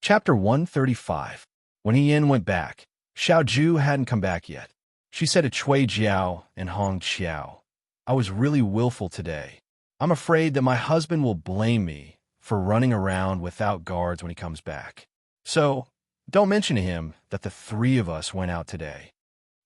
Chapter 135. When Yin went back, Xiao Ju hadn't come back yet. She said to Cui Jiao and Hong Qiao, "I was really willful today. I'm afraid that my husband will blame me for running around without guards when he comes back. So, don't mention to him that the three of us went out today."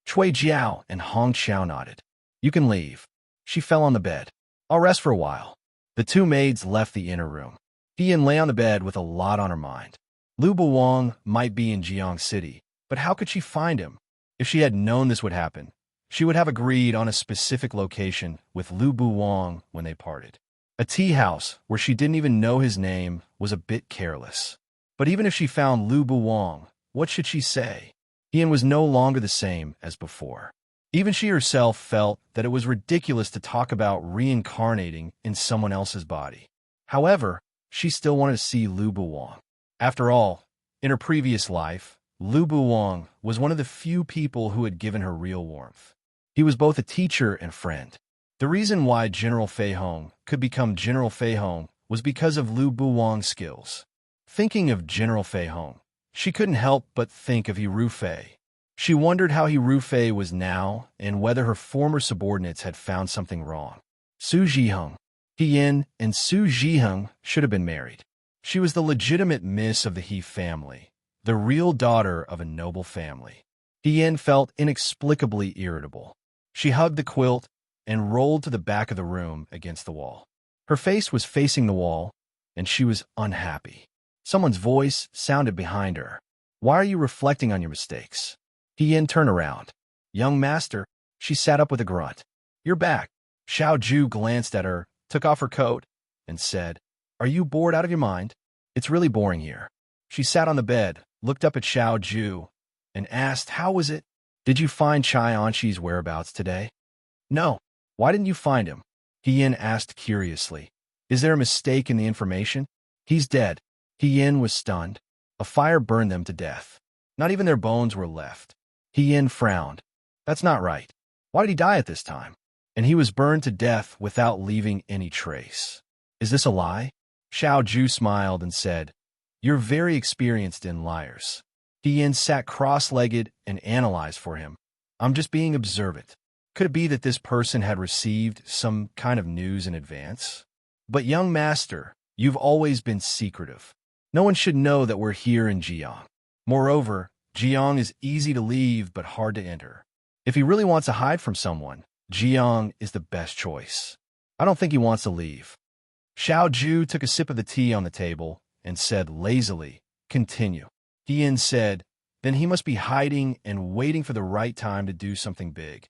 Cui Jiao and Hong Qiao nodded. "You can leave." She fell on the bed. "I'll rest for a while." The two maids left the inner room. Yin lay on the bed with a lot on her mind. Lu Buwang might be in Jiang City, but how could she find him? If she had known this would happen, she would have agreed on a specific location with Lu Buwang when they parted. A tea house where she didn't even know his name was a bit careless. But even if she found Lu Buwang, what should she say? Ian was no longer the same as before. Even she herself felt that it was ridiculous to talk about reincarnating in someone else's body. However, she still wanted to see Lu Buwang. After all, in her previous life, Lu Buwang was one of the few people who had given her real warmth. He was both a teacher and friend. The reason why General Fei Hong could become General Fei Hong was because of Lu Buwang's skills. Thinking of General Fei Hong, she couldn't help but think of Ru Fei. She wondered how Ru Fei was now and whether her former subordinates had found something wrong. Su Zhiheng. Yin and Su Zhiheng should have been married. She was the legitimate miss of the He family, the real daughter of a noble family. Yin felt inexplicably irritable. She hugged the quilt and rolled to the back of the room against the wall. Her face was facing the wall, and she was unhappy. Someone's voice sounded behind her. "Why are you reflecting on your mistakes?" Yin turned around. "Young master." She sat up with a grunt. "You're back." Xiao Ju glanced at her, took off her coat, and said, "Are you bored out of your mind?" "It's really boring here." She sat on the bed, looked up at Xiao Ju, and asked, "How was it? Did you find Chai Anshi's whereabouts today?" "No." "Why didn't you find him?" Yin asked curiously. "Is there a mistake in the information?" "He's dead." Yin was stunned. A fire burned them to death. Not even their bones were left. Yin frowned. "That's not right. Why did he die at this time?" "And he was burned to death without leaving any trace." "Is this a lie?" Xiao Ju smiled and said, "You're very experienced in liars." Yin sat cross-legged and analyzed for him. "I'm just being observant. Could it be that this person had received some kind of news in advance? But young master, you've always been secretive. No one should know that we're here in Jiang. Moreover, Jiang is easy to leave but hard to enter. If he really wants to hide from someone, Jiang is the best choice. I don't think he wants to leave." Xiao Ju took a sip of the tea on the table and said lazily, "Continue." Yin said, "Then he must be hiding and waiting for the right time to do something big.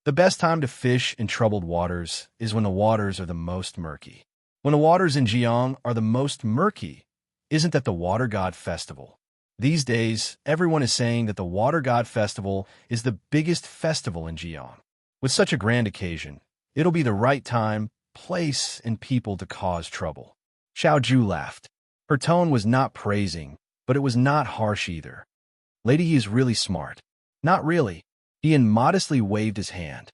The best time to fish in troubled waters is when the waters are the most murky. When the waters in Jiang are the most murky, isn't that the Water God Festival? These days, everyone is saying that the Water God Festival is the biggest festival in Jiang. With such a grand occasion, it'll be the right time, place, and people to cause trouble." Xiao Ju laughed. Her tone was not praising, but it was not harsh either. "Lady, he is really smart." "Not really." Ian modestly waved his hand.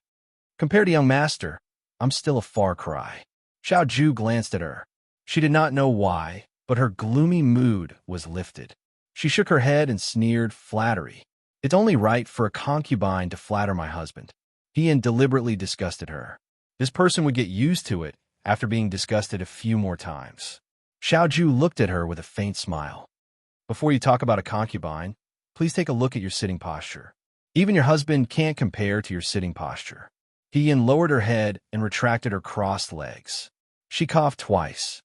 "Compared to young master, I'm still a far cry." Xiao Ju glanced at her. She did not know why, but her gloomy mood was lifted. She shook her head and sneered flattery. "It's only right for a concubine to flatter my husband." Ian deliberately disgusted her. This person would get used to it after being disgusted a few more times. Xiao Ju looked at her with a faint smile. "Before you talk about a concubine, please take a look at your sitting posture. Even your husband can't compare to your sitting posture." Ian lowered her head and retracted her crossed legs. She coughed twice.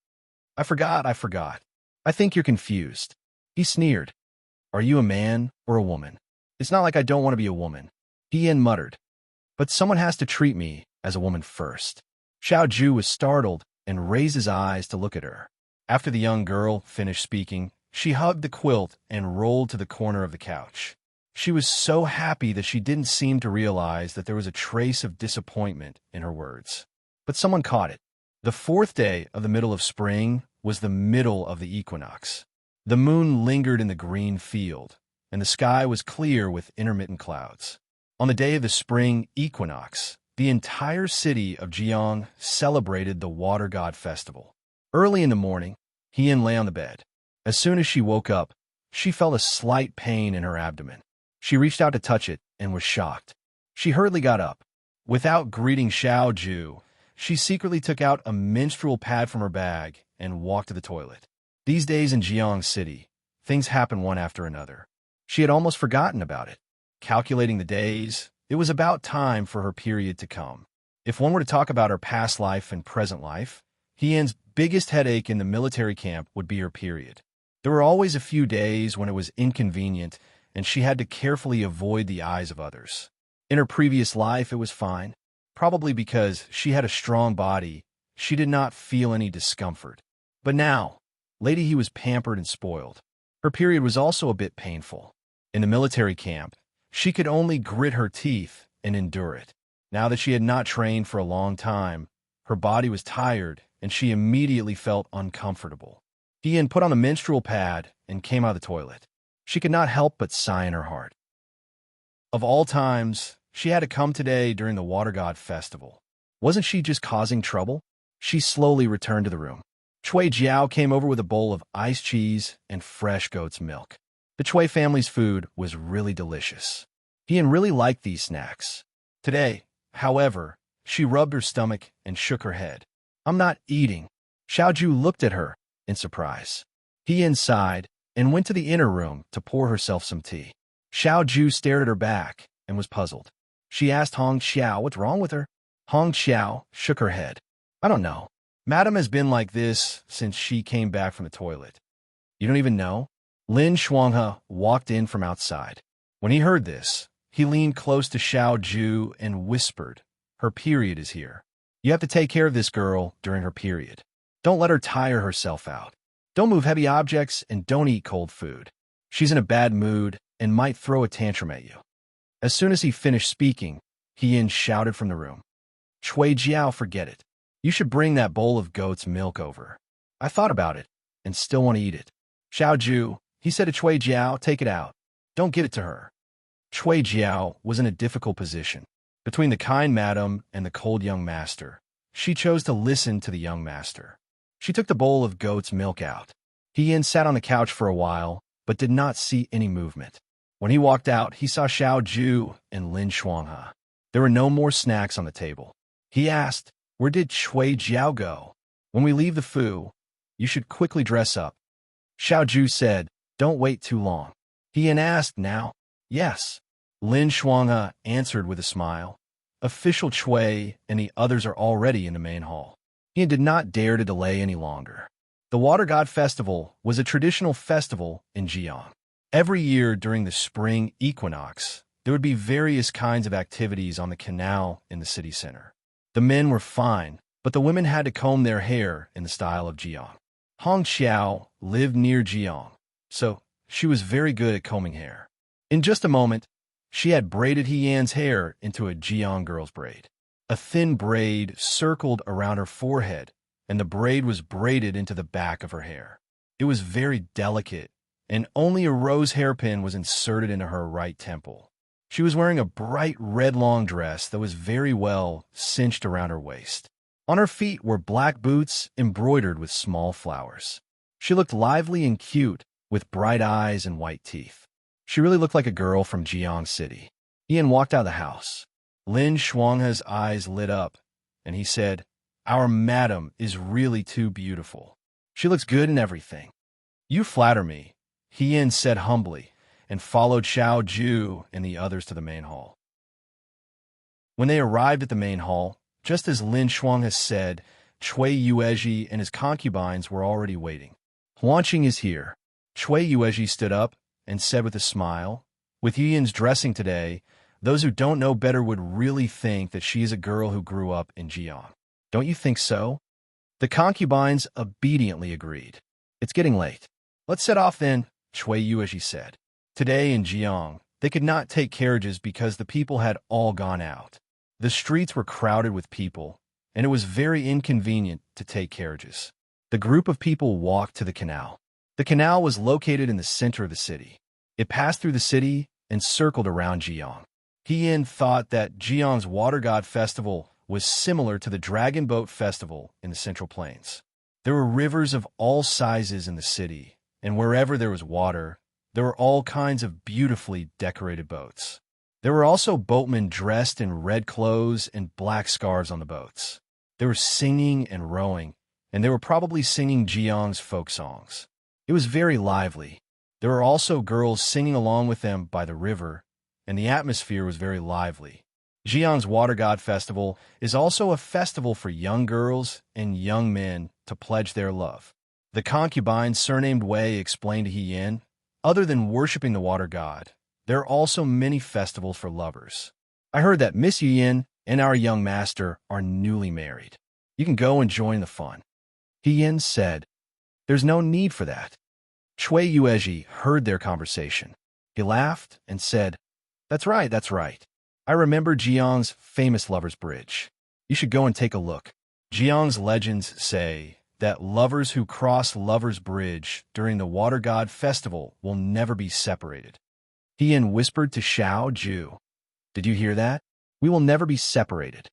I forgot. I think you're confused." He sneered. "Are you a man or a woman?" "It's not like I don't want to be a woman." Ian muttered. "But someone has to treat me as a woman first." Xiao Ju was startled and raised his eyes to look at her. After the young girl finished speaking, she hugged the quilt and rolled to the corner of the couch. She was so happy that she didn't seem to realize that there was a trace of disappointment in her words. But someone caught it. The fourth day of the middle of spring was the middle of the equinox. The moon lingered in the green field, and the sky was clear with intermittent clouds. On the day of the spring equinox, the entire city of Jiang celebrated the Water God Festival. Early in the morning, Yin lay on the bed. As soon as she woke up, she felt a slight pain in her abdomen. She reached out to touch it and was shocked. She hurriedly got up. Without greeting Xiao Ju, she secretly took out a menstrual pad from her bag and walked to the toilet. These days in Jiang City, things happen one after another. She had almost forgotten about it. Calculating the days, it was about time for her period to come. If one were to talk about her past life and present life, Hien's biggest headache in the military camp would be her period. There were always a few days when it was inconvenient and she had to carefully avoid the eyes of others. In her previous life, it was fine. Probably because she had a strong body, she did not feel any discomfort. But now, Lady He was pampered and spoiled. Her period was also a bit painful. In the military camp, she could only grit her teeth and endure it. Now that she had not trained for a long time, her body was tired and she immediately felt uncomfortable. Hien put on a menstrual pad and came out of the toilet. She could not help but sigh in her heart. Of all times, she had to come today during the Water God Festival. Wasn't she just causing trouble? She slowly returned to the room. Chui Jiao came over with a bowl of iced cheese and fresh goat's milk. The Chui family's food was really delicious. Hien really liked these snacks. Today, however, she rubbed her stomach and shook her head. "I'm not eating." Xiaoju looked at her in surprise. Hien sighed and went to the inner room to pour herself some tea. Xiaoju stared at her back and was puzzled. She asked Hong Xiao what's wrong with her. Hong Xiao shook her head. "I don't know. Madam has been like this since she came back from the toilet." "You don't even know?" Lin Shuanghe walked in from outside. When he heard this, he leaned close to Xiaoju and whispered, "Her period is here. You have to take care of this girl during her period. Don't let her tire herself out. Don't move heavy objects and don't eat cold food. She's in a bad mood and might throw a tantrum at you." As soon as he finished speaking, Hien shouted from the room, "Chui Jiao, forget it. You should bring that bowl of goat's milk over. I thought about it and still want to eat it." "Xiaoju," he said to Chui Jiao, "take it out. Don't give it to her." Chui Jiao was in a difficult position. Between the kind madam and the cold young master, she chose to listen to the young master. She took the bowl of goat's milk out. Hien sat on the couch for a while, but did not see any movement. When he walked out, he saw Xiaoju and Lin Shuanghe. There were no more snacks on the table. He asked, "Where did Chui Jiao go?" "When we leave the Fu, you should quickly dress up." Xiaoju said, "Don't wait too long." Hien asked, "Now?" "Yes." Lin Shuanghe answered with a smile. Official Chui and the others are already in the main hall. Hien did not dare to delay any longer. The Water God Festival was a traditional festival in Jiang. Every year during the spring equinox, there would be various kinds of activities on the canal in the city center. The men were fine, but the women had to comb their hair in the style of Jiang. Hong Xiao lived near Jiang, so she was very good at combing hair. In just a moment, she had braided Hien's hair into a Jiang girl's braid. A thin braid circled around her forehead, and the braid was braided into the back of her hair. It was very delicate, and only a rose hairpin was inserted into her right temple. She was wearing a bright red long dress that was very well cinched around her waist. On her feet were black boots embroidered with small flowers. She looked lively and cute, with bright eyes and white teeth. She really looked like a girl from Jiang City. Hien walked out of the house. Lin Shuanghe's eyes lit up, and he said, "Our madam is really too beautiful. She looks good in everything." "You flatter me," Hien said humbly, and followed Xiaoju and the others to the main hall. When they arrived at the main hall, just as Lin Shuanghe said, Chui Yuezhi and his concubines were already waiting. "Huanqing is here." Chui Yuezhi stood up and said with a smile, "With Hien's dressing today, those who don't know better would really think that she is a girl who grew up in Jiang. Don't you think so?" The concubines obediently agreed. "It's getting late. Let's set off then," Chui Yuezhi said. Today in Jiang, they could not take carriages because the people had all gone out. The streets were crowded with people, and it was very inconvenient to take carriages. The group of people walked to the canal. The canal was located in the center of the city. It passed through the city and circled around Jiang. Hien thought that Jiang's Water God Festival was similar to the Dragon Boat Festival in the Central Plains. There were rivers of all sizes in the city, and wherever there was water, there were all kinds of beautifully decorated boats. There were also boatmen dressed in red clothes and black scarves on the boats. They were singing and rowing, and they were probably singing Jiang's folk songs. It was very lively. There were also girls singing along with them by the river, and the atmosphere was very lively. Jiang's Water God Festival is also a festival for young girls and young men to pledge their love. The concubine surnamed Wei explained to Yin, other than worshipping the water god, there are also many festivals for lovers. I heard that Miss Yin and our young master are newly married. You can go and join the fun. Yin said, there's no need for that. Cui Yuezhi heard their conversation. He laughed and said, that's right, that's right. I remember Jiang's famous Lover's Bridge. You should go and take a look. Jiang's legends say that lovers who cross Lover's Bridge during the Water God Festival will never be separated. Yin whispered to Xiao Ju, did you hear that? We will never be separated.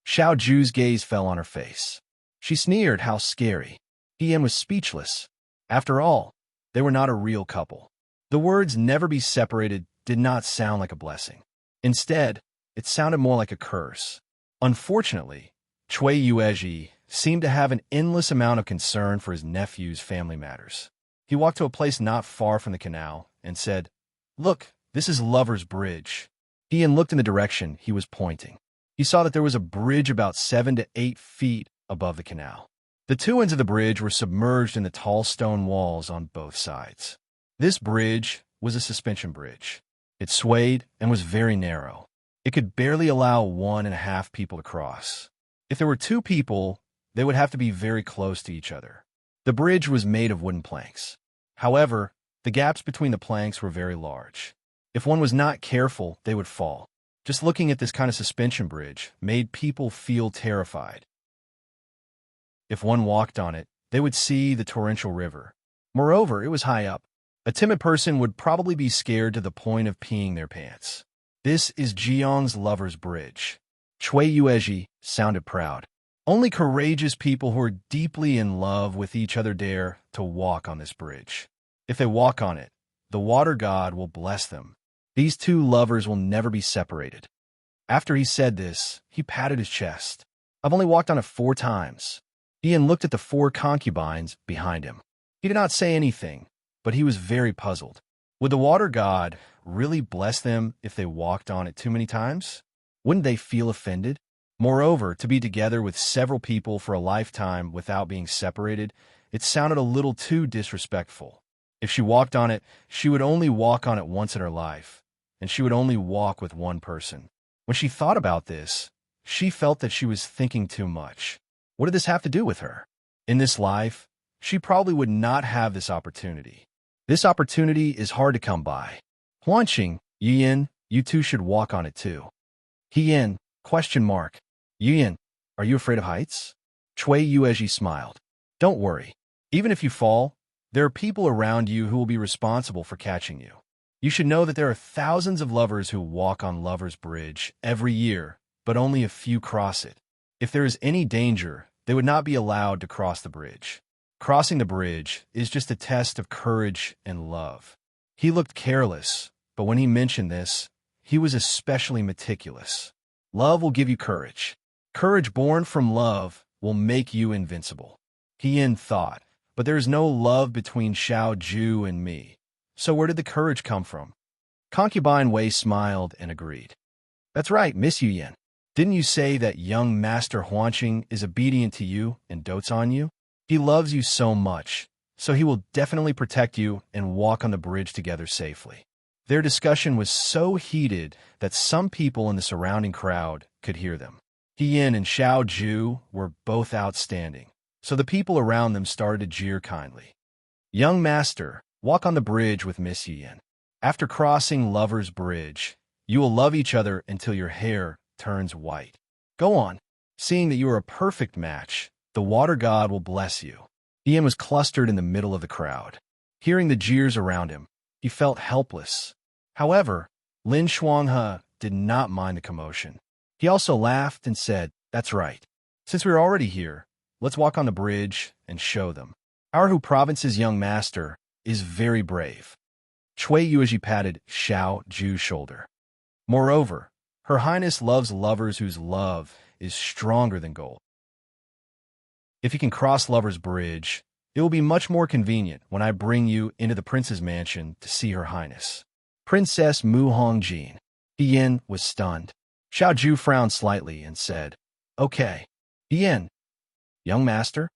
Xiao Ju's gaze fell on her face. She sneered, how scary. Yin was speechless. After all, they were not a real couple. The words never be separated did not sound like a blessing. Instead, it sounded more like a curse. Unfortunately, Cui Yuezhi seemed to have an endless amount of concern for his nephew's family matters. He walked to a place not far from the canal and said, look, this is Lover's Bridge. Ian looked in the direction he was pointing. He saw that there was a bridge about 7 to 8 feet above the canal. The two ends of the bridge were submerged in the tall stone walls on both sides. This bridge was a suspension bridge. It swayed and was very narrow. It could barely allow 1.5 people to cross. If there were 2 people, they would have to be very close to each other. The bridge was made of wooden planks. However, the gaps between the planks were very large. If one was not careful, they would fall. Just looking at this kind of suspension bridge made people feel terrified. If one walked on it, they would see the torrential river. Moreover, it was high up. A timid person would probably be scared to the point of peeing their pants. This is Jiang's Lover's Bridge. Cui Yuezhi sounded proud. Only courageous people who are deeply in love with each other dare to walk on this bridge. If they walk on it, the water god will bless them. These 2 lovers will never be separated. After he said this, he patted his chest. I've only walked on it 4 times. Ian looked at the 4 concubines behind him. He did not say anything, but he was very puzzled. Would the water god really bless them if they walked on it too many times? Wouldn't they feel offended? Moreover, to be together with several people for a lifetime without being separated, it sounded a little too disrespectful. If she walked on it, she would only walk on it once in her life, and she would only walk with one person. When she thought about this, she felt that she was thinking too much. What did this have to do with her? In this life, she probably would not have this opportunity. This opportunity is hard to come by. Huanqing, Yin, you 2 should walk on it too. Yin, ? Yin, are you afraid of heights? Cui Yuezhi smiled. Don't worry. Even if you fall, there are people around you who will be responsible for catching you. You should know that there are thousands of lovers who walk on Lover's Bridge every year, but only a few cross it. If there is any danger, they would not be allowed to cross the bridge. Crossing the bridge is just a test of courage and love. He looked careless, but when he mentioned this, he was especially meticulous. Love will give you courage. Courage born from love will make you invincible. Yin thought, but there is no love between Xiao Ju and me. So where did the courage come from? Concubine Wei smiled and agreed. That's right, Miss Yin. Didn't you say that young Master Huanqing is obedient to you and dotes on you? He loves you so much, so he will definitely protect you and walk on the bridge together safely. Their discussion was so heated that some people in the surrounding crowd could hear them. Yin and Xiao Ju were both outstanding, so the people around them started to jeer kindly. Young master, walk on the bridge with Miss Yin. After crossing Lover's Bridge, you will love each other until your hair turns white. Go on. Seeing that you are a perfect match, the water god will bless you. Yin was clustered in the middle of the crowd. Hearing the jeers around him, he felt helpless. However, Lin Shuanghe did not mind the commotion. He also laughed and said, that's right. Since we're already here, let's walk on the bridge and show them. Our Hu province's young master is very brave. Cui Yuezhi patted Xiao Ju's shoulder. Moreover, Her Highness loves lovers whose love is stronger than gold. If you can cross Lover's Bridge, it will be much more convenient when I bring you into the prince's mansion to see Her Highness. Princess Mu Hongjin. Yin was stunned. Xiao Ju frowned slightly and said, "Okay." Yin. Young master?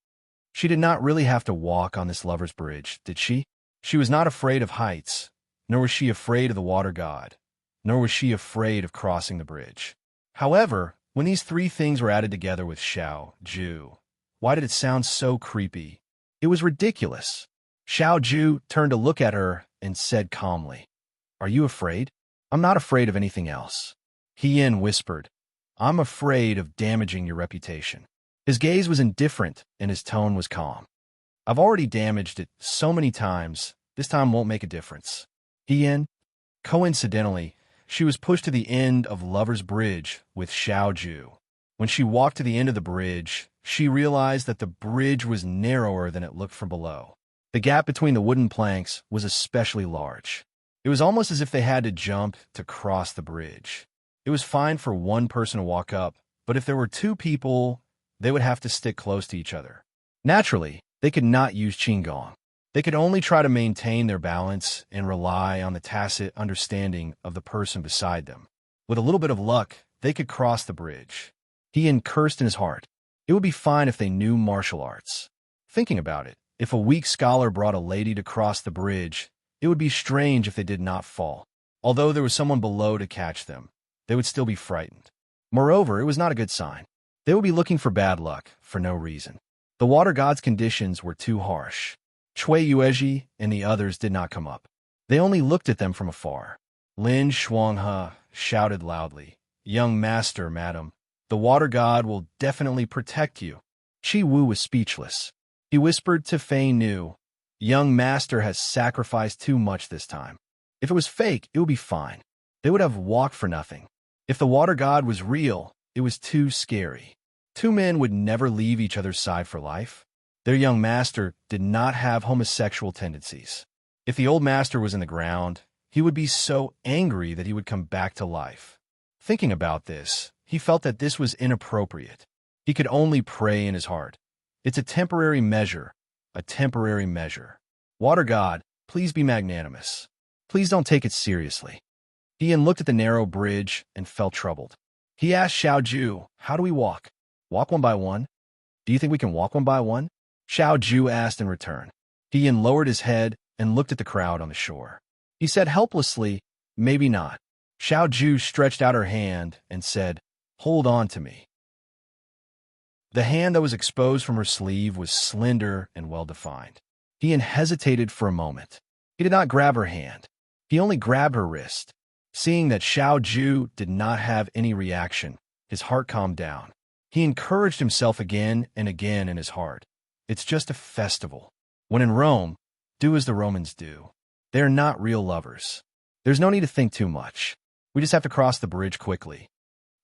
She did not really have to walk on this lover's bridge, did she? She was not afraid of heights, nor was she afraid of the water god, nor was she afraid of crossing the bridge. However, when these three things were added together with Xiao Ju, why did it sound so creepy? It was ridiculous. Xiao Ju turned to look at her and said calmly, "Are you afraid?" "I'm not afraid of anything else." Yin whispered, "I'm afraid of damaging your reputation." His gaze was indifferent and his tone was calm. "I've already damaged it so many times, this time won't make a difference." Yin. Coincidentally, she was pushed to the end of Lover's Bridge with Xiao Ju. When she walked to the end of the bridge, she realized that the bridge was narrower than it looked from below. The gap between the wooden planks was especially large. It was almost as if they had to jump to cross the bridge. It was fine for one person to walk up, but if there were two people, they would have to stick close to each other. Naturally, they could not use Qigong. They could only try to maintain their balance and rely on the tacit understanding of the person beside them. With a little bit of luck, they could cross the bridge. He cursed in his heart. It would be fine if they knew martial arts. Thinking about it, if a weak scholar brought a lady to cross the bridge, it would be strange if they did not fall. Although there was someone below to catch them, they would still be frightened. Moreover, it was not a good sign. They would be looking for bad luck for no reason. The water god's conditions were too harsh. Cui Yuezhi and the others did not come up. They only looked at them from afar. Lin Shuanghe shouted loudly, "Young master, madam, the water god will definitely protect you." Qi Wu was speechless. He whispered to Fei Nu, "Young master has sacrificed too much this time. If it was fake, it would be fine. They would have walked for nothing. If the water god was real, it was too scary. Two men would never leave each other's side for life. Their young master did not have homosexual tendencies. If the old master was in the ground, he would be so angry that he would come back to life." Thinking about this, he felt that this was inappropriate. He could only pray in his heart. It's a temporary measure, a temporary measure. Water god, please be magnanimous. Please don't take it seriously. Yin looked at the narrow bridge and felt troubled. He asked Xiao Ju, "How do we walk? Walk one by one? Do you think we can walk one by one?" Xiao Ju asked in return. Yin lowered his head and looked at the crowd on the shore. He said helplessly, "Maybe not." Xiao Ju stretched out her hand and said, "Hold on to me." The hand that was exposed from her sleeve was slender and well-defined. Yin hesitated for a moment. He did not grab her hand. He only grabbed her wrist. Seeing that Xiao Ju did not have any reaction, his heart calmed down. He encouraged himself again and again in his heart. It's just a festival. When in Rome, do as the Romans do. They are not real lovers. There's no need to think too much. We just have to cross the bridge quickly.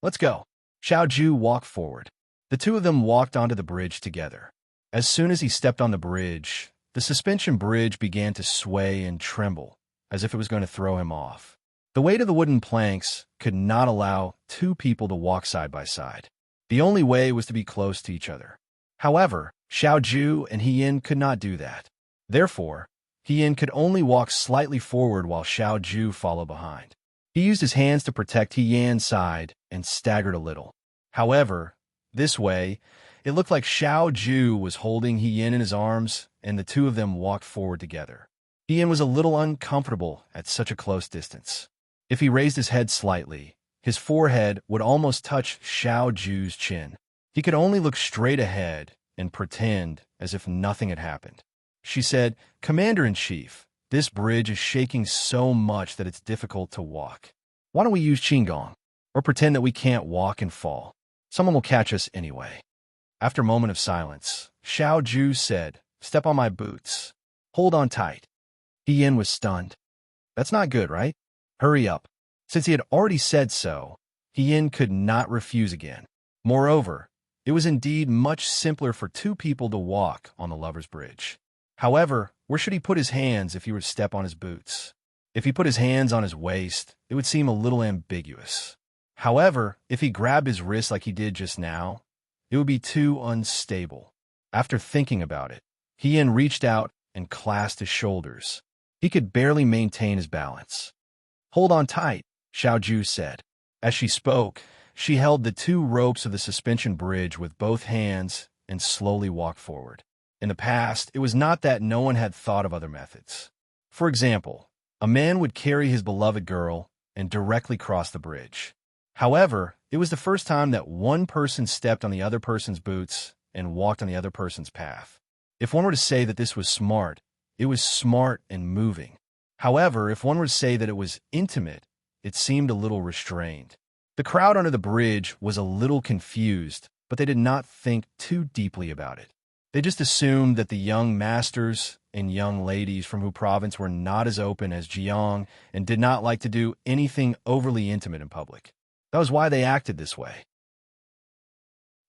Let's go. Xiao Ju walked forward. The two of them walked onto the bridge together. As soon as he stepped on the bridge, the suspension bridge began to sway and tremble, as if it was going to throw him off. The weight of the wooden planks could not allow two people to walk side by side. The only way was to be close to each other. However, Xiao Ju and Yin could not do that. Therefore, Yin could only walk slightly forward while Xiao Ju followed behind. He used his hands to protect Yan's side and staggered a little. However, this way, it looked like Xiao Ju was holding Yin in his arms, and the two of them walked forward together. Yin was a little uncomfortable at such a close distance. If he raised his head slightly, his forehead would almost touch Xiao Ju's chin. He could only look straight ahead and pretend as if nothing had happened. She said, "Commander-in-Chief, this bridge is shaking so much that it's difficult to walk. Why don't we use Qigong, or pretend that we can't walk and fall? Someone will catch us anyway." After a moment of silence, Xiao Ju said, "Step on my boots. Hold on tight." Yin was stunned. "That's not good, right? Hurry up." Since he had already said so, Yin could not refuse again. Moreover, it was indeed much simpler for two people to walk on the Lover's Bridge. However, Where should he put his hands if he were to step on his boots? If he put his hands on his waist, it would seem a little ambiguous. However, if he grabbed his wrist like he did just now, it would be too unstable. After thinking about it, Hien reached out and clasped his shoulders. He could barely maintain his balance. "Hold on tight," Xiaoju said. As she spoke, she held the two ropes of the suspension bridge with both hands and slowly walked forward. In the past, it was not that no one had thought of other methods. For example, a man would carry his beloved girl and directly cross the bridge. However, it was the first time that one person stepped on the other person's boots and walked on the other person's path. If one were to say that this was smart, it was smart and moving. However, if one were to say that it was intimate, it seemed a little restrained. The crowd under the bridge was a little confused, but they did not think too deeply about it. They just assumed that the young masters and young ladies from Hu province were not as open as Jiang and did not like to do anything overly intimate in public. That was why they acted this way.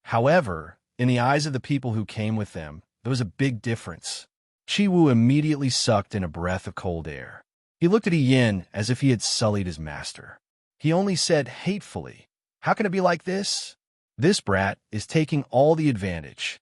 However, in the eyes of the people who came with them, there was a big difference. Chi Wu immediately sucked in a breath of cold air. He looked at Yin as if he had sullied his master. He only said hatefully, "How can it be like this? This brat is taking all the advantage."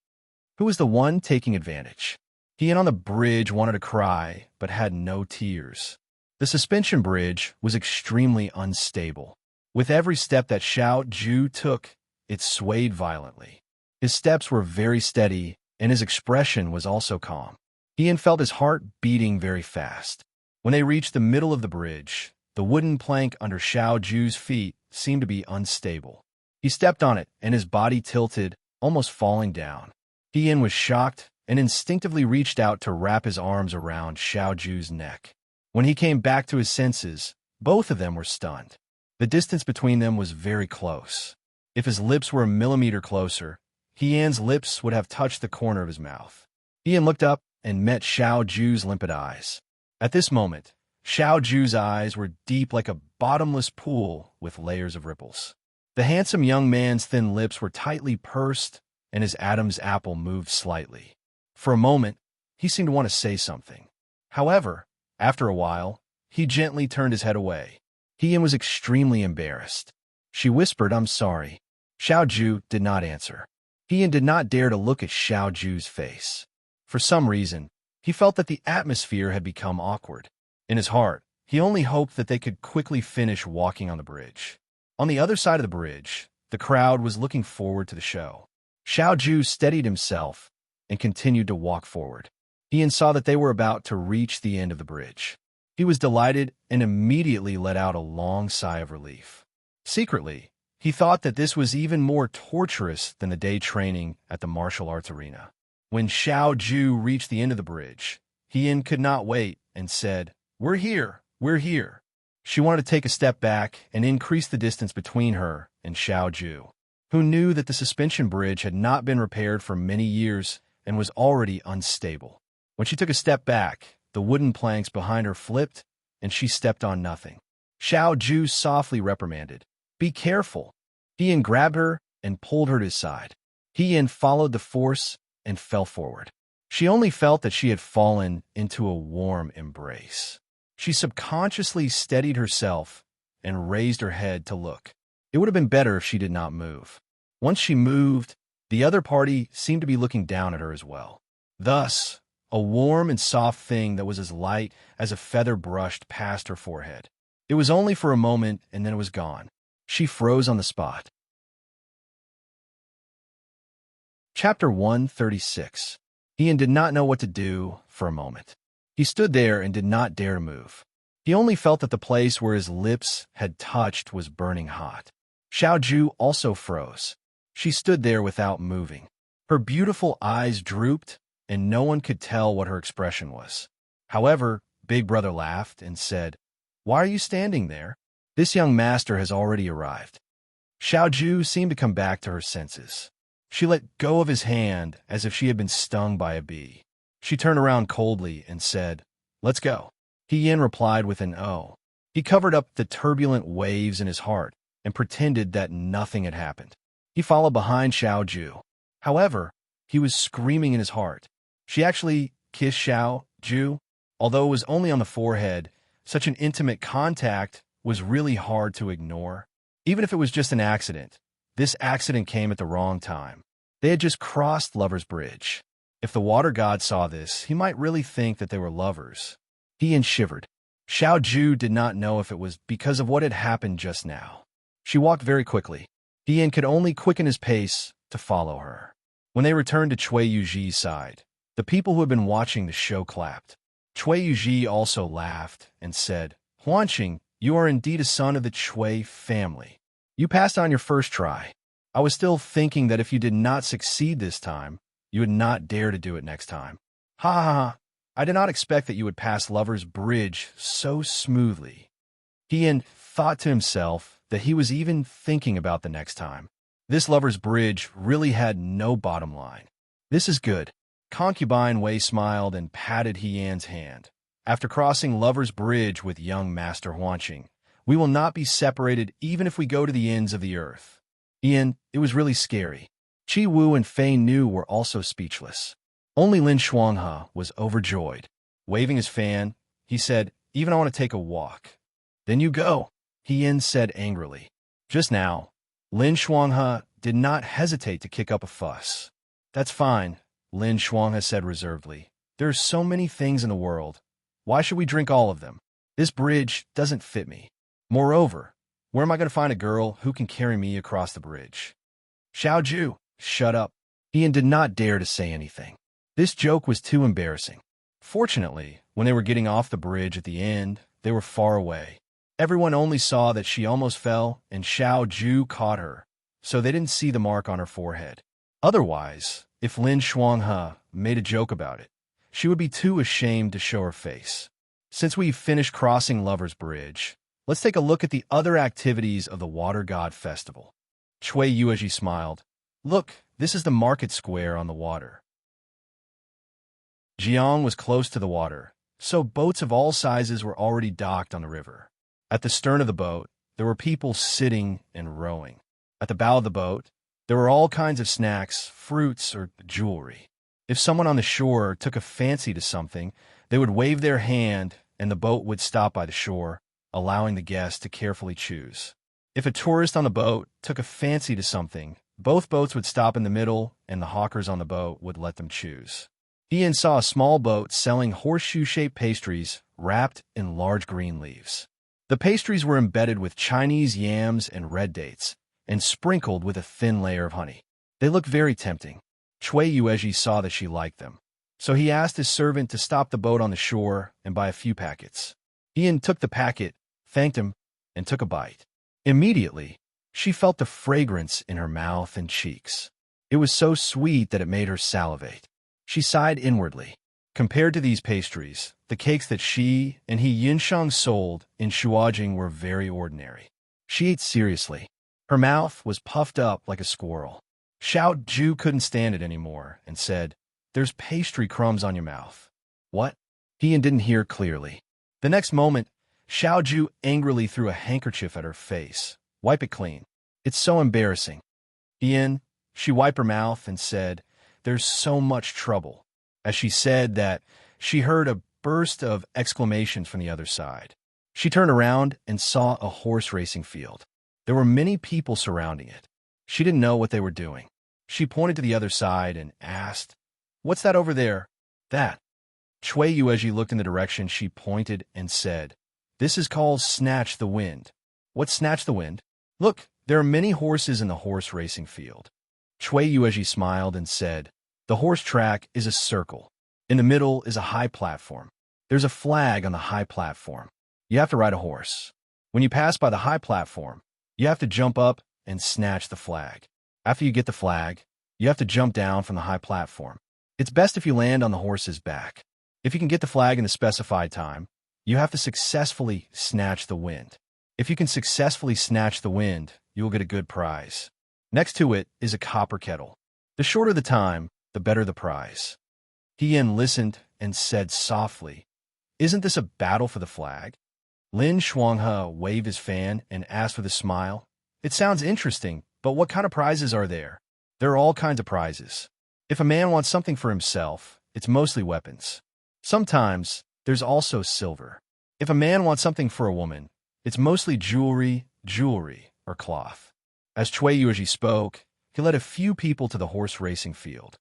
Who was the one taking advantage? Hien on the bridge wanted to cry, but had no tears. The suspension bridge was extremely unstable. With every step that Xiaoju took, it swayed violently. His steps were very steady, and his expression was also calm. Hien felt his heart beating very fast. When they reached the middle of the bridge, the wooden plank under Xiaoju's feet seemed to be unstable. He stepped on it, and his body tilted, almost falling down. Hien was shocked and instinctively reached out to wrap his arms around Xiaoju's neck. When he came back to his senses, both of them were stunned. The distance between them was very close. If his lips were a millimeter closer, Hien's lips would have touched the corner of his mouth. Hien looked up and met Xiaoju's limpid eyes. At this moment, Xiaoju's eyes were deep like a bottomless pool with layers of ripples. The handsome young man's thin lips were tightly pursed, and his Adam's apple moved slightly. For a moment, he seemed to want to say something. However, after a while, he gently turned his head away. Hien was extremely embarrassed. She whispered, "I'm sorry." Xiaoju did not answer. Hien did not dare to look at Xiaoju's face. For some reason, he felt that the atmosphere had become awkward. In his heart, he only hoped that they could quickly finish walking on the bridge. On the other side of the bridge, the crowd was looking forward to the show. Xiaoju steadied himself and continued to walk forward. Hien saw that they were about to reach the end of the bridge. He was delighted and immediately let out a long sigh of relief. Secretly, he thought that this was even more torturous than the day training at the martial arts arena. When Xiaoju reached the end of the bridge, Hien could not wait and said, "We're here, we're here." She wanted to take a step back and increase the distance between her and Xiaoju, who knew that the suspension bridge had not been repaired for many years and was already unstable. When she took a step back, the wooden planks behind her flipped, and she stepped on nothing. Xiaoju softly reprimanded, "Be careful." Hien grabbed her and pulled her to his side. Hien followed the force and fell forward. She only felt that she had fallen into a warm embrace. She subconsciously steadied herself and raised her head to look. It would have been better if she did not move. Once she moved, the other party seemed to be looking down at her as well. Thus, a warm and soft thing that was as light as a feather brushed past her forehead. It was only for a moment, and then it was gone. She froze on the spot. Chapter 136. Hien did not know what to do for a moment. He stood there and did not dare to move. He only felt that the place where his lips had touched was burning hot. Xiaoju also froze. She stood there without moving. Her beautiful eyes drooped, and no one could tell what her expression was. However, Big Brother laughed and said, "Why are you standing there? This young master has already arrived." Xiaoju seemed to come back to her senses. She let go of his hand as if she had been stung by a bee. She turned around coldly and said, "Let's go." Hien replied with an "oh." He covered up the turbulent waves in his heart and pretended that nothing had happened. He followed behind Xiaoju. However, he was screaming in his heart. She actually kissed Xiaoju Ju. Although it was only on the forehead, such an intimate contact was really hard to ignore. Even if it was just an accident, this accident came at the wrong time. They had just crossed Lover's Bridge. If the water god saw this, he might really think that they were lovers. Ian shivered. Xiao Ju did not know if it was because of what had happened just now. She walked very quickly. Ian could only quicken his pace to follow her. When they returned to Cui Yuji's side, the people who had been watching the show clapped. Cui Yuji also laughed and said, Huanqing, you are indeed a son of the Cui family. You passed on your first try. I was still thinking that if you did not succeed this time, you would not dare to do it next time. Ha ha ha. I did not expect that you would pass Lover's Bridge so smoothly. Ian thought to himself that he was even thinking about the next time. This Lover's Bridge really had no bottom line. This is good. Concubine Wei smiled and patted Hian's hand. After crossing Lover's Bridge with young Master Huanqing, we will not be separated even if we go to the ends of the earth. Ian, it was really scary. Qi Wu and Fei Nu were also speechless. Only Lin Shuanghe was overjoyed. Waving his fan, he said, Even I want to take a walk. Then you go, Ian said angrily. Just now, Lin Shuanghe did not hesitate to kick up a fuss. That's fine, Lin Shuanghe said reservedly. There are so many things in the world. Why should we drink all of them? This bridge doesn't fit me. Moreover, where am I going to find a girl who can carry me across the bridge? Xiao Ju, shut up. Ian did not dare to say anything. This joke was too embarrassing. Fortunately, when they were getting off the bridge at the end, they were far away. Everyone only saw that she almost fell and Xiao Ju caught her, so they didn't see the mark on her forehead. Otherwise, if Lin Shuanghe made a joke about it, she would be too ashamed to show her face. Since we've finished crossing Lover's Bridge, let's take a look at the other activities of the Water God Festival. Cui Yuji smiled. Look, this is the market square on the water. Jiang was close to the water, so boats of all sizes were already docked on the river. At the stern of the boat, there were people sitting and rowing. At the bow of the boat, there were all kinds of snacks, fruits, or jewelry. If someone on the shore took a fancy to something, they would wave their hand and the boat would stop by the shore, allowing the guests to carefully choose. If a tourist on the boat took a fancy to something, both boats would stop in the middle and the hawkers on the boat would let them choose. Ian saw a small boat selling horseshoe-shaped pastries wrapped in large green leaves. The pastries were embedded with Chinese yams and red dates, and sprinkled with a thin layer of honey. They looked very tempting. Cui Yuji saw that she liked them, so he asked his servant to stop the boat on the shore and buy a few packets. Ian took the packet, thanked him, and took a bite. Immediately, she felt the fragrance in her mouth and cheeks. It was so sweet that it made her salivate. She sighed inwardly. Compared to these pastries, the cakes that she and he Yinshang sold in Shuajing were very ordinary. She ate seriously. Her mouth was puffed up like a squirrel. Xiao Ju couldn't stand it anymore and said, There's pastry crumbs on your mouth. What? Ian didn't hear clearly. The next moment, Xiao Ju angrily threw a handkerchief at her face. Wipe it clean. It's so embarrassing. Ian, she wiped her mouth and said, There's so much trouble. As she said that, she heard a burst of exclamations from the other side. She turned around and saw a horse racing field. There were many people surrounding it. She didn't know what they were doing. She pointed to the other side and asked, What's that over there? That. Cui Yuji looked in the direction she pointed and said, This is called Snatch the Wind. What's Snatch the Wind? Look, there are many horses in the horse racing field. Cui Yuji smiled and said, The horse track is a circle. In the middle is a high platform. There's a flag on the high platform. You have to ride a horse. When you pass by the high platform, you have to jump up and snatch the flag. After you get the flag, you have to jump down from the high platform. It's best if you land on the horse's back. If you can get the flag in the specified time, you have to successfully snatch the wind. If you can successfully snatch the wind, you will get a good prize. Next to it is a copper kettle. The shorter the time, the better the prize. Ian listened and said softly, Isn't this a battle for the flag? Lin Shuanghe waved his fan and asked with a smile, It sounds interesting, but what kind of prizes are there? There are all kinds of prizes. If a man wants something for himself, it's mostly weapons. Sometimes, there's also silver. If a man wants something for a woman, it's mostly jewelry, or cloth. As Chui Yuji spoke, he led a few people to the horse racing field.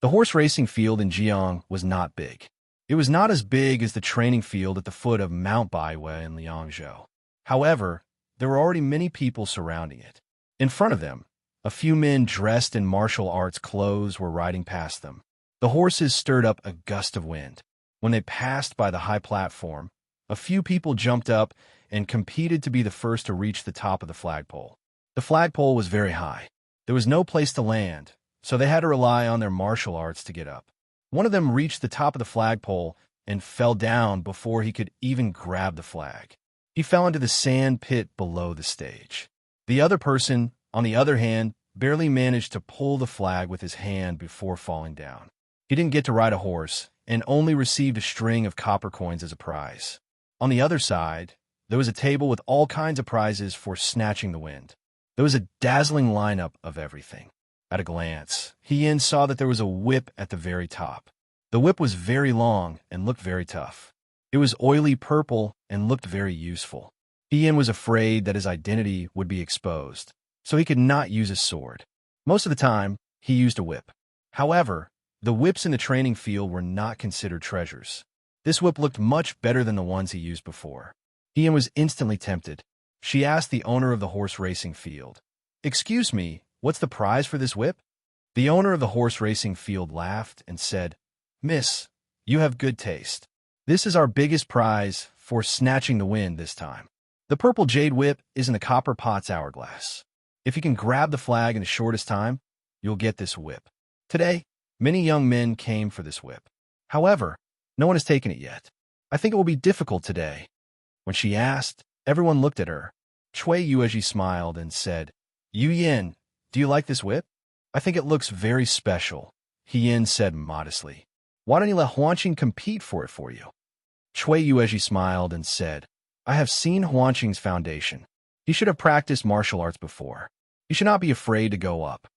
The horse racing field in Jiang was not big. It was not as big as the training field at the foot of Mount Baiwei in Liangzhou. However, there were already many people surrounding it. In front of them, a few men dressed in martial arts clothes were riding past them. The horses stirred up a gust of wind. When they passed by the high platform, a few people jumped up and competed to be the first to reach the top of the flagpole. The flagpole was very high. There was no place to land, so they had to rely on their martial arts to get up. One of them reached the top of the flagpole and fell down before he could even grab the flag. He fell into the sand pit below the stage. The other person, on the other hand, barely managed to pull the flag with his hand before falling down. He didn't get to ride a horse and only received a string of copper coins as a prize. On the other side, there was a table with all kinds of prizes for snatching the wind. There was a dazzling lineup of everything. At a glance, Hien saw that there was a whip at the very top. The whip was very long and looked very tough. It was oily purple and looked very useful. Hien was afraid that his identity would be exposed, so he could not use his sword. Most of the time, he used a whip. However, the whips in the training field were not considered treasures. This whip looked much better than the ones he used before. Hien was instantly tempted. She asked the owner of the horse racing field, "Excuse me, what's the prize for this whip?" The owner of the horse racing field laughed and said, "Miss, you have good taste. This is our biggest prize for snatching the wind this time. The purple jade whip is in the copper pot's hourglass. If you can grab the flag in the shortest time, you'll get this whip." Today, many young men came for this whip. However, no one has taken it yet. "I think it will be difficult today." When she asked, everyone looked at her. Chui Yueji smiled and said, "Yu Yin, do you like this whip?" "I think it looks very special," Hien said modestly. "Why don't you let Huanqing compete for it for you?" Chui Yueji smiled and said, "I have seen Huanqing's foundation. He should have practiced martial arts before. He should not be afraid to go up."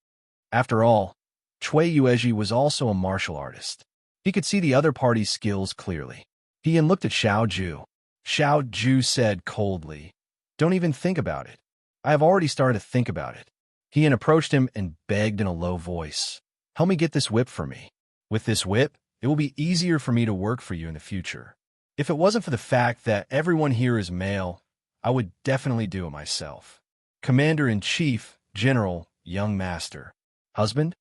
After all, Chui Yueji was also a martial artist. He could see the other party's skills clearly. Hien looked at Xiao Ju. Xiao Ju said coldly, "Don't even think about it. I have already started to think about it." Hien approached him and begged in a low voice, "Help me get this whip for me. With this whip, it will be easier for me to work for you in the future. If it wasn't for the fact that everyone here is male, I would definitely do it myself." Commander-in-Chief, General, Young Master. "Husband?"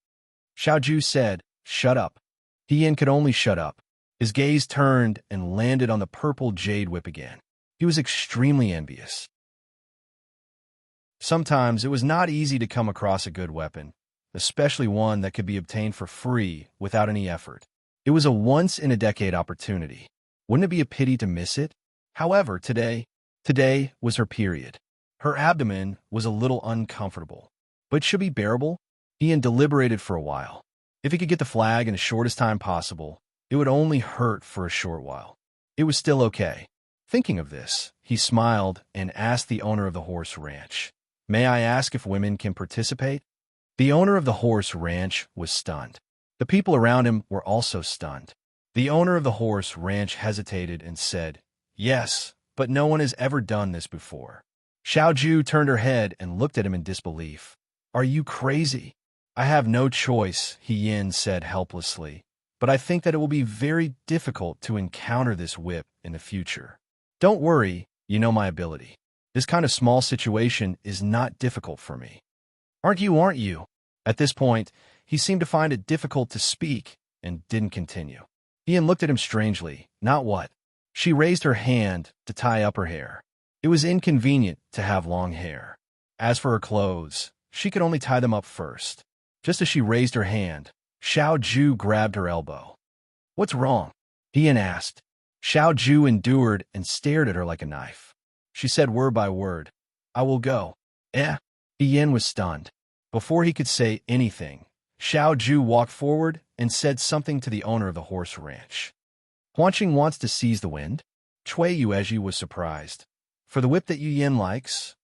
Xiao Ju said, "Shut up." Hien could only shut up. His gaze turned and landed on the purple jade whip again. He was extremely envious. Sometimes it was not easy to come across a good weapon, especially one that could be obtained for free without any effort. It was a once-in-a-decade opportunity. Wouldn't it be a pity to miss it? However, today was her period. Her abdomen was a little uncomfortable, but should be bearable. Ian deliberated for a while. If he could get the flag in the shortest time possible, it would only hurt for a short while. It was still okay. Thinking of this, he smiled and asked the owner of the horse ranch, "May I ask if women can participate?" The owner of the horse ranch was stunned. The people around him were also stunned. The owner of the horse ranch hesitated and said, "Yes, but no one has ever done this before." Xiao Ju turned her head and looked at him in disbelief. "Are you crazy?" "I have no choice," Yin said helplessly, "but I think that it will be very difficult to encounter this whip in the future." "Don't worry, you know my ability. This kind of small situation is not difficult for me." Aren't you? At this point, he seemed to find it difficult to speak and didn't continue. Ian looked at him strangely. "Not what?" She raised her hand to tie up her hair. It was inconvenient to have long hair. As for her clothes, she could only tie them up first. Just as she raised her hand, Xiao Ju grabbed her elbow. "What's wrong?" Ian asked. Xiao Ju endured and stared at her like a knife. She said word by word, "I will go." Ian was stunned. Before he could say anything, Xiao Ju walked forward and said something to the owner of the horse ranch. "Huanqing wants to seize the wind?" Chui Yueji was surprised. "For the whip that Yu Yin likes?"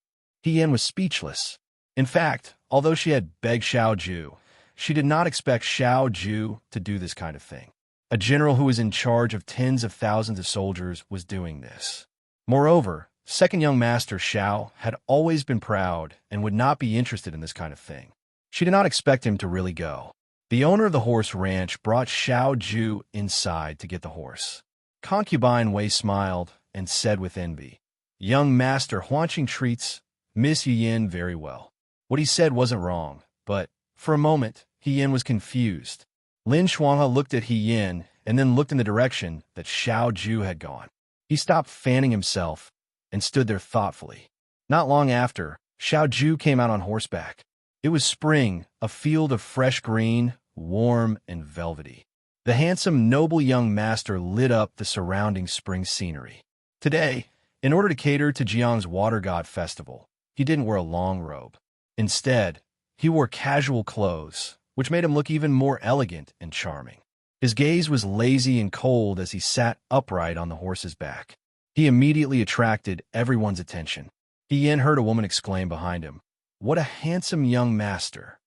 Yin was speechless. In fact, although she had begged Xiao Ju, she did not expect Xiao Ju to do this kind of thing. A general who was in charge of tens of thousands of soldiers was doing this. Moreover, second young master Xiao had always been proud and would not be interested in this kind of thing. She did not expect him to really go. The owner of the horse ranch brought Xiao Ju inside to get the horse. Concubine Wei smiled and said with envy, "Young master Huanqing treats Miss Yin very well." What he said wasn't wrong, but for a moment, Yin was confused. Lin Shuanghe looked at Yin and then looked in the direction that Xiao Ju had gone. He stopped fanning himself and stood there thoughtfully. Not long after, Xiao Ju came out on horseback. It was spring, a field of fresh green, warm and velvety. The handsome, noble young master lit up the surrounding spring scenery. Today, in order to cater to Jiang's water god festival, he didn't wear a long robe. Instead, he wore casual clothes, which made him look even more elegant and charming. His gaze was lazy and cold as he sat upright on the horse's back. He immediately attracted everyone's attention. Yin heard a woman exclaim behind him, "What a handsome young master!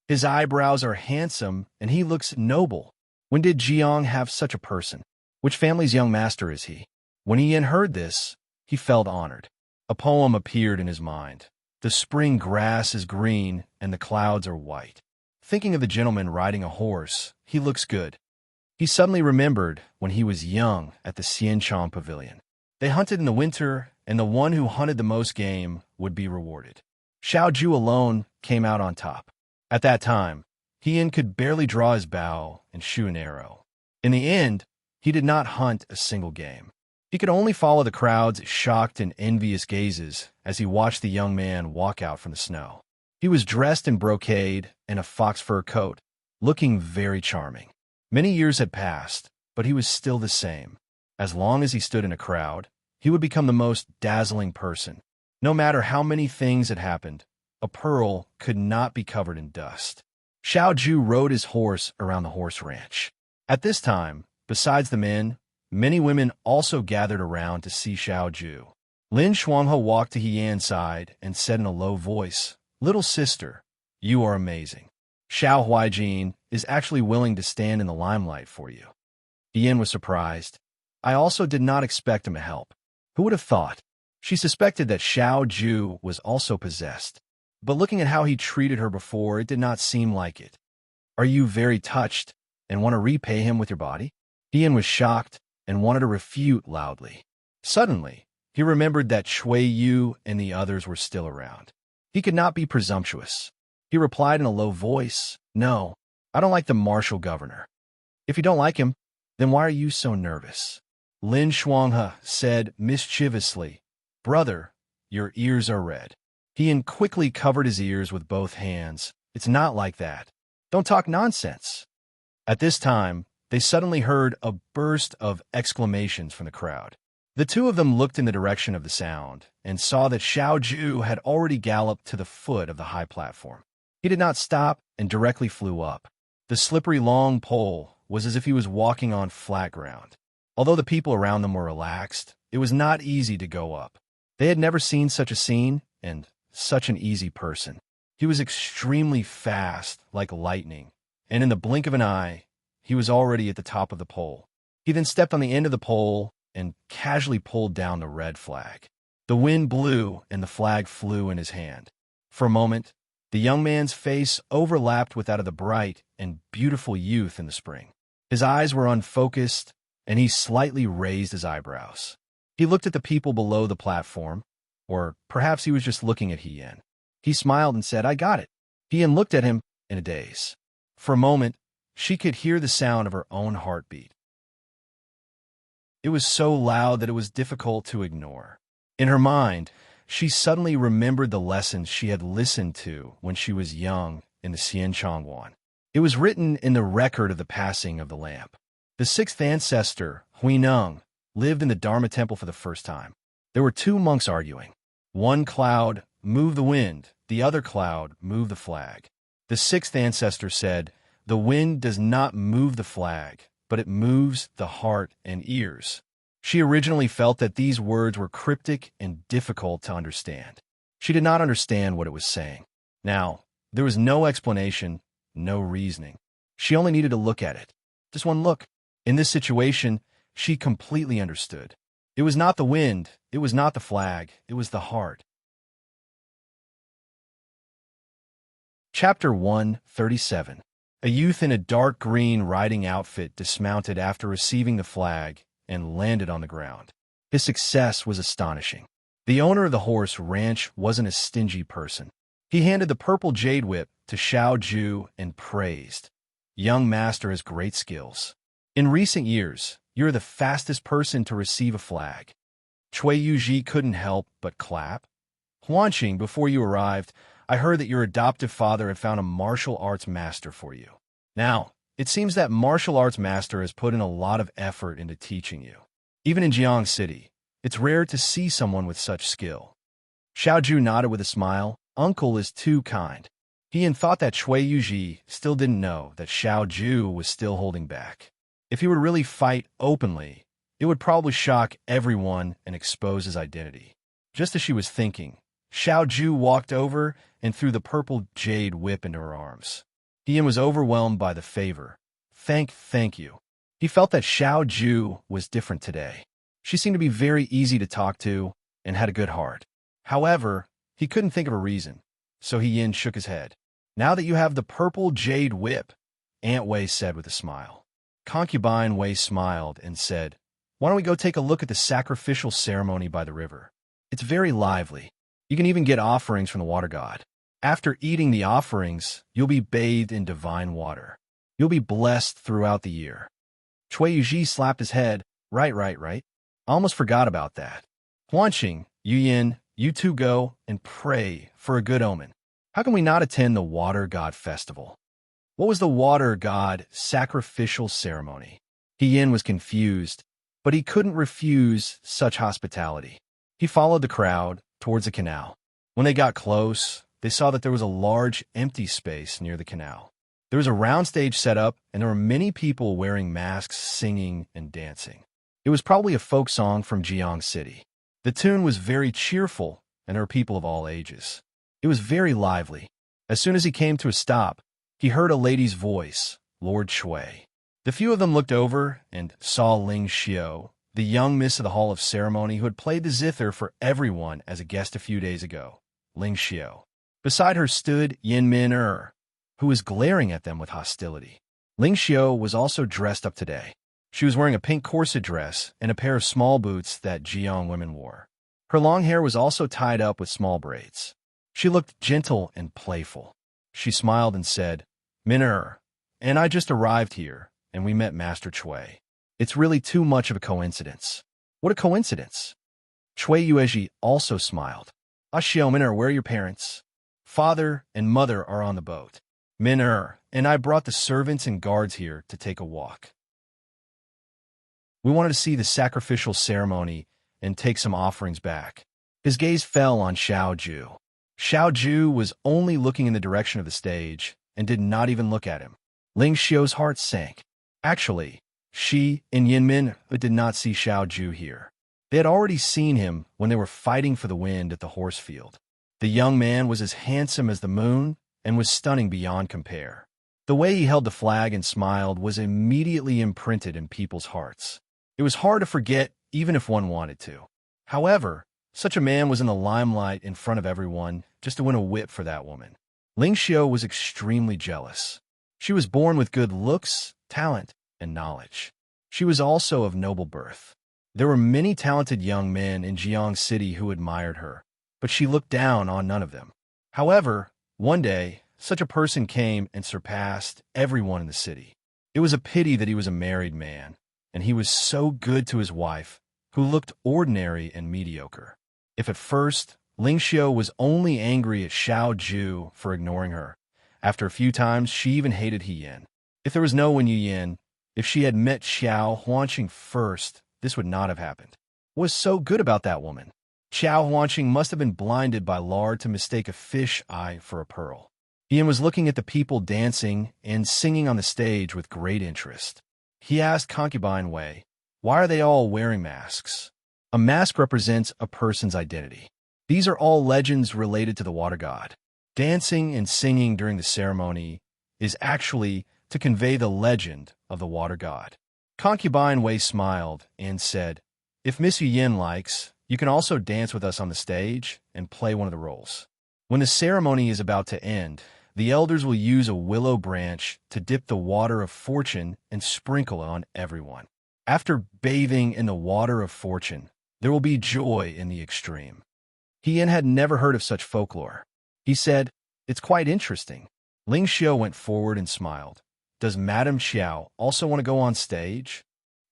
His eyebrows are handsome, and he looks noble. When did Jiang have such a person? Which family's young master is he?" When Yin heard this, he felt honored. A poem appeared in his mind. The spring grass is green, and the clouds are white. Thinking of the gentleman riding a horse, he looks good. He suddenly remembered when he was young at the Xianchang Pavilion. They hunted in the winter, and the one who hunted the most game would be rewarded. Xiao Ju alone came out on top. At that time, Yin could barely draw his bow and shoot an arrow. In the end, he did not hunt a single game. He could only follow the crowd's shocked and envious gazes as he watched the young man walk out from the snow. He was dressed in brocade and a fox fur coat, looking very charming. Many years had passed, but he was still the same. As long as he stood in a crowd, he would become the most dazzling person. No matter how many things had happened, a pearl could not be covered in dust. Xiao Ju rode his horse around the horse ranch. At this time, besides the men, many women also gathered around to see Xiao Ju. Lin Shuanghe walked to Yan's side and said in a low voice, "Little sister, you are amazing. Xiao Huaijin is actually willing to stand in the limelight for you." Yan was surprised. I also did not expect him to help. Who would have thought? She suspected that Xiao Ju was also possessed. But looking at how he treated her before, it did not seem like it. "Are you very touched and want to repay him with your body?" Yan was shocked and wanted to refute loudly. Suddenly, he remembered that Shui Yu and the others were still around. He could not be presumptuous. He replied in a low voice, "No, I don't like the martial governor." "If you don't like him, then why are you so nervous?" Lin Shuanghe said mischievously, "Brother, your ears are red." Yin quickly covered his ears with both hands. "It's not like that. Don't talk nonsense." At this time, they suddenly heard a burst of exclamations from the crowd. The two of them looked in the direction of the sound and saw that Xiao Ju had already galloped to the foot of the high platform. He did not stop and directly flew up. The slippery long pole was as if he was walking on flat ground. Although the people around them were relaxed, it was not easy to go up. They had never seen such a scene, and such an easy person. He was extremely fast, like lightning, and in the blink of an eye, he was already at the top of the pole. He then stepped on the end of the pole and casually pulled down the red flag. The wind blew and the flag flew in his hand. For a moment, the young man's face overlapped with that of the bright and beautiful youth in the spring. His eyes were unfocused, and he slightly raised his eyebrows. He looked at the people below the platform, or perhaps he was just looking at Yin. He smiled and said, "I got it." Yin looked at him in a daze. For a moment, she could hear the sound of her own heartbeat. It was so loud that it was difficult to ignore. In her mind, she suddenly remembered the lessons she had listened to when she was young in the Xianchangwan. It was written in the record of the passing of the lamp. The sixth ancestor, Huineng, lived in the Dharma temple for the first time. There were two monks arguing. One cloud, "Move the wind," the other cloud, "Move the flag." The sixth ancestor said, "The wind does not move the flag, but it moves the heart and ears." She originally felt that these words were cryptic and difficult to understand. She did not understand what it was saying. Now, there was no explanation, no reasoning. She only needed to look at it. Just one look. In this situation, she completely understood. It was not the wind, it was not the flag, it was the heart. Chapter 137. A youth in a dark green riding outfit dismounted after receiving the flag and landed on the ground. His success was astonishing. The owner of the horse ranch wasn't a stingy person. He handed the purple jade whip to Xiao Ju and praised, "Young master has great skills. In recent years, you're the fastest person to receive a flag." Cui Yuji couldn't help but clap. "Huanqing, before you arrived, I heard that your adoptive father had found a martial arts master for you. Now, it seems that martial arts master has put in a lot of effort into teaching you. Even in Jiang City, it's rare to see someone with such skill." Xiao Ju nodded with a smile. Uncle is too kind. He and thought that Cui Yuji still didn't know that Xiao Ju was still holding back. If he would really fight openly, it would probably shock everyone and expose his identity. Just as she was thinking, Xiao Ju walked over and threw the purple jade whip into her arms. Ian was overwhelmed by the favor. Thank you. He felt that Xiao Ju was different today. She seemed to be very easy to talk to and had a good heart. However, he couldn't think of a reason, so Yin shook his head. "Now that you have the purple jade whip," Aunt Wei said with a smile. Concubine Wei smiled and said, "Why don't we go take a look at the sacrificial ceremony by the river? It's very lively. You can even get offerings from the water god. After eating the offerings, you'll be bathed in divine water. You'll be blessed throughout the year." Cui Yuji slapped his head. Right. I almost forgot about that. "Huanqing, Yin, you two go and pray for a good omen. How can we not attend the water god festival?" What was the water god sacrificial ceremony? Yin was confused, but he couldn't refuse such hospitality. He followed the crowd towards the canal. When they got close, they saw that there was a large empty space near the canal. There was a round stage set up, and there were many people wearing masks, singing and dancing. It was probably a folk song from Jiang City. The tune was very cheerful, and there were people of all ages. It was very lively. As soon as he came to a stop, he heard a lady's voice, Lord Cui. The few of them looked over and saw Ling Xiao, the young miss of the Hall of Ceremony who had played the zither for everyone as a guest a few days ago. Ling Xiao. Beside her stood Yin Min who was glaring at them with hostility. Ling Xiao was also dressed up today. She was wearing a pink corset dress and a pair of small boots that Jiang women wore. Her long hair was also tied up with small braids. She looked gentle and playful. She smiled and said, "Min and I just arrived here, and we met Master Cui. It's really too much of a coincidence." "What a coincidence!" Cui Yueji also smiled. "Xiao Min where are your parents?" "Father and mother are on the boat. Min and I brought the servants and guards here to take a walk. We wanted to see the sacrificial ceremony and take some offerings back." His gaze fell on Xiao Ju. Xiao Ju was only looking in the direction of the stage and did not even look at him. Ling Xiao's heart sank. Actually, she and Yin Min did not see Xiao Ju here. They had already seen him when they were fighting for the wind at the horse field. The young man was as handsome as the moon and was stunning beyond compare. The way he held the flag and smiled was immediately imprinted in people's hearts. It was hard to forget even if one wanted to. However, such a man was in the limelight in front of everyone just to win a whip for that woman. Ling Xiao was extremely jealous. She was born with good looks, talent, and knowledge. She was also of noble birth. There were many talented young men in Jiang City who admired her, but she looked down on none of them. However, one day, such a person came and surpassed everyone in the city. It was a pity that he was a married man, and he was so good to his wife, who looked ordinary and mediocre. If at first, Ling Xiao was only angry at Xiao Ju for ignoring her, after a few times she even hated Yin. If there was no Wen Yin, if she had met Xiao Huanqing first, this would not have happened. What was so good about that woman? Xiao Huanqing must have been blinded by lard to mistake a fish eye for a pearl. Yin was looking at the people dancing and singing on the stage with great interest. He asked Concubine Wei, "Why are they all wearing masks?" A mask represents a person's identity. These are all legends related to the water god. Dancing and singing during the ceremony is actually to convey the legend of the water god. Concubine Wei smiled and said, "If Miss Yin likes, you can also dance with us on the stage and play one of the roles." When the ceremony is about to end, the elders will use a willow branch to dip the water of fortune and sprinkle it on everyone. After bathing in the water of fortune, there will be joy in the extreme. Yin had never heard of such folklore. He said, "It's quite interesting." Ling Xiu went forward and smiled. "Does Madame Xiao also want to go on stage?"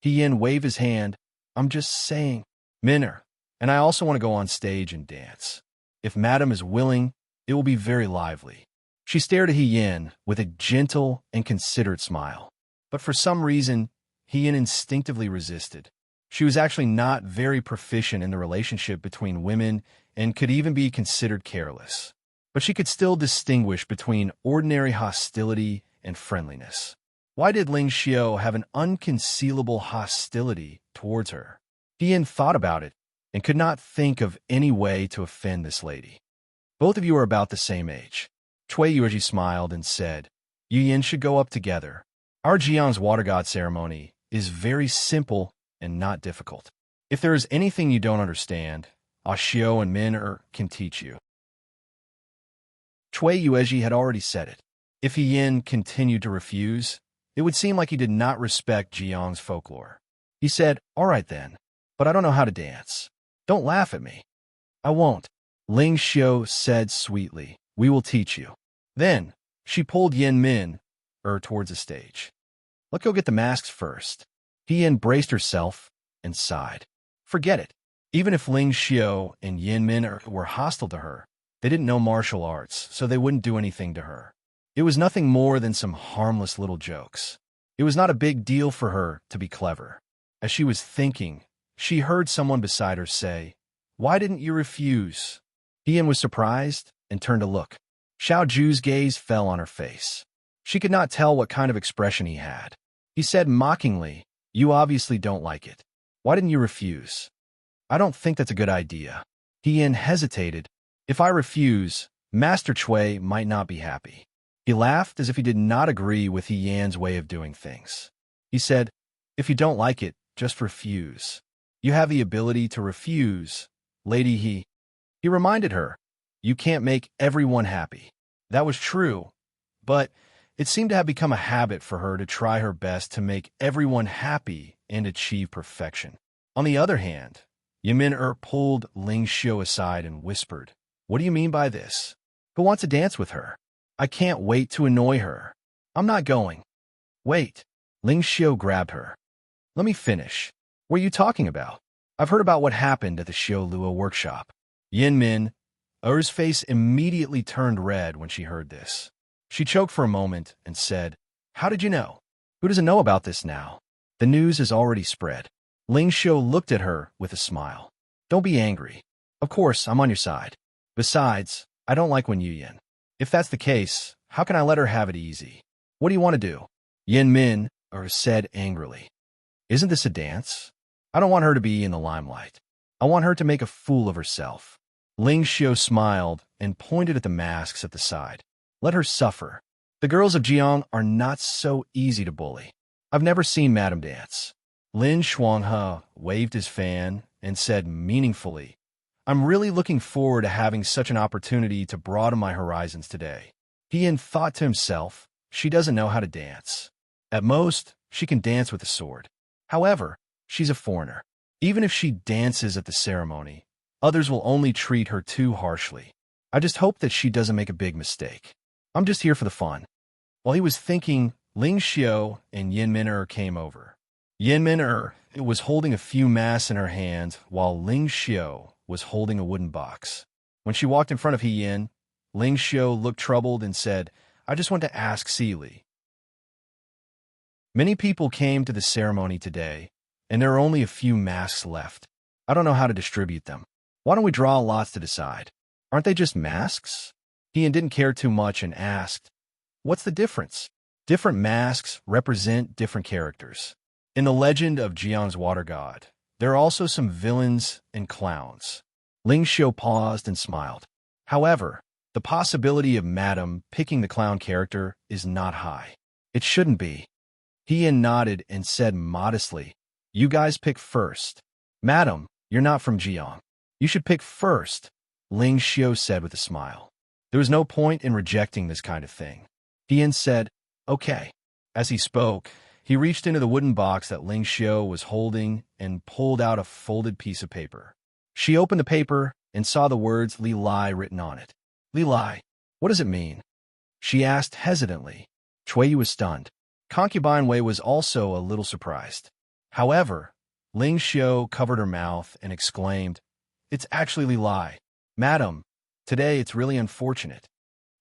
Yin waved his hand. "I'm just saying, Minner, and I also want to go on stage and dance. If Madame is willing, it will be very lively." She stared at Yin with a gentle and considerate smile. But for some reason, Yin instinctively resisted. She was actually not very proficient in the relationship between women and could even be considered careless. But she could still distinguish between ordinary hostility and friendliness. Why did Ling Xiu have an unconcealable hostility towards her? Yin thought about it and could not think of any way to offend this lady. "Both of you are about the same age." Cui Yuji smiled and said, "You Yin should go up together. Our Jiang's water god ceremony is very simple and not difficult. If there is anything you don't understand, Xiu and Min can teach you." Cui Yuji had already said it. If Yin continued to refuse, it would seem like he did not respect Jiang's folklore. He said, "All right then, but I don't know how to dance. Don't laugh at me." "I won't," Ling Xiu said sweetly. "We will teach you." Then, she pulled Yin Min towards the stage. "Let's go get the masks first." Yin braced herself and sighed. Forget it. Even if Ling Xiu and Yin Min were hostile to her, they didn't know martial arts, so they wouldn't do anything to her. It was nothing more than some harmless little jokes. It was not a big deal for her to be clever. As she was thinking, she heard someone beside her say, "Why didn't you refuse?" Yin was surprised and turned to look. Xiao Ju's gaze fell on her face. She could not tell what kind of expression he had. He said mockingly, "You obviously don't like it. Why didn't you refuse?" "I don't think that's a good idea." Yin hesitated. "If I refuse, Master Cui might not be happy." He laughed as if he did not agree with Yan's way of doing things. He said, "If you don't like it, just refuse. You have the ability to refuse, Lady He." He reminded her, "You can't make everyone happy." That was true, but it seemed to have become a habit for her to try her best to make everyone happy and achieve perfection. On the other hand, Yamin pulled Ling Xiu aside and whispered, "What do you mean by this? Who wants to dance with her? I can't wait to annoy her." "I'm not going." "Wait." Ling Xiu grabbed her. "Let me finish. What are you talking about? I've heard about what happened at the Xiu Luo workshop." Yin Min, Er's face immediately turned red when she heard this. She choked for a moment and said, "How did you know? Who doesn't know about this now? The news has already spread." Ling Xiu looked at her with a smile. "Don't be angry. Of course, I'm on your side. Besides, I don't like when you Yin. If that's the case, how can I let her have it easy? What do you want to do?" Yin Min said angrily. "Isn't this a dance? I don't want her to be in the limelight. I want her to make a fool of herself." Ling Xiu smiled and pointed at the masks at the side. "Let her suffer. The girls of Jiang are not so easy to bully. I've never seen Madame dance." Lin Shuanghe waved his fan and said meaningfully, "I'm really looking forward to having such an opportunity to broaden my horizons today." Yin thought to himself, she doesn't know how to dance. At most, she can dance with a sword. However, she's a foreigner. Even if she dances at the ceremony, others will only treat her too harshly. I just hope that she doesn't make a big mistake. I'm just here for the fun. While he was thinking, Ling Xiu and Yin Min came over. Yin Min was holding a few masks in her hand, while Ling Xiu was holding a wooden box. When she walked in front of Yin, Ling Xiu looked troubled and said, "I just want to ask Seely." Many people came to the ceremony today, and there are only a few masks left. I don't know how to distribute them. Why don't we draw lots to decide? Aren't they just masks? Yin didn't care too much and asked, "What's the difference?" Different masks represent different characters. In the legend of Jiang's water god, there are also some villains and clowns. Ling Xiu paused and smiled. However, the possibility of Madame picking the clown character is not high. It shouldn't be. He Yin nodded and said modestly, "You guys pick first." "Madam, you're not from Jiang. You should pick first," Ling Xiu said with a smile. There was no point in rejecting this kind of thing. He Yin said, "Okay." As he spoke, he reached into the wooden box that Ling Xiu was holding and pulled out a folded piece of paper. She opened the paper and saw the words Li Lai written on it. "Li Lai, what does it mean?" she asked hesitantly. Chui Yu was stunned. Concubine Wei was also a little surprised. However, Ling Xiu covered her mouth and exclaimed, "It's actually Li Lai. Madam, today it's really unfortunate."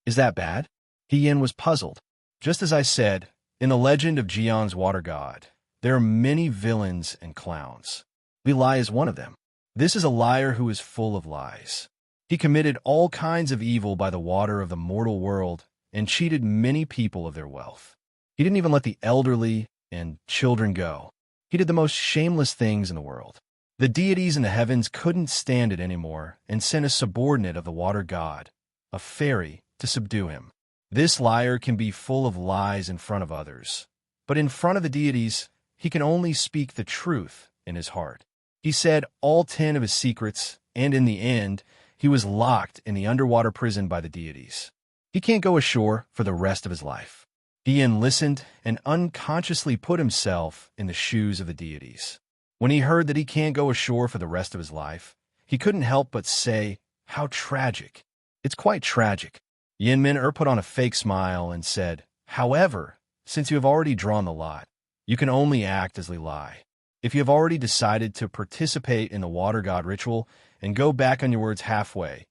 "Is that bad?" He Yin was puzzled. "Just as I said, in the legend of Jiang's water god, there are many villains and clowns. Li Lai is one of them. This is a liar who is full of lies. He committed all kinds of evil by the water of the mortal world and cheated many people of their wealth. He didn't even let the elderly and children go. He did the most shameless things in the world. The deities in the heavens couldn't stand it anymore and sent a subordinate of the water god, a fairy, to subdue him. This liar can be full of lies in front of others, but in front of the deities, he can only speak the truth in his heart. He said all 10 of his secrets, and in the end, he was locked in the underwater prison by the deities. He can't go ashore for the rest of his life." Ian listened and unconsciously put himself in the shoes of the deities. When he heard that he can't go ashore for the rest of his life, he couldn't help but say, "How tragic." "It's quite tragic." Yin Min put on a fake smile and said, "However, since you have already drawn the lot, you can only act as Li Lai. If you have already decided to participate in the water god ritual and go back on your words halfway,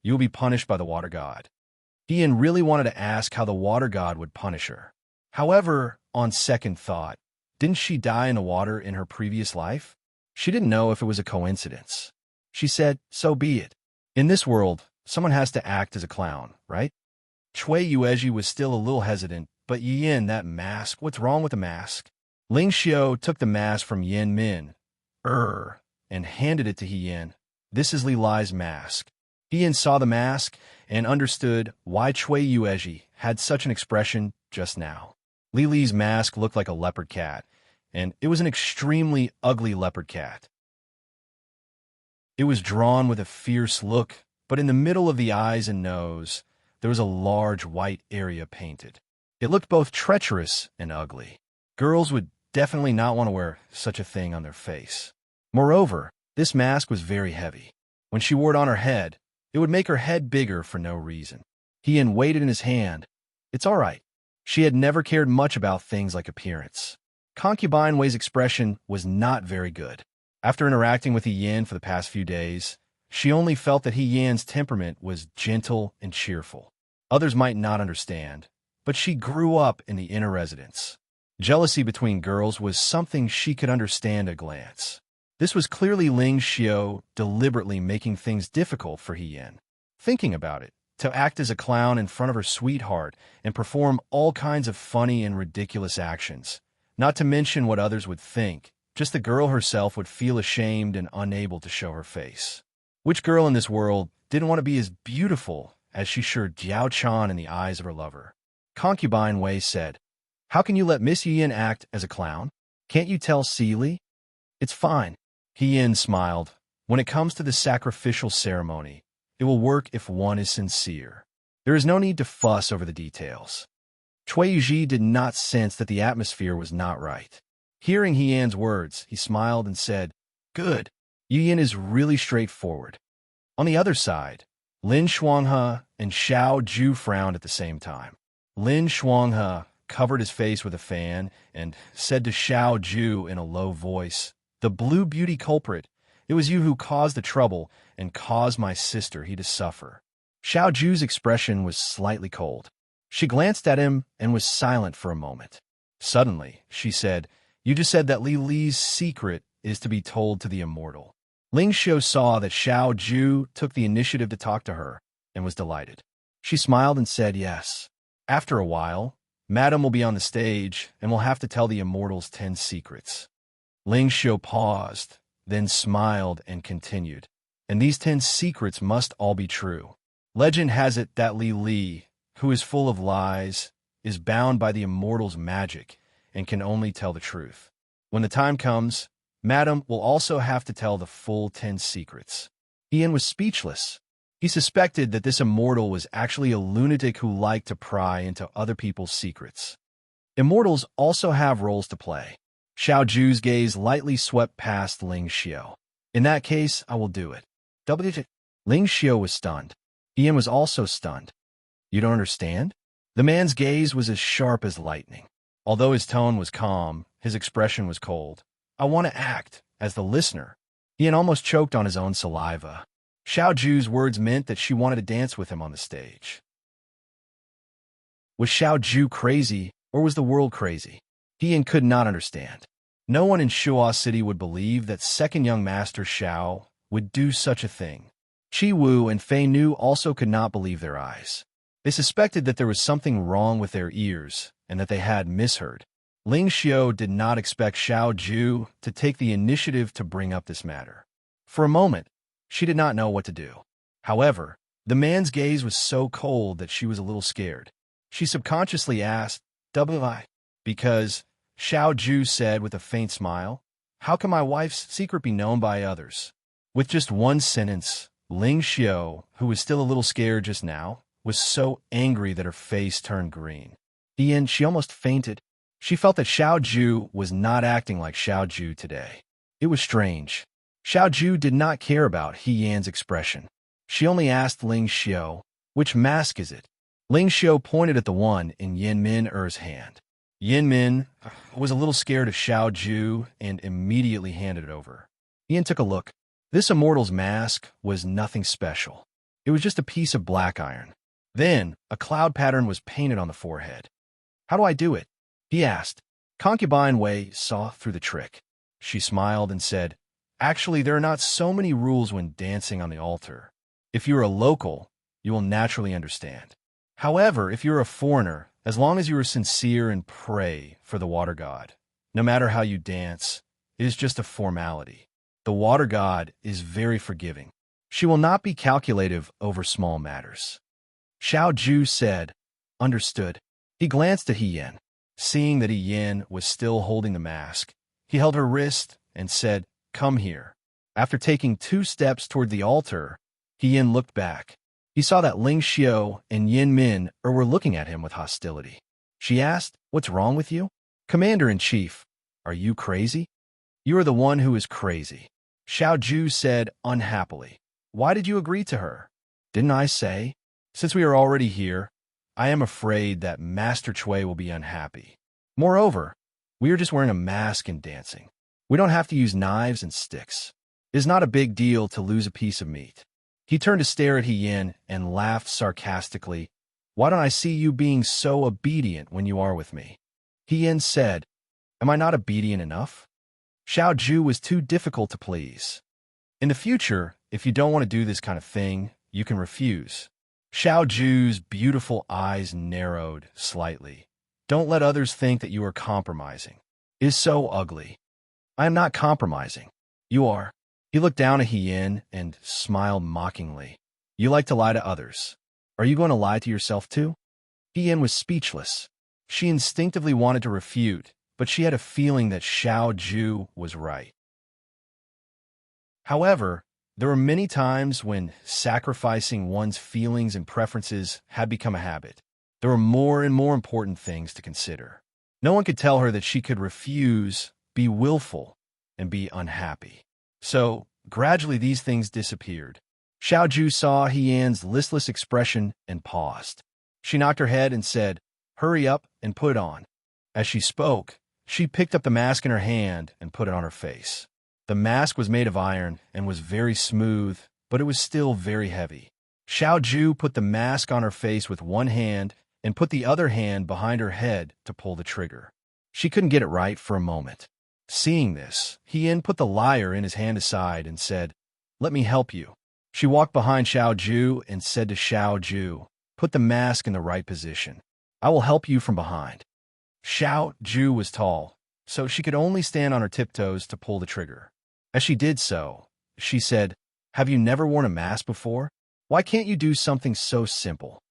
you will be punished by the water god." Yin really wanted to ask how the water god would punish her. However, on second thought, didn't she die in the water in her previous life? She didn't know if it was a coincidence. She said, "So be it. In this world, someone has to act as a clown, right?" Chui Yuezhi was still a little hesitant, but Yin, that mask, what's wrong with the mask? Ling Xiu took the mask from Yin Min, and handed it to He Yin. "This is Li Lai's mask." He Yin saw the mask and understood why Chui Yuezhi had such an expression just now. Li Li's mask looked like a leopard cat, and it was an extremely ugly leopard cat. It was drawn with a fierce look, but in the middle of the eyes and nose, there was a large white area painted. It looked both treacherous and ugly. Girls would definitely not want to wear such a thing on their face. Moreover, this mask was very heavy. When she wore it on her head, it would make her head bigger for no reason. He Yin weighed it in his hand. "It's all right." She had never cared much about things like appearance. Concubine Wei's expression was not very good. After interacting with He Yin for the past few days, she only felt that He Yin's temperament was gentle and cheerful. Others might not understand, but she grew up in the inner residence. Jealousy between girls was something she could understand at a glance. This was clearly Ling Xiu deliberately making things difficult for He Yin. Thinking about it, to act as a clown in front of her sweetheart and perform all kinds of funny and ridiculous actions, not to mention what others would think, just the girl herself would feel ashamed and unable to show her face. Which girl in this world didn't want to be as beautiful as she sure Jiao Chan in the eyes of her lover? Concubine Wei said, "How can you let Miss Yin act as a clown? Can't you tell Li? It's fine." He Yin smiled. "When it comes to the sacrificial ceremony, it will work if one is sincere. There is no need to fuss over the details." Chui Yuji did not sense that the atmosphere was not right. Hearing He Yin's words, he smiled and said, "Good. Yu Yin is really straightforward." On the other side, Lin Shuanghe and Xiao Ju frowned at the same time. Lin Shuanghe covered his face with a fan and said to Xiao Ju in a low voice, "The blue beauty culprit, it was you who caused the trouble and caused my sister he to suffer." Xiao Ju's expression was slightly cold. She glanced at him and was silent for a moment. Suddenly, she said, "You just said that Li Li's secret is to be told to the immortal." Ling Xiu saw that Xiao Ju took the initiative to talk to her and was delighted. She smiled and said yes. After a while, Madam will be on the stage and will have to tell the immortals 10 secrets. Ling Xiu paused, then smiled and continued. "And these 10 secrets must all be true. Legend has it that Li Li, who is full of lies, is bound by the immortal's magic and can only tell the truth. When the time comes, Madam will also have to tell the full 10 secrets. Ian was speechless. He suspected that this immortal was actually a lunatic who liked to pry into other people's secrets. Immortals also have roles to play. Xiao Zhu's gaze lightly swept past Ling Xiao. In that case, I will do it. Ling Xiao was stunned. Ian was also stunned. You don't understand? The man's gaze was as sharp as lightning. Although his tone was calm, his expression was cold. I want to act, as the listener. Ian almost choked on his own saliva. Xiao Zhu's words meant that she wanted to dance with him on the stage. Was Xiao Zhu crazy, or was the world crazy? Ian could not understand. No one in Shuo City would believe that second young master Xiao would do such a thing. Qi Wu and Fei Nu also could not believe their eyes. They suspected that there was something wrong with their ears and that they had misheard. Ling Xiao did not expect Xiao Zhu to take the initiative to bring up this matter. For a moment, she did not know what to do. However, the man's gaze was so cold that she was a little scared. She subconsciously asked, "Why?" Because, Xiao Zhu said with a faint smile, "How can my wife's secret be known by others?" With just one sentence, Ling Xiao, who was still a little scared just now, was so angry that her face turned green. Ian, she almost fainted. She felt that Xiao Zhu was not acting like Xiao Zhu today. It was strange. Xiao Zhu did not care about He Yan's expression. She only asked Ling Xiao, "Which mask is it?" Ling Xiao pointed at the one in Yin Min Er's hand. Yin Min was a little scared of Xiao Zhu and immediately handed it over. Ian took a look. This immortal's mask was nothing special. It was just a piece of black iron. Then, a cloud pattern was painted on the forehead. "How do I do it?" he asked. Concubine Wei saw through the trick. She smiled and said, "Actually, there are not so many rules when dancing on the altar. If you're a local, you will naturally understand. However, if you're a foreigner, as long as you are sincere and pray for the water god, no matter how you dance, it is just a formality. The water god is very forgiving. She will not be calculative over small matters." Xiao Zhu said, "Understood." He glanced at He Yan. Seeing that He Yan was still holding the mask, he held her wrist and said, "Come here." After taking 2 steps toward the altar, He Yan looked back. He saw that Ling Xiao and Yin Min were looking at him with hostility. She asked, "What's wrong with you?" "Commander-in-Chief, are you crazy?" "You are the one who is crazy," Xiao Zhu said unhappily. "Why did you agree to her?" "Didn't I say? Since we are already here, I am afraid that Master Cui will be unhappy. Moreover, we are just wearing a mask and dancing. We don't have to use knives and sticks. It is not a big deal to lose a piece of meat." He turned to stare at He Yan and laughed sarcastically. "Why don't I see you being so obedient when you are with me?" He Yan said, "Am I not obedient enough?" Xiao Zhu was too difficult to please. "In the future, if you don't want to do this kind of thing, you can refuse." Xiao Zhu's beautiful eyes narrowed slightly. "Don't let others think that you are compromising. It is so ugly." "I am not compromising. You are." He looked down at He Yan and smiled mockingly. "You like to lie to others. Are you going to lie to yourself too?" He Yan was speechless. She instinctively wanted to refute, but she had a feeling that Xiao Zhu was right. However, there were many times when sacrificing one's feelings and preferences had become a habit. There were more and more important things to consider. No one could tell her that she could refuse, be willful, and be unhappy. So, gradually these things disappeared. Xiao Zhu saw He Yan's listless expression and paused. She knocked her head and said, "Hurry up and put it on." As she spoke, she picked up the mask in her hand and put it on her face. The mask was made of iron and was very smooth, but it was still very heavy. Xiao Zhu put the mask on her face with one hand and put the other hand behind her head to pull the trigger. She couldn't get it right for a moment. Seeing this, He Yan put the lyre in his hand aside and said, "Let me help you." She walked behind Xiao Zhu and said to Xiao Zhu, "Put the mask in the right position. I will help you from behind." Xiao Zhu was tall, so she could only stand on her tiptoes to pull the trigger. As she did so, she said, "Have you never worn a mask before? Why can't you do something so simple?"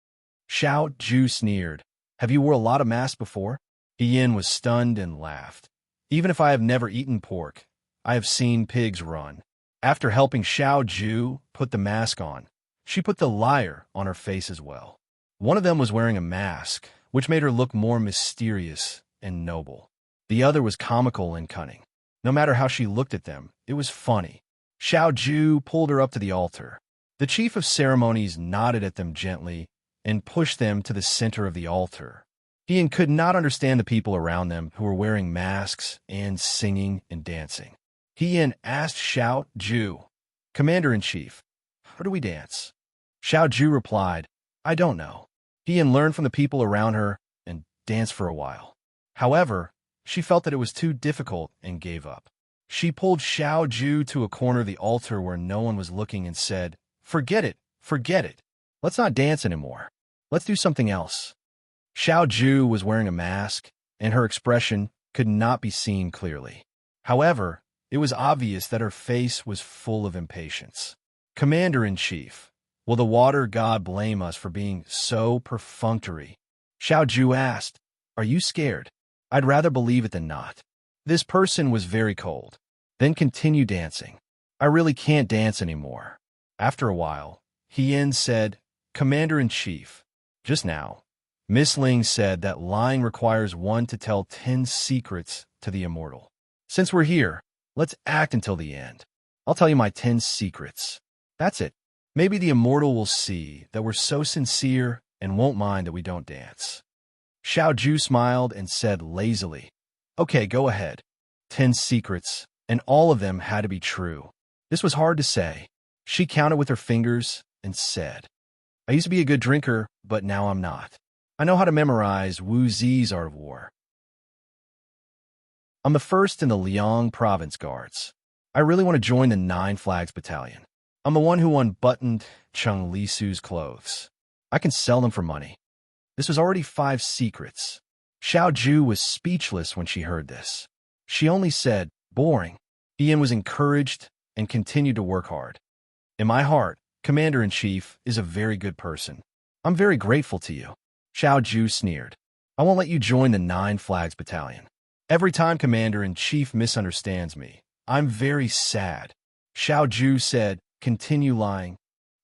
Xiao Zhu sneered. "Have you worn a lot of masks before?" Yin was stunned and laughed. Even if I have never eaten pork, I have seen pigs run. After helping Xiao Ju put the mask on, she put the lyre on her face as well. One of them was wearing a mask, which made her look more mysterious and noble. The other was comical and cunning. No matter how she looked at them, it was funny. Xiao Ju pulled her up to the altar. The chief of ceremonies nodded at them gently and pushed them to the center of the altar. Ian could not understand the people around them who were wearing masks and singing and dancing. Ian asked Xiao Ju, "Commander-in-Chief, how do we dance?" Xiao Ju replied, "I don't know." Ian learned from the people around her and danced for a while. However, she felt that it was too difficult and gave up. She pulled Xiao Ju to a corner of the altar where no one was looking and said, forget it. Let's not dance anymore. Let's do something else." Xiao Ju was wearing a mask, and her expression could not be seen clearly. However, it was obvious that her face was full of impatience. "Commander-in-Chief, will the water god blame us for being so perfunctory?" Xiao Ju asked, "Are you scared? I'd rather believe it than not." This person was very cold. Then continued dancing. "I really can't dance anymore." After a while, Hien said, "Commander-in-Chief, just now, Miss Ling said that lying requires one to tell 10 secrets to the immortal. Since we're here, let's act until the end. I'll tell you my 10 secrets. That's it. Maybe the immortal will see that we're so sincere and won't mind that we don't dance." Xiao Ju smiled and said lazily, "Okay, go ahead. 10 secrets, and all of them had to be true." This was hard to say. She counted with her fingers and said, "I used to be a good drinker, but now I'm not. I know how to memorize Wu Zi's Art of War. I'm the first in the Liang Province Guards. I really want to join the 9 Flags Battalion. I'm the one who unbuttoned Chung Lisu's clothes. I can sell them for money." This was already 5 secrets. Xiao Ju was speechless when she heard this. She only said, "Boring." Ian was encouraged and continued to work hard. "In my heart, Commander-in-Chief is a very good person. I'm very grateful to you." Xiao Ju sneered. "I won't let you join the 9 Flags Battalion. Every time Commander-in-Chief misunderstands me, I'm very sad." Xiao Ju said, "Continue lying.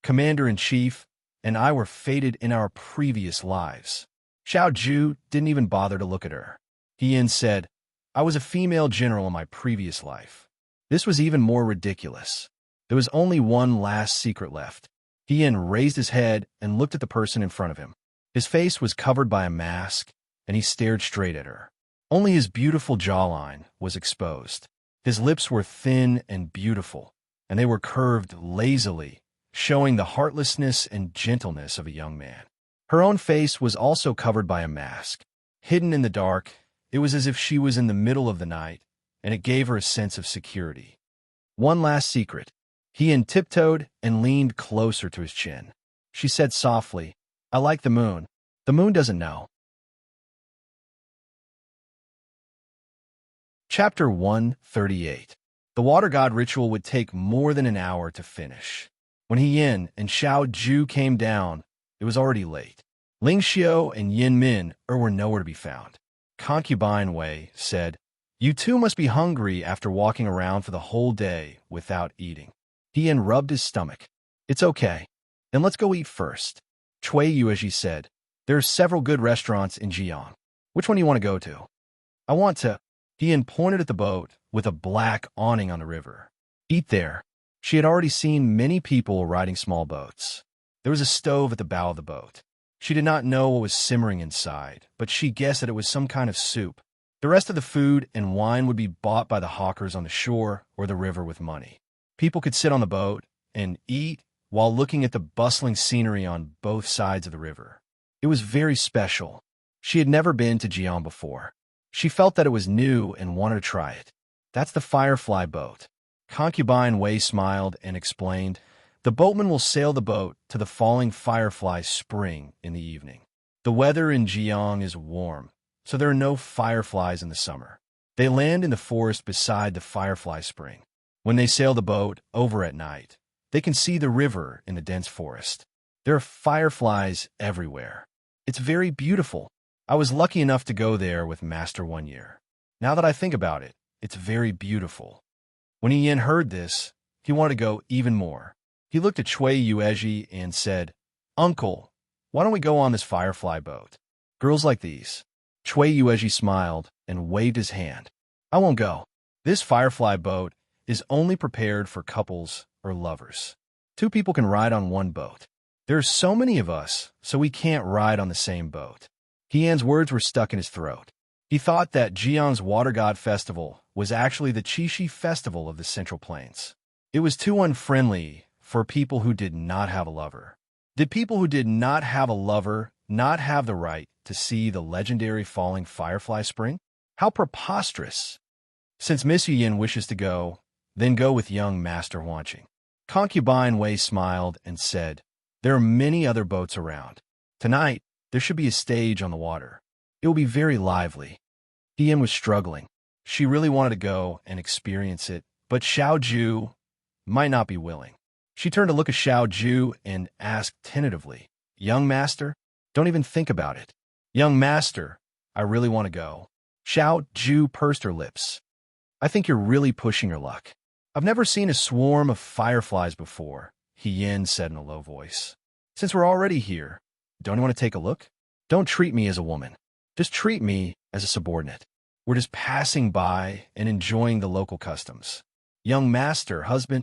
Commander-in-Chief and I were fated in our previous lives." Xiao Ju didn't even bother to look at her. Ian said, "I was a female general in my previous life." This was even more ridiculous. There was only one last secret left. Ian raised his head and looked at the person in front of him. His face was covered by a mask, and he stared straight at her. Only his beautiful jawline was exposed. His lips were thin and beautiful, and they were curved lazily, showing the heartlessness and gentleness of a young man. Her own face was also covered by a mask. Hidden in the dark, it was as if she was in the middle of the night, and it gave her a sense of security. One last secret. He tiptoed and leaned closer to his chin. She said softly, "I like the moon. The moon doesn't know." Chapter 138. The water god ritual would take more than an hour to finish. When Yin and Xiao Ju came down, it was already late. Ling Xiao and Yin Min were nowhere to be found. Concubine Wei said, "You two must be hungry after walking around for the whole day without eating." Yin rubbed his stomach. "It's okay. Then let's go eat first." Cui Yueji said, "There are several good restaurants in Jiang. Which one do you want to go to?" "I want to." Yin pointed at the boat with a black awning on the river. "Eat there." She had already seen many people riding small boats. There was a stove at the bow of the boat. She did not know what was simmering inside, but she guessed that it was some kind of soup. The rest of the food and wine would be bought by the hawkers on the shore or the river with money. People could sit on the boat and eat while looking at the bustling scenery on both sides of the river. It was very special. She had never been to Jiang before. She felt that it was new and wanted to try it. "That's the Firefly boat." Concubine Wei smiled and explained, "The boatman will sail the boat to the falling Firefly spring in the evening. The weather in Jiang is warm, so there are no fireflies in the summer. They land in the forest beside the Firefly spring. When they sail the boat over at night, they can see the river in the dense forest. There are fireflies everywhere. It's very beautiful. I was lucky enough to go there with Master 1 year. Now that I think about it, it's very beautiful. When Yin heard this, he wanted to go even more. He looked at Chui Yuezhi and said, "Uncle, why don't we go on this firefly boat? Girls like these." Chui Yuezhi smiled and waved his hand. "I won't go. This firefly boat is only prepared for couples or lovers. 2 people can ride on one boat. There are so many of us, so we can't ride on the same boat." Hian's words were stuck in his throat. He thought that Jiang's Water God Festival was actually the Qixi Festival of the Central Plains. It was too unfriendly for people who did not have a lover. Did people who did not have a lover not have the right to see the legendary falling firefly spring? How preposterous! Since Miss Yin wishes to go, then go with young Master Huanqing. Concubine Wei smiled and said, "There are many other boats around. Tonight, there should be a stage on the water. It will be very lively." Yin was struggling. She really wanted to go and experience it, but Xiao Ju might not be willing. She turned to look at Xiao Ju and asked tentatively, "Young Master, don't even think about it." "Young Master, I really want to go." Xiao Ju pursed her lips. "I think you're really pushing your luck. I've never seen a swarm of fireflies before," Yin said in a low voice. "Since we're already here, don't you want to take a look? Don't treat me as a woman. Just treat me as a subordinate. We're just passing by and enjoying the local customs." "Young Master, husband."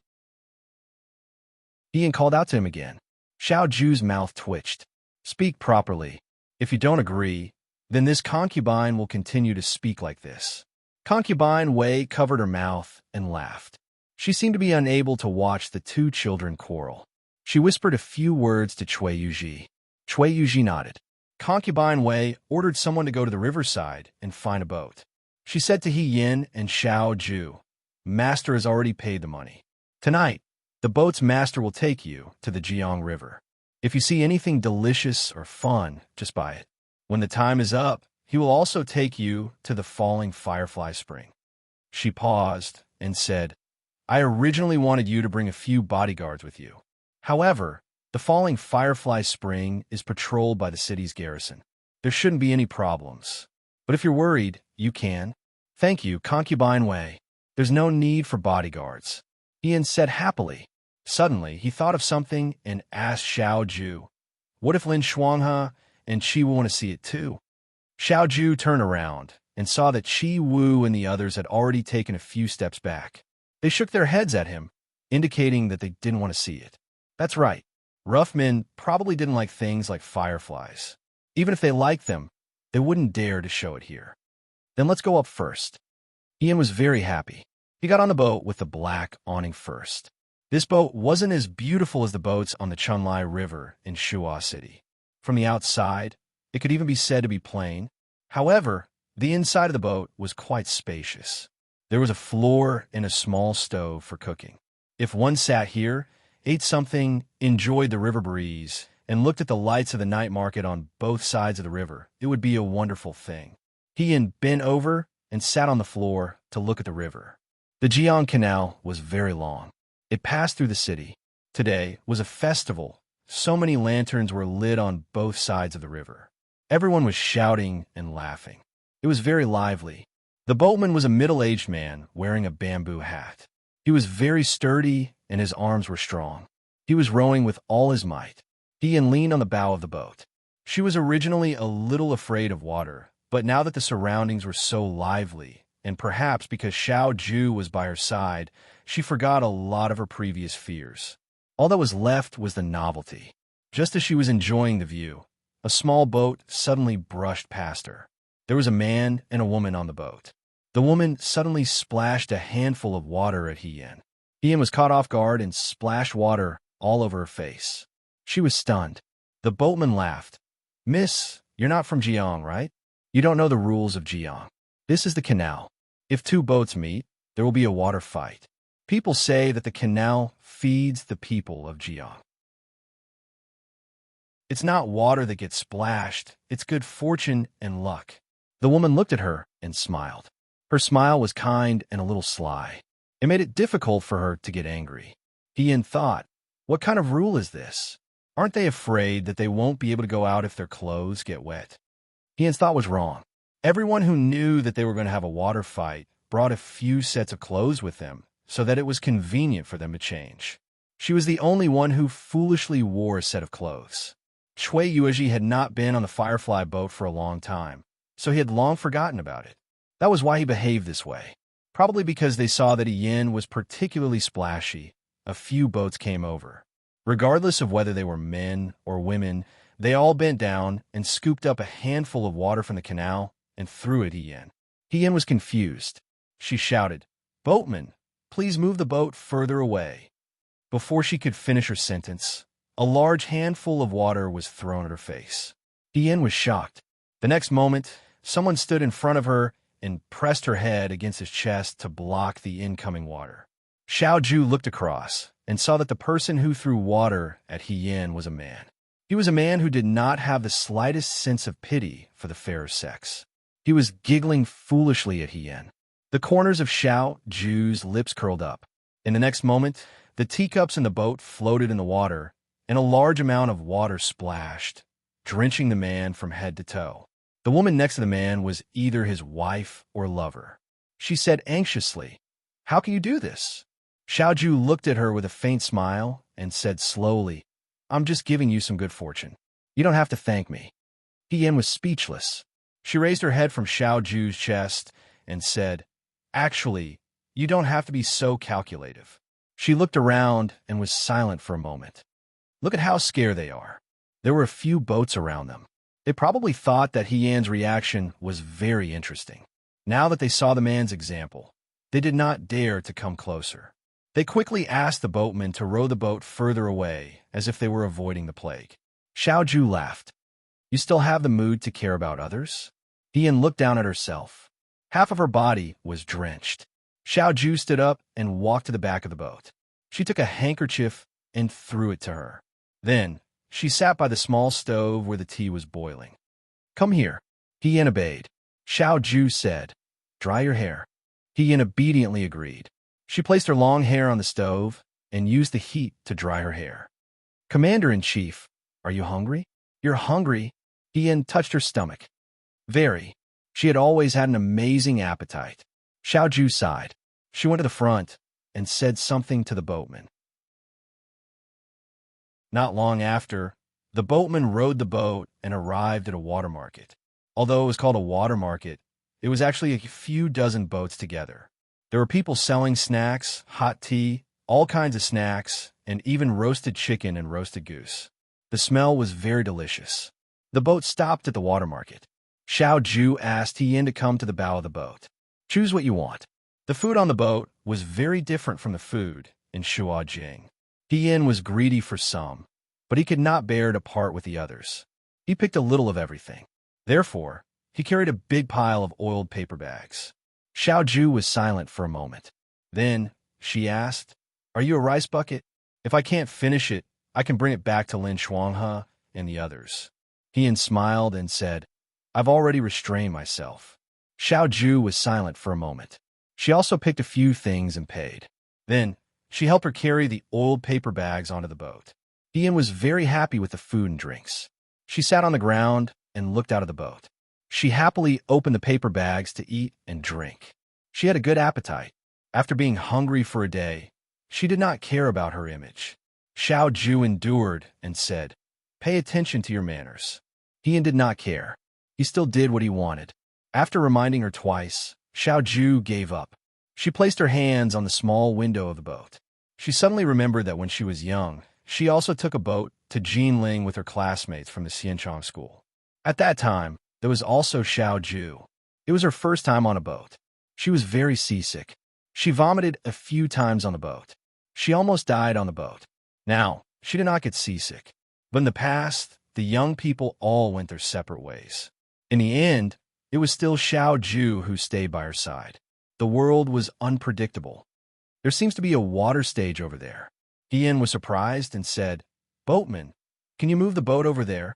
Yin called out to him again. Xiao Ju's mouth twitched. "Speak properly. If you don't agree, then this concubine will continue to speak like this." Concubine Wei covered her mouth and laughed. She seemed to be unable to watch the 2 children quarrel. She whispered a few words to Chui Yuji. Chui Yuji nodded. Concubine Wei ordered someone to go to the riverside and find a boat. She said to Yin and Xiao Ju, "Master has already paid the money. Tonight, the boat's master will take you to the Jiang River. If you see anything delicious or fun, just buy it. When the time is up, he will also take you to the falling firefly spring." She paused and said, "I originally wanted you to bring a few bodyguards with you. However, the falling firefly spring is patrolled by the city's garrison. There shouldn't be any problems. But if you're worried, you can." "Thank you, Concubine Wei. There's no need for bodyguards," Ian said happily. Suddenly, he thought of something and asked Xiao Ju, "What if Lin Shuanghe and Qi Wu want to see it too?" Xiao Ju turned around and saw that Qi Wu and the others had already taken a few steps back. They shook their heads at him, indicating that they didn't want to see it. That's right. Rough men probably didn't like things like fireflies. Even if they liked them, they wouldn't dare to show it here. "Then let's go up first." Ian was very happy. He got on the boat with the black awning first. This boat wasn't as beautiful as the boats on the Chunlai River in Shuo City. From the outside, it could even be said to be plain. However, the inside of the boat was quite spacious. There was a floor and a small stove for cooking. If one sat here, ate something, enjoyed the river breeze, and looked at the lights of the night market on both sides of the river, it would be a wonderful thing. He bent over and sat on the floor to look at the river. The Jiang Canal was very long. It passed through the city. Today was a festival. So many lanterns were lit on both sides of the river. Everyone was shouting and laughing. It was very lively. The boatman was a middle-aged man wearing a bamboo hat. He was very sturdy and his arms were strong. He was rowing with all his might. He leaned on the bow of the boat. She was originally a little afraid of water, but now that the surroundings were so lively, and perhaps because Xiao Ju was by her side, she forgot a lot of her previous fears. All that was left was the novelty. Just as she was enjoying the view, a small boat suddenly brushed past her. There was a man and a woman on the boat. The woman suddenly splashed a handful of water at Hien. Hien was caught off guard and splashed water all over her face. She was stunned. The boatman laughed. "Miss, you're not from Jiang, right? You don't know the rules of Jiang. This is the canal. If 2 boats meet, there will be a water fight. People say that the canal feeds the people of Jiang. It's not water that gets splashed, it's good fortune and luck." The woman looked at her and smiled. Her smile was kind and a little sly. It made it difficult for her to get angry. Hien thought, what kind of rule is this? Aren't they afraid that they won't be able to go out if their clothes get wet? Ian's thought was wrong. Everyone who knew that they were going to have a water fight brought a few sets of clothes with them so that it was convenient for them to change. She was the only one who foolishly wore a set of clothes. Chui Yueji had not been on the Firefly boat for a long time, so he had long forgotten about it. That was why he behaved this way. Probably because they saw that Ian was particularly splashy, a few boats came over. Regardless of whether they were men or women, they all bent down and scooped up a handful of water from the canal and threw it at Ian. Ian was confused. She shouted, "Boatman, please move the boat further away." Before she could finish her sentence, a large handful of water was thrown at her face. Ian was shocked. The next moment, someone stood in front of her and pressed her head against his chest to block the incoming water. Xiao Ju looked across and saw that the person who threw water at Hien was a man. He was a man who did not have the slightest sense of pity for the fairer sex. He was giggling foolishly at Hien. The corners of Xiao Ju's lips curled up. In the next moment, the teacups in the boat floated in the water, and a large amount of water splashed, drenching the man from head to toe. The woman next to the man was either his wife or lover. She said anxiously, "How can you do this?" Xiao Ju looked at her with a faint smile and said slowly, "I'm just giving you some good fortune. You don't have to thank me." Hien was speechless. She raised her head from Xiao Ju's chest and said, "Actually, you don't have to be so calculative." She looked around and was silent for a moment. Look at how scared they are. There were a few boats around them. They probably thought that Hien's reaction was very interesting. Now that they saw the man's example, they did not dare to come closer. They quickly asked the boatman to row the boat further away, as if they were avoiding the plague. Xiao Ju laughed. "You still have the mood to care about others?" Hien looked down at herself. Half of her body was drenched. Xiao Ju stood up and walked to the back of the boat. She took a handkerchief and threw it to her. Then, she sat by the small stove where the tea was boiling. "Come here." Hien obeyed. Xiao Ju said, "Dry your hair." Hien obediently agreed. She placed her long hair on the stove and used the heat to dry her hair. "Commander-in-Chief, are you hungry?" "You're hungry?" Hien touched her stomach. "Very." She had always had an amazing appetite. Xiao Ju sighed. She went to the front and said something to the boatman. Not long after, the boatman rowed the boat and arrived at a water market. Although it was called a water market, it was actually a few dozen boats together. There were people selling snacks, hot tea, all kinds of snacks, and even roasted chicken and roasted goose. The smell was very delicious. The boat stopped at the water market. Xiao Ju asked Hien to come to the bow of the boat. "Choose what you want." The food on the boat was very different from the food in Shuajing. Hien was greedy for some, but he could not bear to part with the others. He picked a little of everything. Therefore, he carried a big pile of oiled paper bags. Xiao Ju was silent for a moment. Then, she asked, "Are you a rice bucket? If I can't finish it, I can bring it back to Lin Shuanghe and the others." Hien smiled and said, "I've already restrained myself." Xiao Ju was silent for a moment. She also picked a few things and paid. Then, she helped her carry the oiled paper bags onto the boat. Hien was very happy with the food and drinks. She sat on the ground and looked out of the boat. She happily opened the paper bags to eat and drink. She had a good appetite. After being hungry for a day, she did not care about her image. Xiao Ju endured and said, "Pay attention to your manners." Hien did not care. He still did what he wanted. After reminding her twice, Xiao Ju gave up. She placed her hands on the small window of the boat. She suddenly remembered that when she was young, she also took a boat to Jinling with her classmates from the Xianchang school. At that time, there was also Xiao Ju. It was her first time on a boat. She was very seasick. She vomited a few times on the boat. She almost died on the boat. Now, she did not get seasick. But in the past, the young people all went their separate ways. In the end, it was still Xiao Ju who stayed by her side. The world was unpredictable. "There seems to be a water stage over there." Hien was surprised and said, "Boatman, can you move the boat over there?"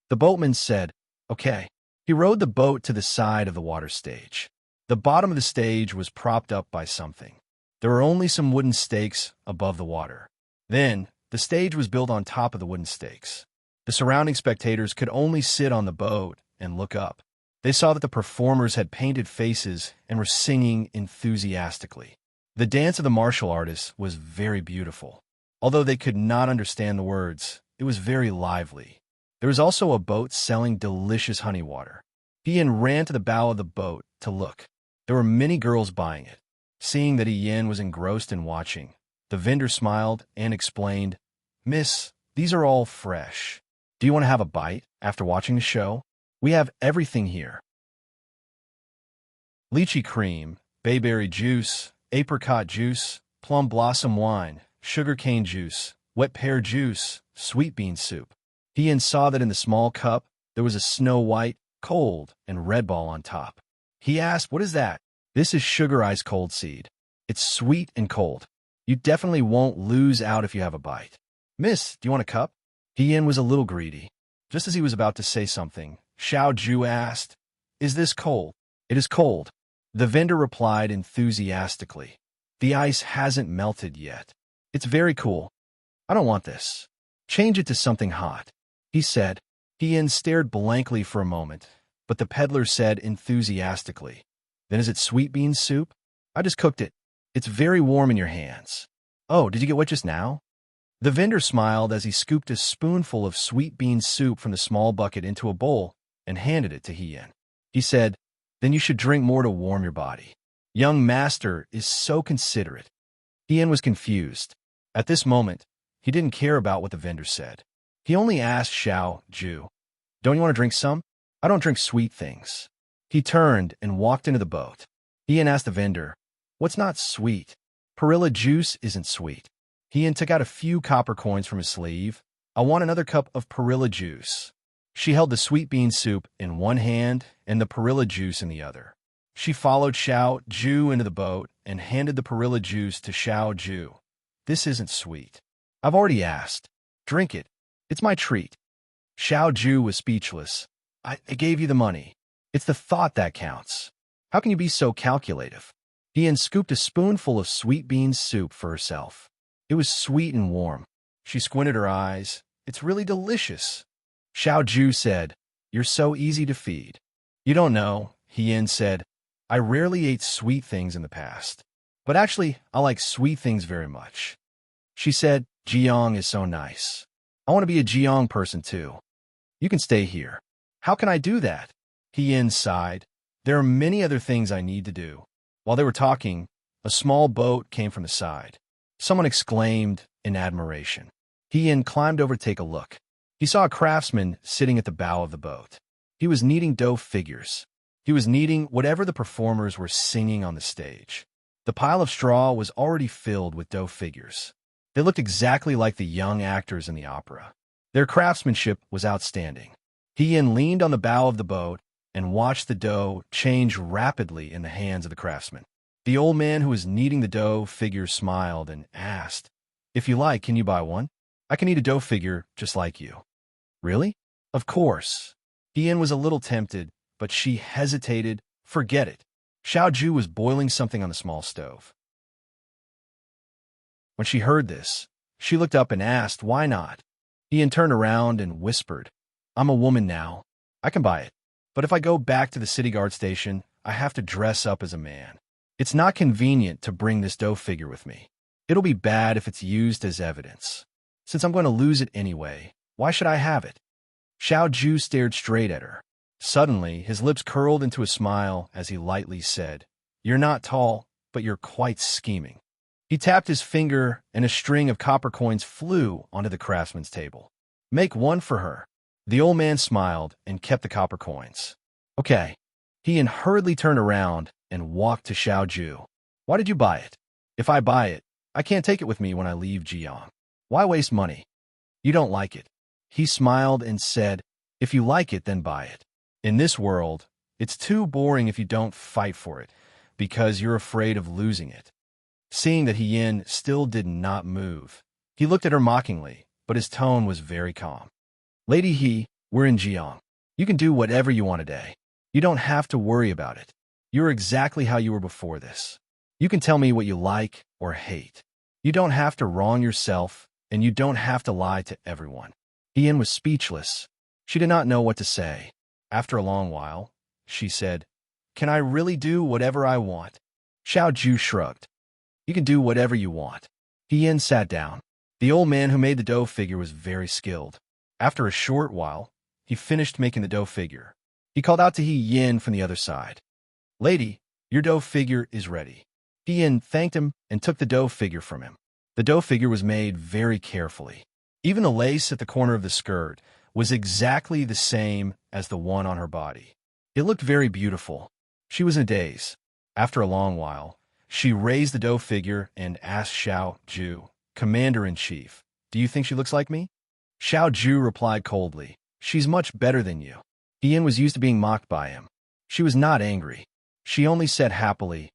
The boatman said, "Okay." He rowed the boat to the side of the water stage. The bottom of the stage was propped up by something. There were only some wooden stakes above the water. Then, the stage was built on top of the wooden stakes. The surrounding spectators could only sit on the boat and look up. They saw that the performers had painted faces and were singing enthusiastically. The dance of the martial artists was very beautiful. Although they could not understand the words, it was very lively. There was also a boat selling delicious honey water. Ian ran to the bow of the boat to look. There were many girls buying it. Seeing that Ian was engrossed in watching, the vendor smiled and explained, "Miss, these are all fresh. Do you want to have a bite after watching the show? We have everything here. Lychee cream, bayberry juice, apricot juice, plum blossom wine, sugarcane juice, wet pear juice, sweet bean soup." Ian saw that in the small cup there was a snow-white, cold, and red ball on top. He asked, "What is that?" "This is sugar ice cold seed. It's sweet and cold. You definitely won't lose out if you have a bite." "Miss, do you want a cup?" Ian was a little greedy. Just as he was about to say something, Xiao Ju asked, "Is this cold?" "It is cold." The vendor replied enthusiastically. "The ice hasn't melted yet. It's very cool. I don't want this. Change it to something hot," he said. Ian stared blankly for a moment, but the peddler said enthusiastically, "Then is it sweet bean soup? I just cooked it. It's very warm in your hands." "Oh, did you get wet just now?" The vendor smiled as he scooped a spoonful of sweet bean soup from the small bucket into a bowl and handed it to Ian. He said, "Then you should drink more to warm your body. Young master is so considerate." Ian was confused. At this moment, he didn't care about what the vendor said. He only asked Xiao Ju, "Don't you want to drink some? I don't drink sweet things." He turned and walked into the boat. Ian asked the vendor, "What's not sweet?" "Perilla juice isn't sweet." Ian took out a few copper coins from his sleeve. "I want another cup of perilla juice." She held the sweet bean soup in one hand and the perilla juice in the other. She followed Xiao Ju into the boat and handed the perilla juice to Xiao Ju. "This isn't sweet. I've already asked. Drink it. It's my treat." Xiao Ju was speechless. I gave you the money. It's the thought that counts. How can you be so calculative?" Ian scooped a spoonful of sweet bean soup for herself. It was sweet and warm. She squinted her eyes. "It's really delicious." Xiao Ju said, "You're so easy to feed." "You don't know," Ian said. "I rarely ate sweet things in the past. But actually, I like sweet things very much." She said, "Jiang is so nice. I want to be a Jiang person too. You can stay here." "How can I do that?" Ian sighed. "There are many other things I need to do." While they were talking, a small boat came from the side. Someone exclaimed in admiration. Ian climbed over to take a look. He saw a craftsman sitting at the bow of the boat. He was kneading dough figures. He was kneading whatever the performers were singing on the stage. The pile of straw was already filled with dough figures. They looked exactly like the young actors in the opera. Their craftsmanship was outstanding. Ian leaned on the bow of the boat and watched the dough change rapidly in the hands of the craftsman. The old man who was kneading the dough figures smiled and asked, "If you like, can you buy one? I can knead a dough figure just like you." "Really?" "Of course." Ian was a little tempted, but she hesitated. "Forget it." Xiao Ju was boiling something on the small stove. When she heard this, she looked up and asked, "Why not?" Ian turned around and whispered, "I'm a woman now. I can buy it. But if I go back to the city guard station, I have to dress up as a man. It's not convenient to bring this dough figure with me. It'll be bad if it's used as evidence. Since I'm going to lose it anyway, why should I have it?" Xiao Ju stared straight at her. Suddenly, his lips curled into a smile as he lightly said, "You're not tall, but you're quite scheming." He tapped his finger, and a string of copper coins flew onto the craftsman's table. "Make one for her." The old man smiled and kept the copper coins. "Okay." Ian hurriedly turned around and walked to Xiao Ju. "Why did you buy it?" "If I buy it, I can't take it with me when I leave Jiang. Why waste money?" "You don't like it." He smiled and said, "If you like it, then buy it. In this world, it's too boring if you don't fight for it, because you're afraid of losing it." Seeing that Ian still did not move, he looked at her mockingly, but his tone was very calm. "Lady He, we're in Jiang. You can do whatever you want today. You don't have to worry about it. You're exactly how you were before this. You can tell me what you like or hate. You don't have to wrong yourself, and you don't have to lie to everyone." Ian was speechless. She did not know what to say. After a long while, she said, "Can I really do whatever I want?" Xiao Ju shrugged. "You can do whatever you want." He Yin sat down. The old man who made the dough figure was very skilled. After a short while, he finished making the dough figure. He called out to He Yin from the other side. "Lady, your dough figure is ready." He Yin thanked him and took the dough figure from him. The dough figure was made very carefully. Even the lace at the corner of the skirt was exactly the same as the one on her body. It looked very beautiful. She was in a daze. After a long while, she raised the dough figure and asked Xiao Ju, Commander-in-Chief, "Do you think she looks like me?" Xiao Ju replied coldly, "She's much better than you." He Yin was used to being mocked by him. She was not angry. She only said happily,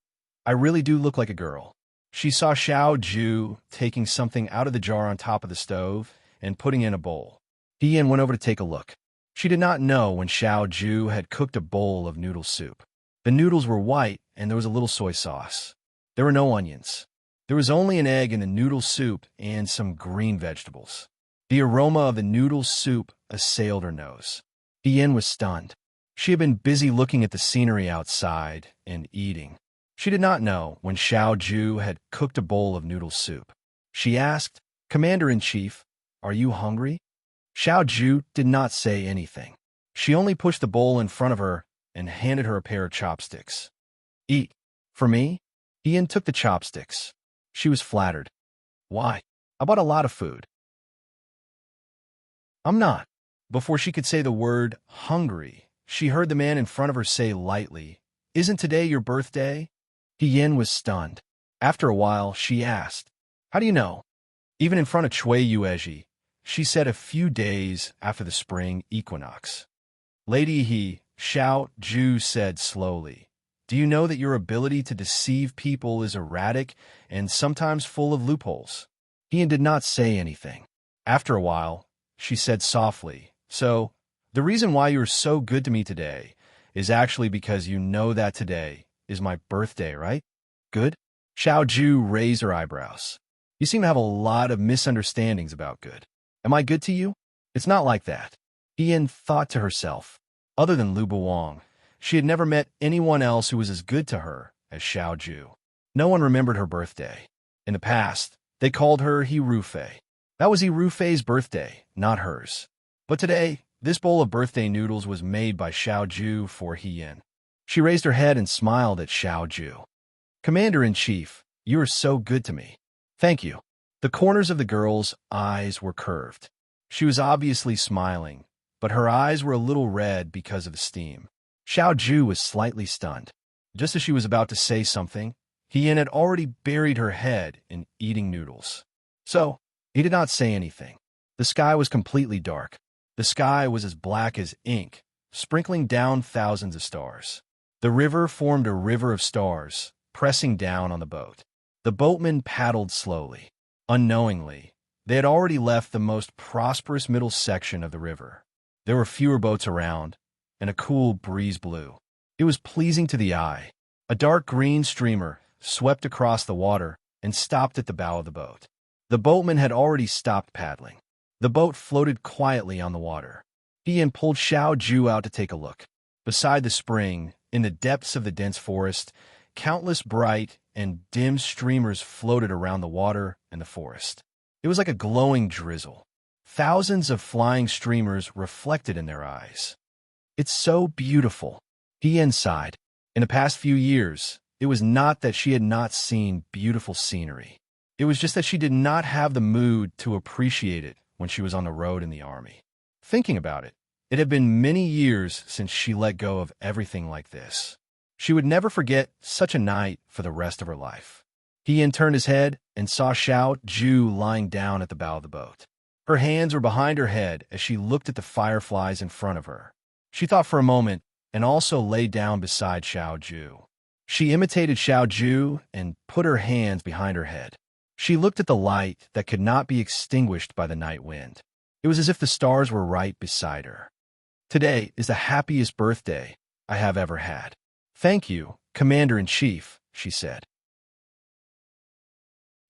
"I really do look like a girl." She saw Xiao Ju taking something out of the jar on top of the stove and putting it in a bowl. He Yin went over to take a look. She did not know when Xiao Ju had cooked a bowl of noodle soup. The noodles were white and there was a little soy sauce. There were no onions. There was only an egg in the noodle soup and some green vegetables. The aroma of the noodle soup assailed her nose. He Yin was stunned. She had been busy looking at the scenery outside and eating. She did not know when Xiao Ju had cooked a bowl of noodle soup. She asked, "Commander-in-Chief, are you hungry?" Xiao Ju did not say anything. She only pushed the bowl in front of her and handed her a pair of chopsticks. "Eat." "For me?" He Yin took the chopsticks. She was flattered. "Why? I bought a lot of food." "I'm not." Before she could say the word hungry, she heard the man in front of her say lightly, "Isn't today your birthday?" He Yin was stunned. After a while, she asked, "How do you know?" Even in front of Cui Yuezhi, she said a few days after the spring equinox. "Lady He," Xiao Ju said slowly, "do you know that your ability to deceive people is erratic and sometimes full of loopholes?" He Yin did not say anything. After a while, she said softly, "So, the reason why you're so good to me today is actually because you know that today is my birthday, right? Good?" Xiao Ju raised her eyebrows. "You seem to have a lot of misunderstandings about good. Am I good to you?" "It's not like that." He Yin thought to herself. Other than Lu Buwang, she had never met anyone else who was as good to her as Xiao Ju. No one remembered her birthday. In the past, they called her He Rufei. That was He Rufei's birthday, not hers. But today, this bowl of birthday noodles was made by Xiao Ju for He Yin. She raised her head and smiled at Xiao Ju. "Commander-in-Chief, you are so good to me." "Thank you." The corners of the girl's eyes were curved. She was obviously smiling, but her eyes were a little red because of the steam. Xiao Ju was slightly stunned. Just as she was about to say something, He Yin had already buried her head in eating noodles. So, he did not say anything. The sky was completely dark. The sky was as black as ink, sprinkling down thousands of stars. The river formed a river of stars, pressing down on the boat. The boatmen paddled slowly. Unknowingly, they had already left the most prosperous middle section of the river. There were fewer boats around, and a cool breeze blew. It was pleasing to the eye. A dark green streamer swept across the water and stopped at the bow of the boat. The boatmen had already stopped paddling. The boat floated quietly on the water. He Yin pulled Xiao Ju out to take a look. Beside the spring, in the depths of the dense forest, countless bright and dim streamers floated around the water and the forest. It was like a glowing drizzle. Thousands of flying streamers reflected in their eyes. "It's so beautiful," He Yin sighed. In the past few years, it was not that she had not seen beautiful scenery. It was just that she did not have the mood to appreciate it when she was on the road in the army. Thinking about it, it had been many years since she let go of everything like this. She would never forget such a night for the rest of her life. He Yin turned his head and saw Xiao Ju lying down at the bow of the boat. Her hands were behind her head as she looked at the fireflies in front of her. She thought for a moment and also lay down beside Xiao Ju. She imitated Xiao Ju and put her hands behind her head. She looked at the light that could not be extinguished by the night wind. It was as if the stars were right beside her. "Today is the happiest birthday I have ever had. Thank you, Commander-in-Chief," she said.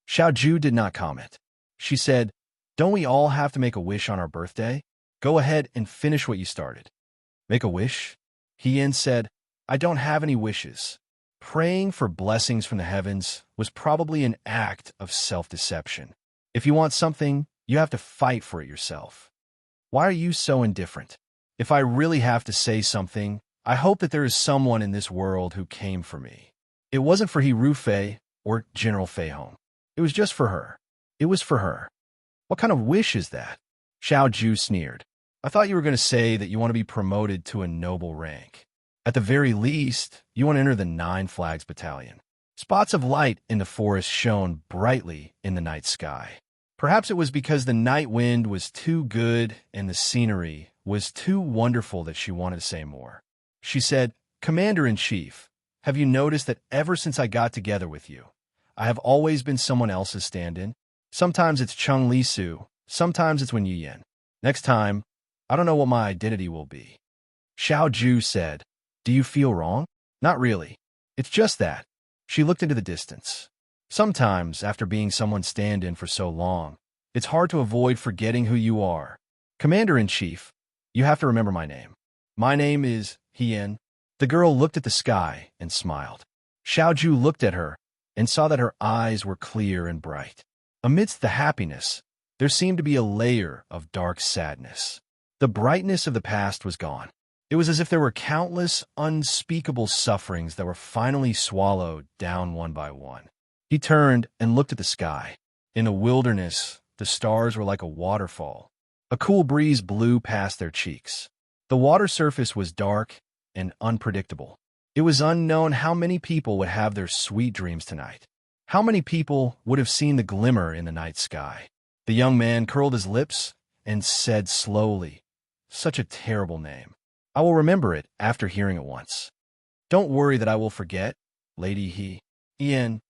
Xiao Ju did not comment. She said, "Don't we all have to make a wish on our birthday? Go ahead and finish what you started." Make a wish? Hien said, I don't have any wishes. Praying for blessings from the heavens was probably an act of self-deception. If you want something, you have to fight for it yourself. Why are you so indifferent? If I really have to say something, I hope that there is someone in this world who came for me. It wasn't for Hiru Fei or General Fei Hong. It was just for her. It was for her. What kind of wish is that? Xiao Ju sneered. I thought you were going to say that you want to be promoted to a noble rank. At the very least, you want to enter the 9 Flags Battalion. Spots of light in the forest shone brightly in the night sky. Perhaps it was because the night wind was too good and the scenery was too wonderful that she wanted to say more. She said, Commander-in-Chief, have you noticed that ever since I got together with you, I have always been someone else's stand-in? Sometimes it's Chung Li Su, sometimes it's Wen Yuyan. Next time, I don't know what my identity will be. Xiao Ju said, Do you feel wrong? Not really. It's just that. She looked into the distance. Sometimes, after being someone's stand-in for so long, it's hard to avoid forgetting who you are. Commander-in-Chief, you have to remember my name. My name is Hien. The girl looked at the sky and smiled. Xiao Ju looked at her and saw that her eyes were clear and bright. Amidst the happiness, there seemed to be a layer of dark sadness. The brightness of the past was gone. It was as if there were countless, unspeakable sufferings that were finally swallowed down one by one. He turned and looked at the sky. In the wilderness, the stars were like a waterfall. A cool breeze blew past their cheeks. The water surface was dark and unpredictable. It was unknown how many people would have their sweet dreams tonight. How many people would have seen the glimmer in the night sky? The young man curled his lips and said slowly, Such a terrible name. I will remember it after hearing it once. Don't worry that I will forget, Lady Hien.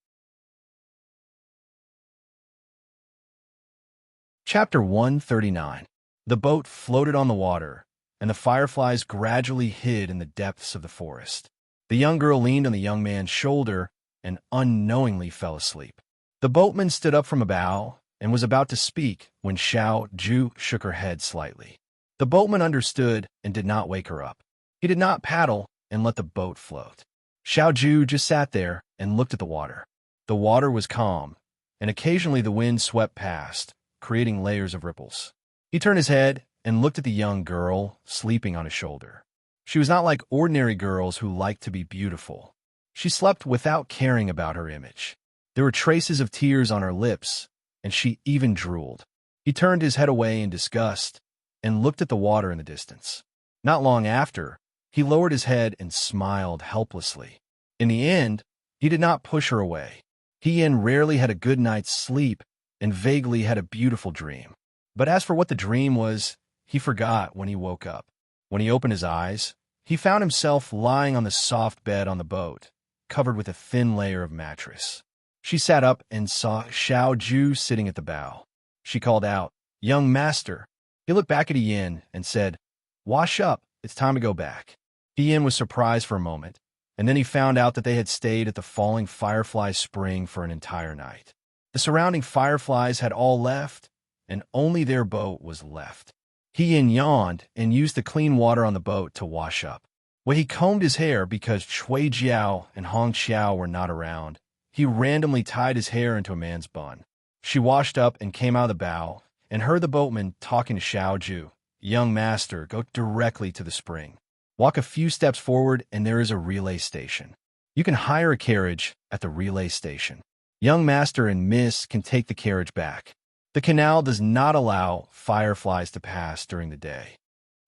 Chapter 139. The boat floated on the water, and the fireflies gradually hid in the depths of the forest. The young girl leaned on the young man's shoulder and unknowingly fell asleep. The boatman stood up from a bow and was about to speak when Xiao Ju shook her head slightly. The boatman understood and did not wake her up. He did not paddle and let the boat float. Xiao Ju just sat there and looked at the water. The water was calm, and occasionally the wind swept past, creating layers of ripples. He turned his head and looked at the young girl sleeping on his shoulder. She was not like ordinary girls who liked to be beautiful. She slept without caring about her image. There were traces of tears on her lips, and she even drooled. He turned his head away in disgust and looked at the water in the distance. Not long after, he lowered his head and smiled helplessly. In the end, he did not push her away. Hien rarely had a good night's sleep and vaguely had a beautiful dream. But as for what the dream was, he forgot when he woke up. When he opened his eyes, he found himself lying on the soft bed on the boat, covered with a thin layer of mattress. She sat up and saw Xiao Ju sitting at the bow. She called out, Young master. He looked back at Hien and said, Wash up, it's time to go back. Hien was surprised for a moment, and then he found out that they had stayed at the Falling Firefly Spring for an entire night. The surrounding fireflies had all left, and only their boat was left. Hien yawned and used the clean water on the boat to wash up. When he combed his hair because Cui Jiao and Hong Xiao were not around, he randomly tied his hair into a man's bun. She washed up and came out of the bow and heard the boatman talking to Xiao Ju. Young master, go directly to the spring. Walk a few steps forward and there is a relay station. You can hire a carriage at the relay station. Young master and miss can take the carriage back. The canal does not allow fireflies to pass during the day.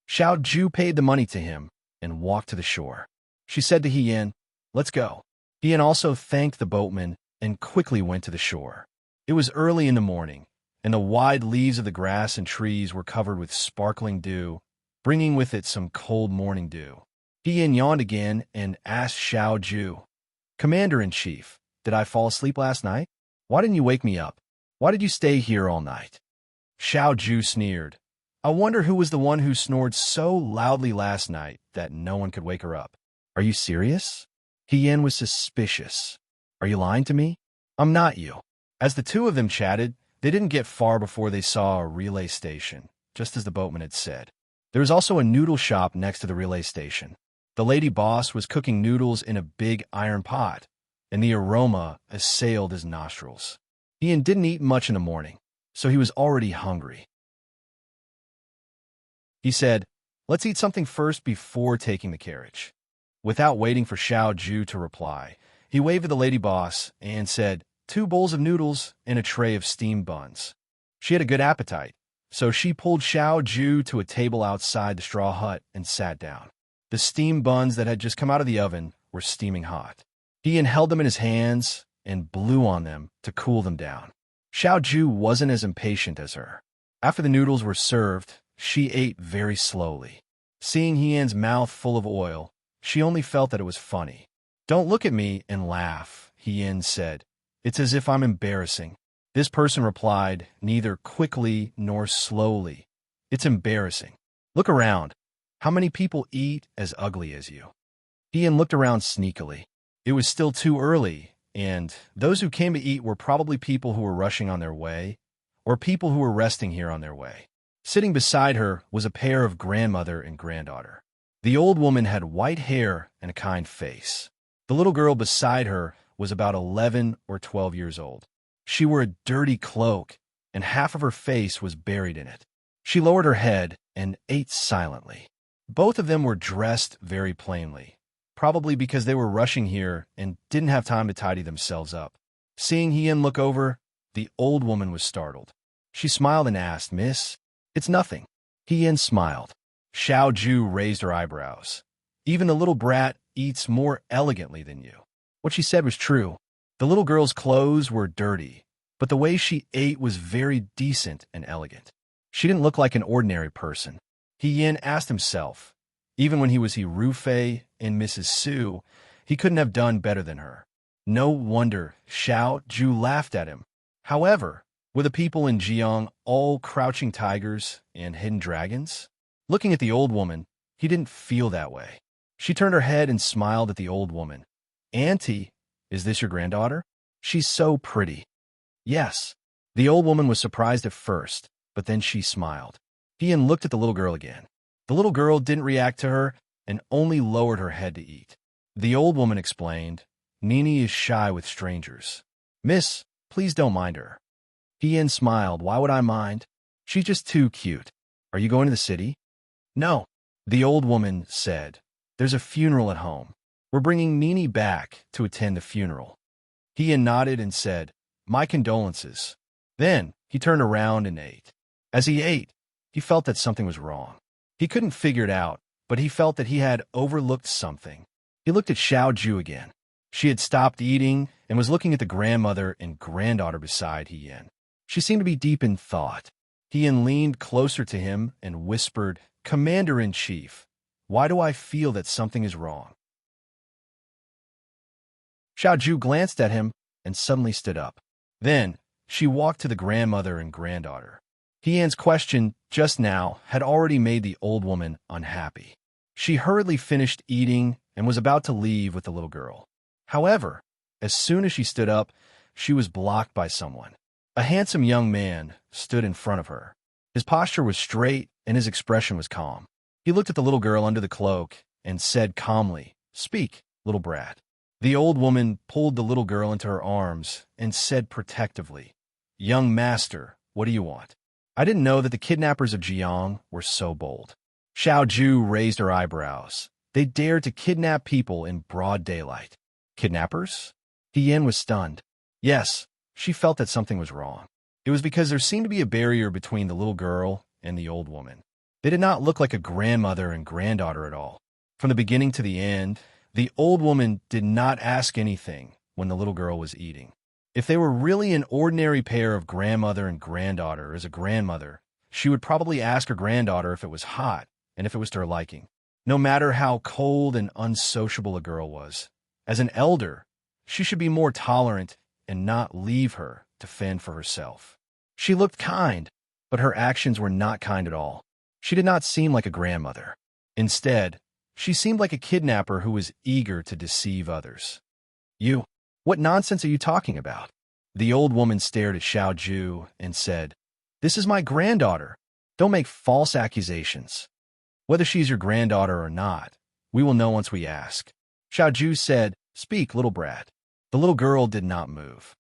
Xiao Ju paid the money to him and walked to the shore. She said to Hien, Let's go. Hien also thanked the boatman and quickly went to the shore. It was early in the morning, and the wide leaves of the grass and trees were covered with sparkling dew, bringing with it some cold morning dew. Hien yawned again and asked Xiao Ju, Commander-in-Chief, did I fall asleep last night? Why didn't you wake me up? Why did you stay here all night? Xiao Ju sneered. I wonder who was the one who snored so loudly last night that no one could wake her up. Are you serious? Hien was suspicious. Are you lying to me? I'm not you. As the two of them chatted, they didn't get far before they saw a relay station, just as the boatman had said. There was also a noodle shop next to the relay station. The lady boss was cooking noodles in a big iron pot, and the aroma assailed his nostrils. Ian didn't eat much in the morning, so he was already hungry. He said, "Let's eat something first before taking the carriage." Without waiting for Xiao Ju to reply, he waved at the lady boss and said, "2 bowls of noodles and a tray of steamed buns." She had a good appetite, so she pulled Xiao Ju to a table outside the straw hut and sat down. The steamed buns that had just come out of the oven were steaming hot. Ian held them in his hands and blew on them to cool them down. Xiao Ju wasn't as impatient as her. After the noodles were served, she ate very slowly. Seeing Ian's mouth full of oil, she only felt that it was funny. "Don't look at me and laugh," Ian said. "It's as if I'm embarrassing." This person replied, neither quickly nor slowly. "It's embarrassing. Look around. How many people eat as ugly as you?" Ian looked around sneakily. It was still too early, and those who came to eat were probably people who were rushing on their way, or people who were resting here on their way. Sitting beside her was a pair of grandmother and granddaughter. The old woman had white hair and a kind face. The little girl beside her was about 11 or 12 years old. She wore a dirty cloak, and half of her face was buried in it. She lowered her head and ate silently. Both of them were dressed very plainly, probably because they were rushing here and didn't have time to tidy themselves up. Seeing Ian look over, the old woman was startled. She smiled and asked, "Miss?" "It's nothing." Ian smiled. Xiao Ju raised her eyebrows. "Even the little brat eats more elegantly than you." What she said was true. The little girl's clothes were dirty, but the way she ate was very decent and elegant. She didn't look like an ordinary person. Ian asked himself, even when he was Hirufei and Mrs. Su, he couldn't have done better than her. No wonder Xiao Ju laughed at him. However, were the people in Jiang all crouching tigers and hidden dragons? Looking at the old woman, he didn't feel that way. She turned her head and smiled at the old woman. "Auntie, is this your granddaughter? She's so pretty." "Yes." The old woman was surprised at first, but then she smiled. Ian looked at the little girl again. The little girl didn't react to her and only lowered her head to eat. The old woman explained, "Nini is shy with strangers. Miss, please don't mind her." Ian smiled. "Why would I mind? She's just too cute. Are you going to the city?" "No." The old woman said, "There's a funeral at home. We're bringing Nini back to attend the funeral." Ian nodded and said, "My condolences." Then he turned around and ate. As he ate, he felt that something was wrong. He couldn't figure it out, but he felt that he had overlooked something. He looked at Xiao Ju again. She had stopped eating and was looking at the grandmother and granddaughter beside Ian. She seemed to be deep in thought. Ian leaned closer to him and whispered, "Commander-in-Chief, why do I feel that something is wrong?" Xiao Ju glanced at him and suddenly stood up. Then she walked to the grandmother and granddaughter. Ian's question just now had already made the old woman unhappy. She hurriedly finished eating and was about to leave with the little girl. However, as soon as she stood up, she was blocked by someone. A handsome young man stood in front of her. His posture was straight and his expression was calm. He looked at the little girl under the cloak and said calmly, "Speak, little brat." The old woman pulled the little girl into her arms and said protectively, "Young master, what do you want?" I didn't know that the kidnappers of Jiang were so bold. Xiao Ju raised her eyebrows. They dared to kidnap people in broad daylight. Kidnappers? Ian was stunned. Yes, she felt that something was wrong. It was because there seemed to be a barrier between the little girl and the old woman. They did not look like a grandmother and granddaughter at all. From the beginning to the end, the old woman did not ask anything when the little girl was eating. If they were really an ordinary pair of grandmother and granddaughter as a grandmother, she would probably ask her granddaughter if it was hot and if it was to her liking. No matter how cold and unsociable a girl was, as an elder, she should be more tolerant and not leave her to fend for herself. She looked kind, but her actions were not kind at all. She did not seem like a grandmother. Instead, she seemed like a kidnapper who was eager to deceive others. "You, what nonsense are you talking about?" The old woman stared at Xiao Ju and said, "This is my granddaughter. Don't make false accusations." Whether she's your granddaughter or not, we will know once we ask. Xiao Ju said, "Speak, little brat." The little girl did not move.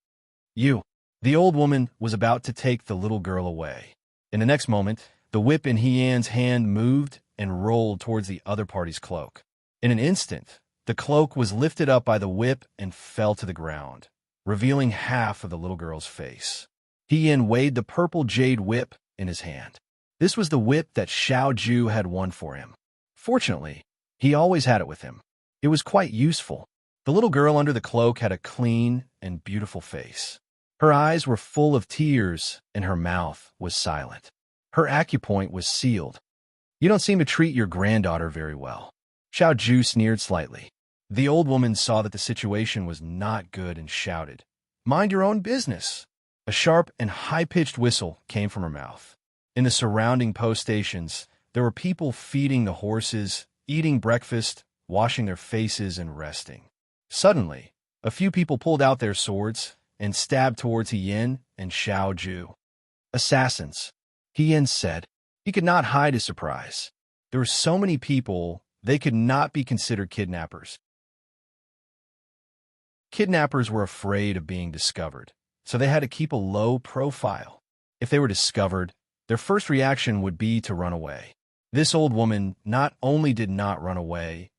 You. The old woman was about to take the little girl away. In the next moment, the whip in Hie-An's hand moved and rolled towards the other party's cloak. In an instant, the cloak was lifted up by the whip and fell to the ground, revealing half of the little girl's face. Hie-An weighed the purple jade whip in his hand. This was the whip that Xiao Ju had won for him. Fortunately, he always had it with him. It was quite useful. The little girl under the cloak had a clean and beautiful face. Her eyes were full of tears, and her mouth was silent. Her acupoint was sealed. "You don't seem to treat your granddaughter very well." Xiao Ju sneered slightly. The old woman saw that the situation was not good and shouted, "Mind your own business." A sharp and high-pitched whistle came from her mouth. In the surrounding post stations, there were people feeding the horses, eating breakfast, washing their faces, and resting. Suddenly, a few people pulled out their swords and stabbed towards Hie-An and Xiao Ju. "Assassins," Hie-An said. He could not hide his surprise. There were so many people, they could not be considered kidnappers. Kidnappers were afraid of being discovered, so they had to keep a low profile. If they were discovered, their first reaction would be to run away. This old woman not only did not run away,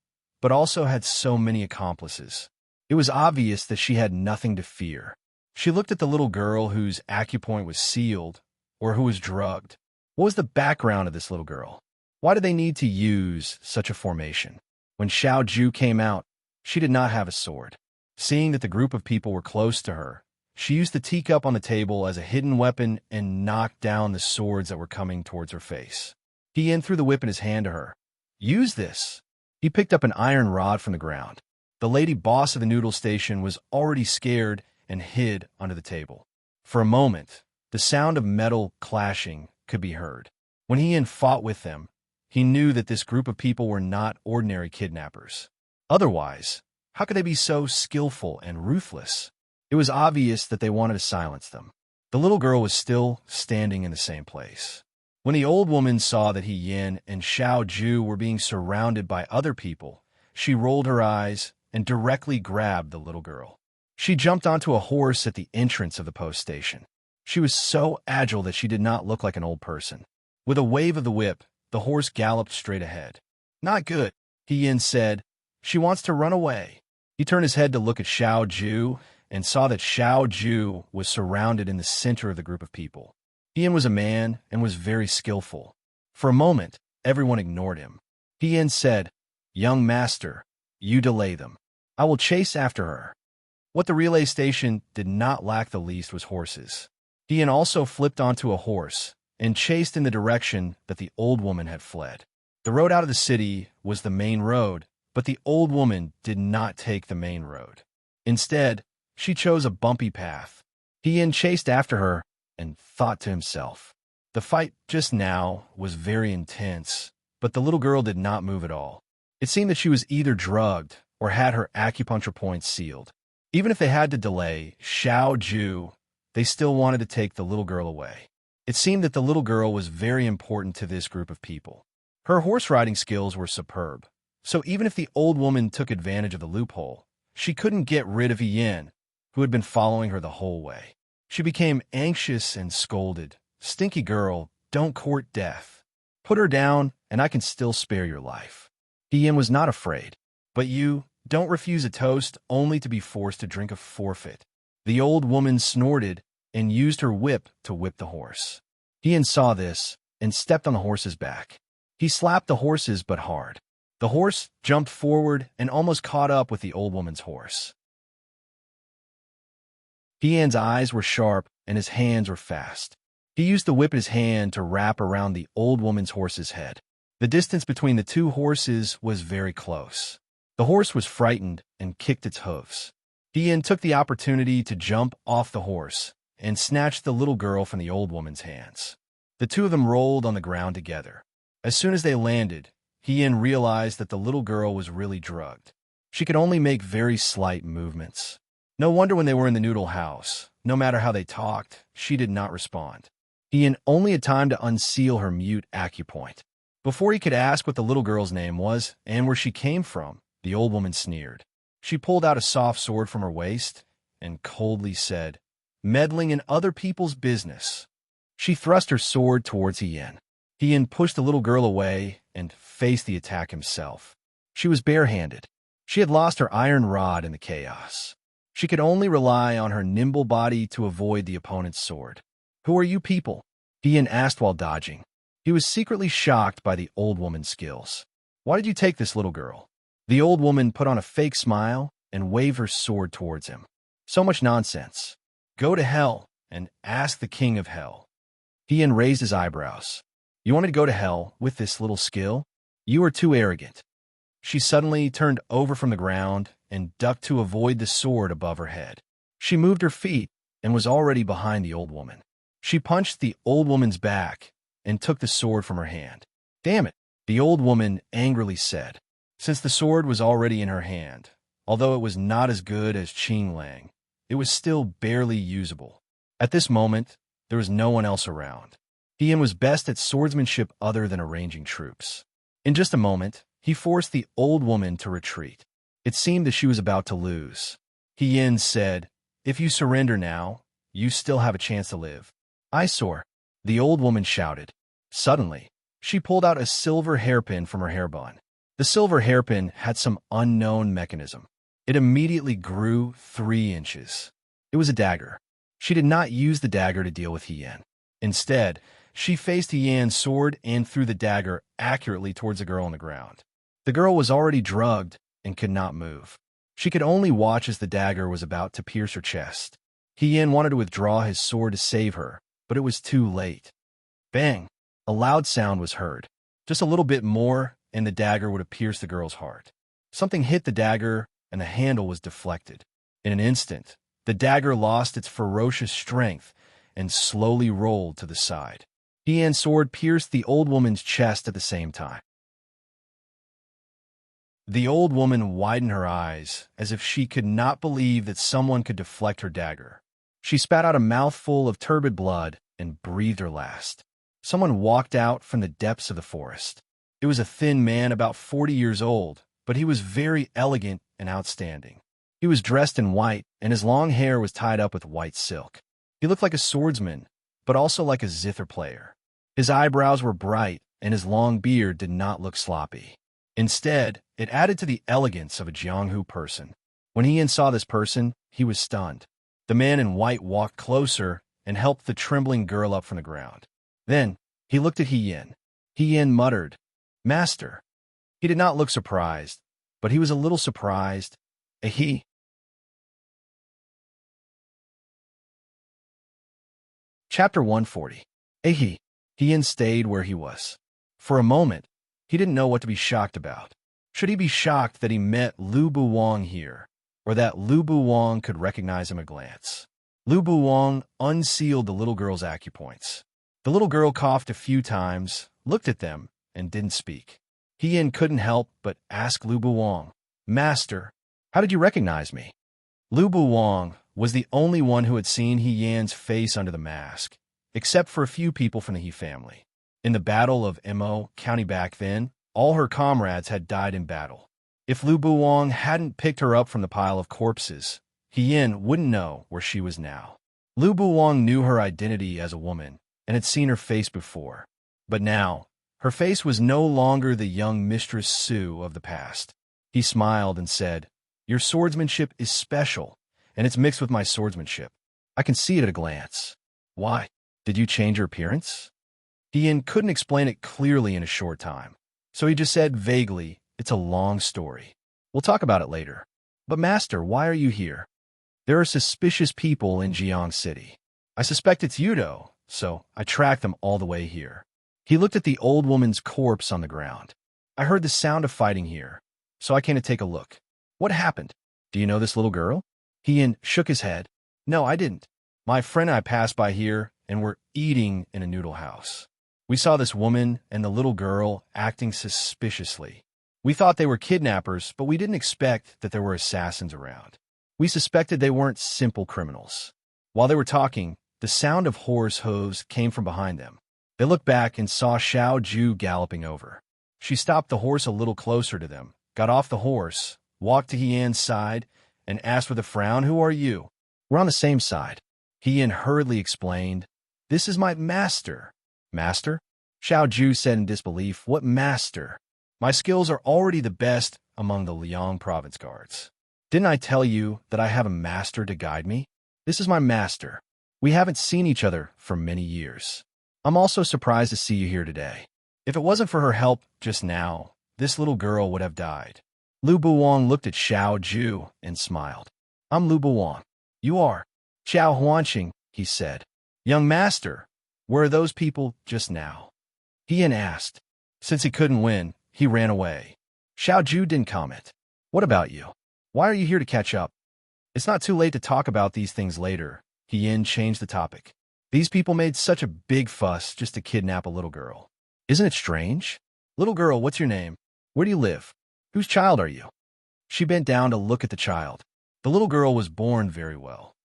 but also had so many accomplices. It was obvious that she had nothing to fear. She looked at the little girl whose acupoint was sealed, or who was drugged. What was the background of this little girl? Why did they need to use such a formation? When Xiao Ju came out, she did not have a sword. Seeing that the group of people were close to her, she used the teacup on the table as a hidden weapon and knocked down the swords that were coming towards her face. Hie-An threw the whip in his hand to her. "Use this." He picked up an iron rod from the ground. The lady boss of the noodle station was already scared and hid under the table. For a moment, the sound of metal clashing could be heard. When Hie-An fought with them, he knew that this group of people were not ordinary kidnappers. Otherwise, how could they be so skillful and ruthless? It was obvious that they wanted to silence them. The little girl was still standing in the same place. When the old woman saw that Hie-An and Xiao Ju were being surrounded by other people, she rolled her eyes and directly grabbed the little girl. She jumped onto a horse at the entrance of the post station. She was so agile that she did not look like an old person. With a wave of the whip, the horse galloped straight ahead. "Not good," Hie-An said. "She wants to run away." He turned his head to look at Xiao Ju and saw that Xiao Ju was surrounded in the center of the group of people. Hie-An was a man and was very skillful. For a moment, everyone ignored him. Hie-An said, "Young master, you delay them. I will chase after her." What the relay station did not lack the least was horses. Hie-An also flipped onto a horse and chased in the direction that the old woman had fled. The road out of the city was the main road, but the old woman did not take the main road. Instead, she chose a bumpy path. Hie-An chased after her and thought to himself. The fight just now was very intense, but the little girl did not move at all. It seemed that she was either drugged or had her acupuncture points sealed. Even if they had to delay Xiao Ju, they still wanted to take the little girl away. It seemed that the little girl was very important to this group of people. Her horse riding skills were superb, so even if the old woman took advantage of the loophole, she couldn't get rid of Hie-An, who had been following her the whole way. She became anxious and scolded. "Stinky girl, don't court death. Put her down, and I can still spare your life." Hie-An was not afraid. "But you don't refuse a toast only to be forced to drink a forfeit." The old woman snorted and used her whip to whip the horse. Hie-An saw this and stepped on the horse's back. He slapped the horses but hard. The horse jumped forward and almost caught up with the old woman's horse. Hie-An's eyes were sharp and his hands were fast. He used the whip in his hand to wrap around the old woman's horse's head. The distance between the two horses was very close. The horse was frightened and kicked its hooves. Hie-An took the opportunity to jump off the horse and snatched the little girl from the old woman's hands. The two of them rolled on the ground together. As soon as they landed, Hie-An realized that the little girl was really drugged. She could only make very slight movements. No wonder when they were in the noodle house, no matter how they talked, she did not respond. Hie-An only had time to unseal her mute acupoint. Before he could ask what the little girl's name was and where she came from, the old woman sneered. She pulled out a soft sword from her waist and coldly said, "Meddling in other people's business." She thrust her sword towards Hien. Hien pushed the little girl away and faced the attack himself. She was barehanded. She had lost her iron rod in the chaos. She could only rely on her nimble body to avoid the opponent's sword. "Who are you people?" Hien asked while dodging. He was secretly shocked by the old woman's skills. "Why did you take this little girl?" The old woman put on a fake smile and waved her sword towards him. "So much nonsense. Go to hell and ask the king of hell." Hien raised his eyebrows. "You want me to go to hell with this little skill? You are too arrogant." She suddenly turned over from the ground and ducked to avoid the sword above her head. She moved her feet and was already behind the old woman. She punched the old woman's back and took the sword from her hand. "Damn it," the old woman angrily said. Since the sword was already in her hand, although it was not as good as Qing Lang, it was still barely usable. At this moment, there was no one else around. Hien was best at swordsmanship other than arranging troops. In just a moment, he forced the old woman to retreat. It seemed that she was about to lose. Hien said, "If you surrender now, you still have a chance to live." "I soar," the old woman shouted. Suddenly, she pulled out a silver hairpin from her hairbun. The silver hairpin had some unknown mechanism. It immediately grew 3 inches. It was a dagger. She did not use the dagger to deal with Hien. Instead, she faced Hien's sword and threw the dagger accurately towards the girl on the ground. The girl was already drugged and could not move. She could only watch as the dagger was about to pierce her chest. Hien wanted to withdraw his sword to save her, but it was too late. Bang! A loud sound was heard. Just a little bit more, and the dagger would have pierced the girl's heart. Something hit the dagger, and the handle was deflected. In an instant, the dagger lost its ferocious strength and slowly rolled to the side. Hien's sword pierced the old woman's chest at the same time. The old woman widened her eyes as if she could not believe that someone could deflect her dagger. She spat out a mouthful of turbid blood and breathed her last. Someone walked out from the depths of the forest. It was a thin man about 40 years old, but he was very elegant and outstanding. He was dressed in white, and his long hair was tied up with white silk. He looked like a swordsman, but also like a zither player. His eyebrows were bright, and his long beard did not look sloppy. Instead, it added to the elegance of a Jianghu person. When Hien saw this person, he was stunned. The man in white walked closer and helped the trembling girl up from the ground. Then, he looked at Hien. Hien muttered, "Master." He did not look surprised, but he was a little surprised. He. Chapter 140. Hien stayed where he was. For a moment, he didn't know what to be shocked about. Should he be shocked that he met Lu Buwang here, or that Lu Buwang could recognize him at a glance? Lu Buwang unsealed the little girl's acupoints. The little girl coughed a few times, looked at them, and didn't speak. Hien couldn't help but ask Lu Buwang, "Master, how did you recognize me?" Lu Buwang was the only one who had seen Hien's face under the mask, except for a few people from the He family. In the Battle of Mo County back then, all her comrades had died in battle. If Lu Buwang hadn't picked her up from the pile of corpses, Hien wouldn't know where she was now. Lu Buwang knew her identity as a woman and had seen her face before. But now, her face was no longer the young Mistress Su of the past. He smiled and said, "Your swordsmanship is special, and it's mixed with my swordsmanship. I can see it at a glance. Why? Did you change your appearance?" Hien couldn't explain it clearly in a short time, so he just said vaguely, "It's a long story. We'll talk about it later. But Master, why are you here?" "There are suspicious people in Jiang City. I suspect it's Yudo, so I tracked them all the way here." He looked at the old woman's corpse on the ground. "I heard the sound of fighting here, so I came to take a look. What happened? Do you know this little girl?" Hien shook his head. "No, I didn't. My friend and I passed by here and were eating in a noodle house. We saw this woman and the little girl acting suspiciously. We thought they were kidnappers, but we didn't expect that there were assassins around. We suspected they weren't simple criminals." While they were talking, the sound of horse hooves came from behind them. They looked back and saw Xiao Ju galloping over. She stopped the horse a little closer to them, got off the horse, walked to Hien's side, and asked with a frown, "Who are you?" "We're on the same side." Hien hurriedly explained, "This is my master." "Master?" Xiao Ju said in disbelief. "What master? My skills are already the best among the Liang province guards. Didn't I tell you that I have a master to guide me? This is my master. We haven't seen each other for many years. I'm also surprised to see you here today. If it wasn't for her help just now, this little girl would have died." Lu Buwang looked at Xiao Ju and smiled. "I'm Lu Buwang. You are?" "Xiao Huanqing," he said. "Young master, where are those people just now?" Hien asked. Since he couldn't win, he ran away. Xiao Ju didn't comment. "What about you? Why are you here to catch up?" "It's not too late to talk about these things later." Hien changed the topic. "These people made such a big fuss just to kidnap a little girl. Isn't it strange? Little girl, what's your name? Where do you live? Whose child are you?" She bent down to look at the child. The little girl was born very well.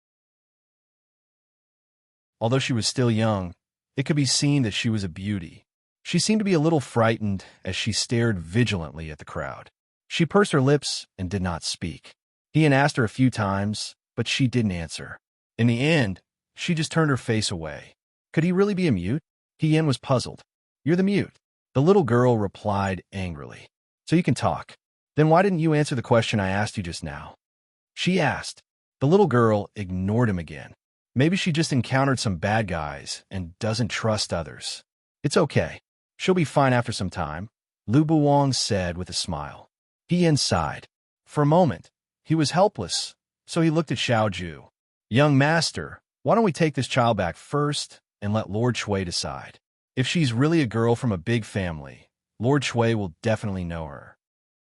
Although she was still young, it could be seen that she was a beauty. She seemed to be a little frightened as she stared vigilantly at the crowd. She pursed her lips and did not speak. Hien asked her a few times, but she didn't answer. In the end, she just turned her face away. Could he really be a mute? Hien was puzzled. "You're the mute." The little girl replied angrily. "So you can talk. Then why didn't you answer the question I asked you just now?" She asked. The little girl ignored him again. Maybe she just encountered some bad guys and doesn't trust others. "It's okay. She'll be fine after some time," Lu Buwang said with a smile. Hien sighed. For a moment, he was helpless, so he looked at Xiao Ju. "Young master, why don't we take this child back first and let Lord Shui decide? If she's really a girl from a big family, Lord Shui will definitely know her."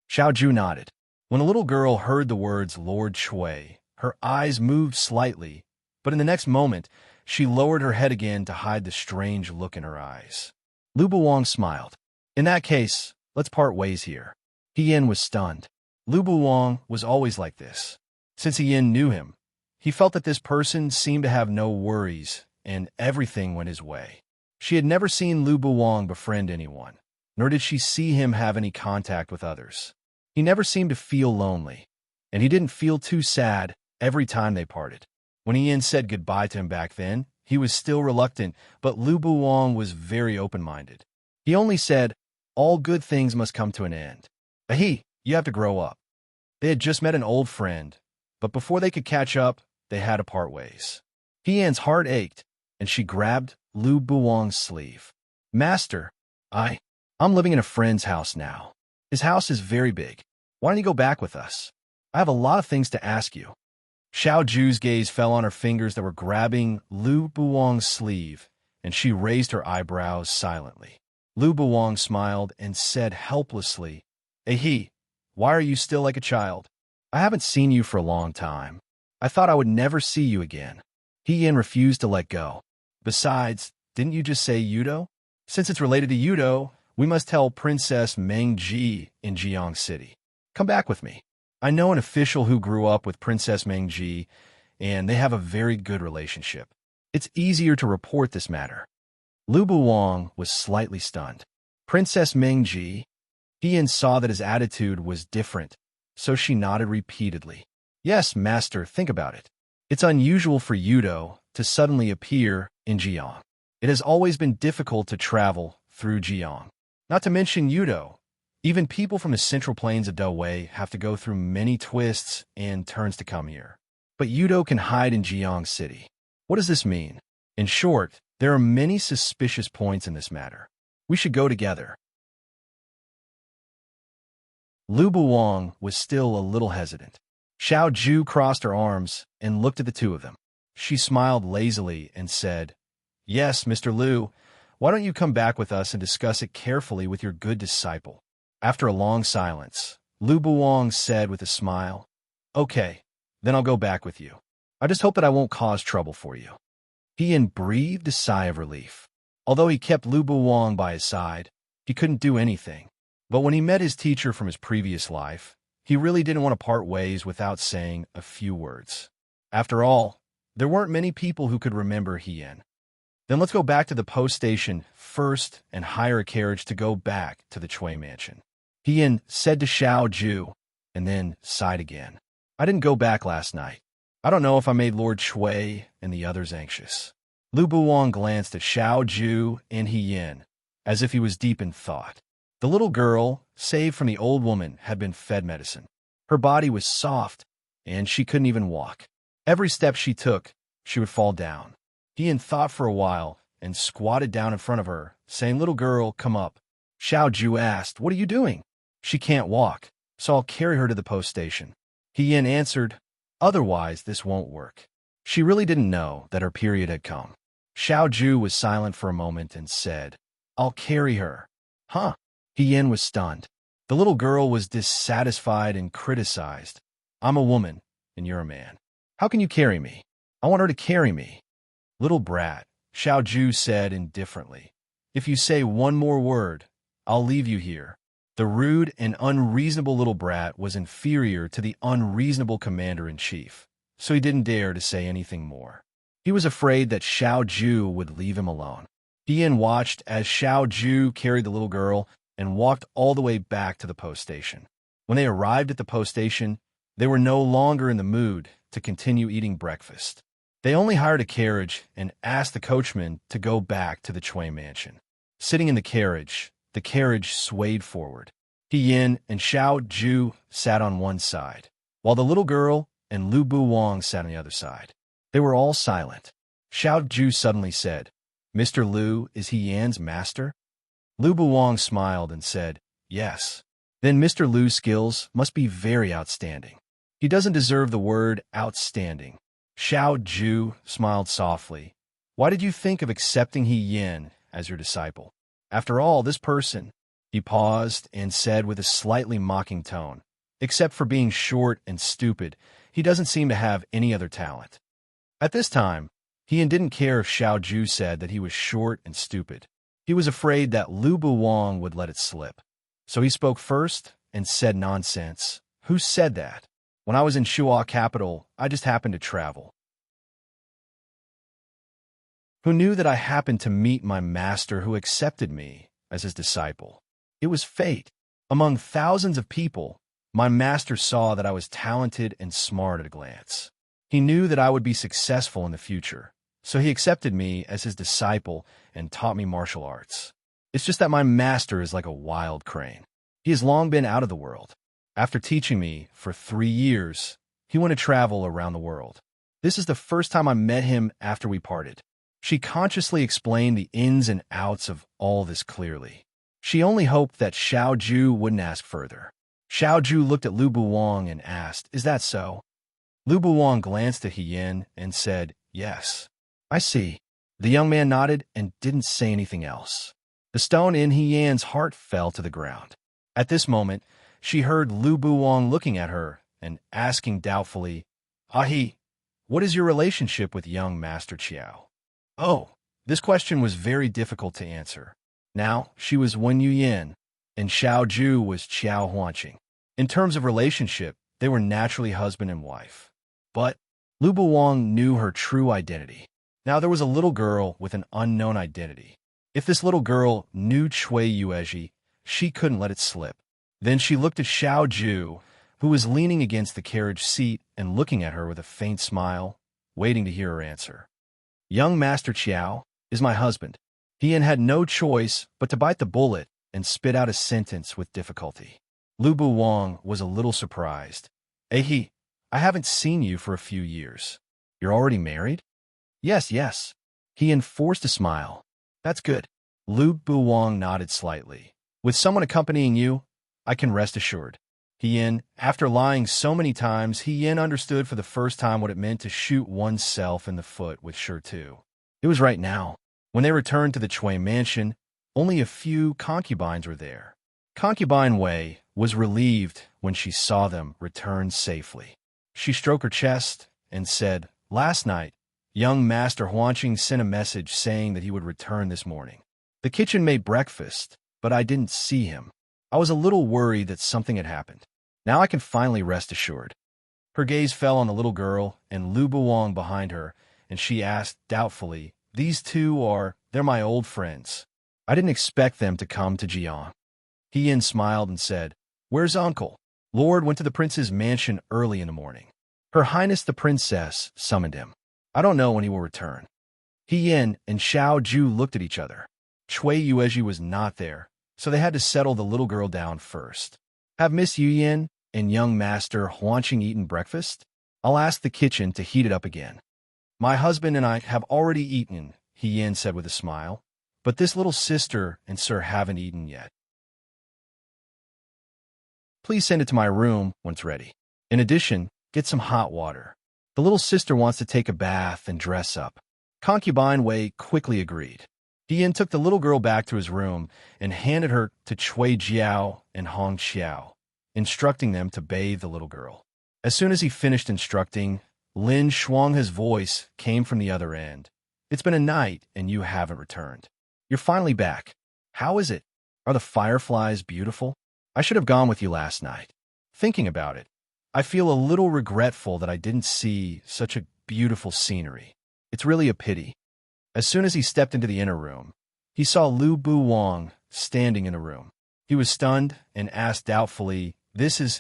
Xiao Ju nodded. When the little girl heard the words Lord Shui, her eyes moved slightly, but in the next moment, she lowered her head again to hide the strange look in her eyes. Lu Buwang smiled. "In that case, let's part ways here." Hien was stunned. Lu Buwang was always like this. Since Hien knew him, he felt that this person seemed to have no worries, and everything went his way. She had never seen Lu Buwang befriend anyone, nor did she see him have any contact with others. He never seemed to feel lonely, and he didn't feel too sad every time they parted. When Hien said goodbye to him back then, he was still reluctant, but Lu Buwang was very open-minded. He only said, "All good things must come to an end. Ahi, you have to grow up." They had just met an old friend, but before they could catch up, they had to part ways. Hien's heart ached, and she grabbed Lu Buwang's sleeve. "Master, I'm living in a friend's house now. His house is very big. Why don't you go back with us? I have a lot of things to ask you." Xiao Ju's gaze fell on her fingers that were grabbing Lu Buwang's sleeve, and she raised her eyebrows silently. Lu Buwang smiled and said helplessly, "Ahi, why are you still like a child? I haven't seen you for a long time. I thought I would never see you again." Hien refused to let go. "Besides, didn't you just say Yudo? Since it's related to Yudo, we must tell Princess Mengji in Jiang City. Come back with me. I know an official who grew up with Princess Mengji, and they have a very good relationship. It's easier to report this matter." Lu Buwang was slightly stunned. "Princess Mengji?" Hien saw that his attitude was different, so she nodded repeatedly. "Yes, master, think about it. It's unusual for Yudo to suddenly appear in Jiang. It has always been difficult to travel through Jiang. Not to mention Yudo. Even people from the central plains of Dawei have to go through many twists and turns to come here. But Yudo can hide in Jiang City. What does this mean? In short, there are many suspicious points in this matter. We should go together." Lu Buwang was still a little hesitant. Xiao Ju crossed her arms and looked at the two of them. She smiled lazily and said, "Yes, Mr. Lu, why don't you come back with us and discuss it carefully with your good disciple?" After a long silence, Lu Buwang said with a smile, "Okay, then I'll go back with you. I just hope that I won't cause trouble for you." Hien breathed a sigh of relief. Although he kept Lu Buwang by his side, he couldn't do anything. But when he met his teacher from his previous life, he really didn't want to part ways without saying a few words. After all, there weren't many people who could remember Hien. Then let's go back to the post station first and hire a carriage to go back to the Chui mansion. He said to Xiao Ju, and then sighed again. I didn't go back last night. I don't know if I made Lord Chui and the others anxious. Lu Buwang glanced at Xiao Ju and He Yin, as if he was deep in thought. The little girl, saved from the old woman, had been fed medicine. Her body was soft, and she couldn't even walk. Every step she took, she would fall down. He Yin thought for a while and squatted down in front of her, saying, "Little girl, come up." Xiao Ju asked, "What are you doing?" "She can't walk, so I'll carry her to the post station." He Yin answered, "Otherwise, this won't work." She really didn't know that her period had come. Xiao Ju was silent for a moment and said, "I'll carry her." Huh? He Yin was stunned. The little girl was dissatisfied and criticized. "I'm a woman, and you're a man. How can you carry me? I want her to carry me." "Little brat," Xiao Ju said indifferently. "If you say one more word, I'll leave you here." The rude and unreasonable little brat was inferior to the unreasonable commander-in-chief, so he didn't dare to say anything more. He was afraid that Xiao Ju would leave him alone. He Yin watched as Xiao Ju carried the little girl and walked all the way back to the post station. When they arrived at the post station, they were no longer in the mood to continue eating breakfast. They only hired a carriage and asked the coachman to go back to the Chui mansion. Sitting in the carriage swayed forward. He Yin and Xiao Ju sat on one side, while the little girl and Lu Buwang sat on the other side. They were all silent. Xiao Ju suddenly said, "Mr. Lu, is he Yan's master?" Lu Buwang smiled and said, "Yes." "Then Mr. Lu's skills must be very outstanding." "He doesn't deserve the word outstanding." Xiao Ju smiled softly. "Why did you think of accepting He Yin as your disciple? After all, this person," he paused and said with a slightly mocking tone, "except for being short and stupid, he doesn't seem to have any other talent." At this time, He Yin didn't care if Xiao Ju said that he was short and stupid. He was afraid that Lu Buwang would let it slip. So he spoke first and said, "Nonsense. Who said that? When I was in Shuo capital, I just happened to travel. Who knew that I happened to meet my master who accepted me as his disciple? It was fate. Among thousands of people, my master saw that I was talented and smart at a glance. He knew that I would be successful in the future, so he accepted me as his disciple and taught me martial arts. It's just that my master is like a wild crane. He has long been out of the world. After teaching me for 3 years, he went to travel around the world. This is the first time I met him after we parted." She consciously explained the ins and outs of all this clearly. She only hoped that Xiao Ju wouldn't ask further. Xiao Ju looked at Lu Buwang and asked, "Is that so?" Lu Buwang glanced at He Yin and said, "Yes." "I see." The young man nodded and didn't say anything else. The stone in He Yin's heart fell to the ground. At this moment, she heard Lu Buwang looking at her and asking doubtfully, "Ahi, what is your relationship with young Master Chiao?" Oh, this question was very difficult to answer. Now, she was Wen Yuyin, and Xiao Ju was Qiao Huanqing. In terms of relationship, they were naturally husband and wife. But Lu Buwang knew her true identity. Now there was a little girl with an unknown identity. If this little girl knew Cui Yuezhi, she couldn't let it slip. Then she looked at Xiao Ju, who was leaning against the carriage seat and looking at her with a faint smile, waiting to hear her answer. "Young Master Chiao is my husband." He Yin had no choice but to bite the bullet and spit out a sentence with difficulty. Lu Buwang was a little surprised. "Ahi, I haven't seen you for a few years. You're already married?" Yes. He Yin forced a smile. "That's good." Lu Buwang nodded slightly. "With someone accompanying you, I can rest assured." He Yin, after lying so many times, He Yin understood for the first time what it meant to shoot oneself in the foot with Shurtu. It was right now. When they returned to the Chui mansion, only a few concubines were there. Concubine Wei was relieved when she saw them return safely. She stroked her chest and said, "Last night, young Master Huanqing sent a message saying that he would return this morning. The kitchen made breakfast, but I didn't see him. I was a little worried that something had happened. Now I can finally rest assured." Her gaze fell on the little girl and Lu Buwang behind her, and she asked doubtfully, They're my old friends. I didn't expect them to come to Jiang. He smiled and said, Where's Uncle? Lord went to the prince's mansion early in the morning. Her Highness the Princess summoned him. I don't know when he will return. He and Xiao Ju looked at each other. Cui Yuezhi was not there, so they had to settle the little girl down first. Have Miss Yuyan and young Master Huanqing eaten breakfast? I'll ask the kitchen to heat it up again. My husband and I have already eaten, He said with a smile, but this little sister and sir haven't eaten yet. Please send it to my room when it's ready. In addition, get some hot water. The little sister wants to take a bath and dress up. Concubine Wei quickly agreed. He took the little girl back to his room and handed her to Cui Jiao and Hong Xiao, instructing them to bathe the little girl. As soon as he finished instructing, Lin Shuanghe's voice came from the other end. It's been a night and you haven't returned. You're finally back. How is it? Are the fireflies beautiful? I should have gone with you last night. Thinking about it, I feel a little regretful that I didn't see such a beautiful scenery. It's really a pity. As soon as he stepped into the inner room, he saw Lu Buwang standing in the room. He was stunned and asked doubtfully,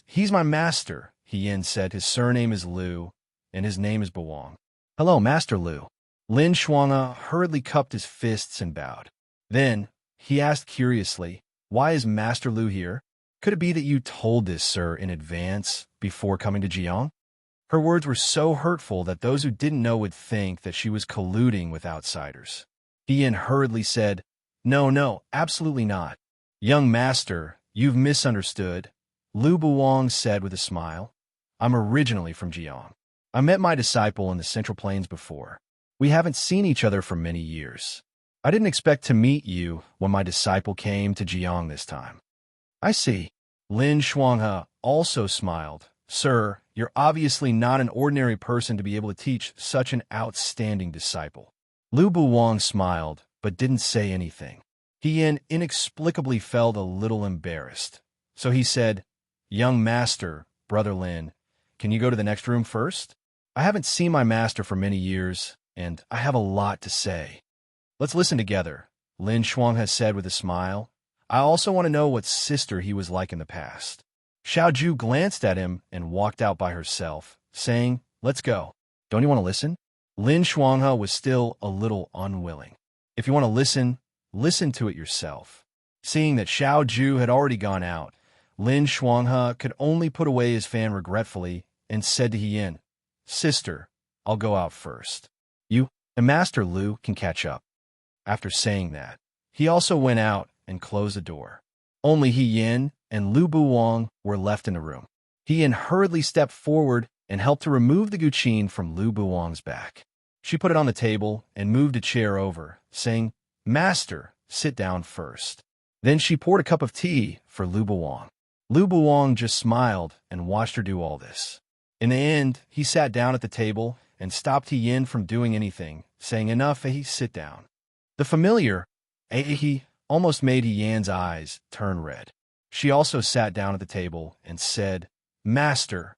He's my master, He said. His surname is Lu, and his name is Buwang. Hello, Master Lu. Lin Shuanghe hurriedly cupped his fists and bowed. Then, he asked curiously, Why is Master Lu here? Could it be that you told this, sir, in advance, before coming to Jiang? Her words were so hurtful that those who didn't know would think that she was colluding with outsiders. He hurriedly said, No, absolutely not. Young master, you've misunderstood, Lu Buwang said with a smile. I'm originally from Jiang. I met my disciple in the Central Plains before. We haven't seen each other for many years. I didn't expect to meet you when my disciple came to Jiang this time. I see. Lin Shuanghe also smiled. Sir, you're obviously not an ordinary person to be able to teach such an outstanding disciple. Lu Buwang smiled, but didn't say anything. He inexplicably felt a little embarrassed. So he said, Young master, Brother Lin, can you go to the next room first? I haven't seen my master for many years, and I have a lot to say. Let's listen together, Lin Shuanghe said with a smile. I also want to know what sister he was like in the past. Xiao Ju glanced at him and walked out by herself, saying, Let's go. Don't you want to listen? Lin Shuanghe was still a little unwilling. If you want to listen, listen to it yourself. Seeing that Xiao Ju had already gone out, Lin Shuanghe could only put away his fan regretfully and said to Hien, Sister, I'll go out first. You and Master Lu can catch up. After saying that, he also went out and closed the door. Only Hien and Lu Buwang were left in the room. Hien hurriedly stepped forward and helped to remove the guqin from Lu Buwang's back. She put it on the table and moved a chair over, saying, Master, sit down first. Then she poured a cup of tea for Lu Buwang. Lu Buwang just smiled and watched her do all this. In the end, he sat down at the table and stopped Hien from doing anything, saying, Enough, sit down. The familiar, almost made Hien's eyes turn red. She also sat down at the table and said, Master.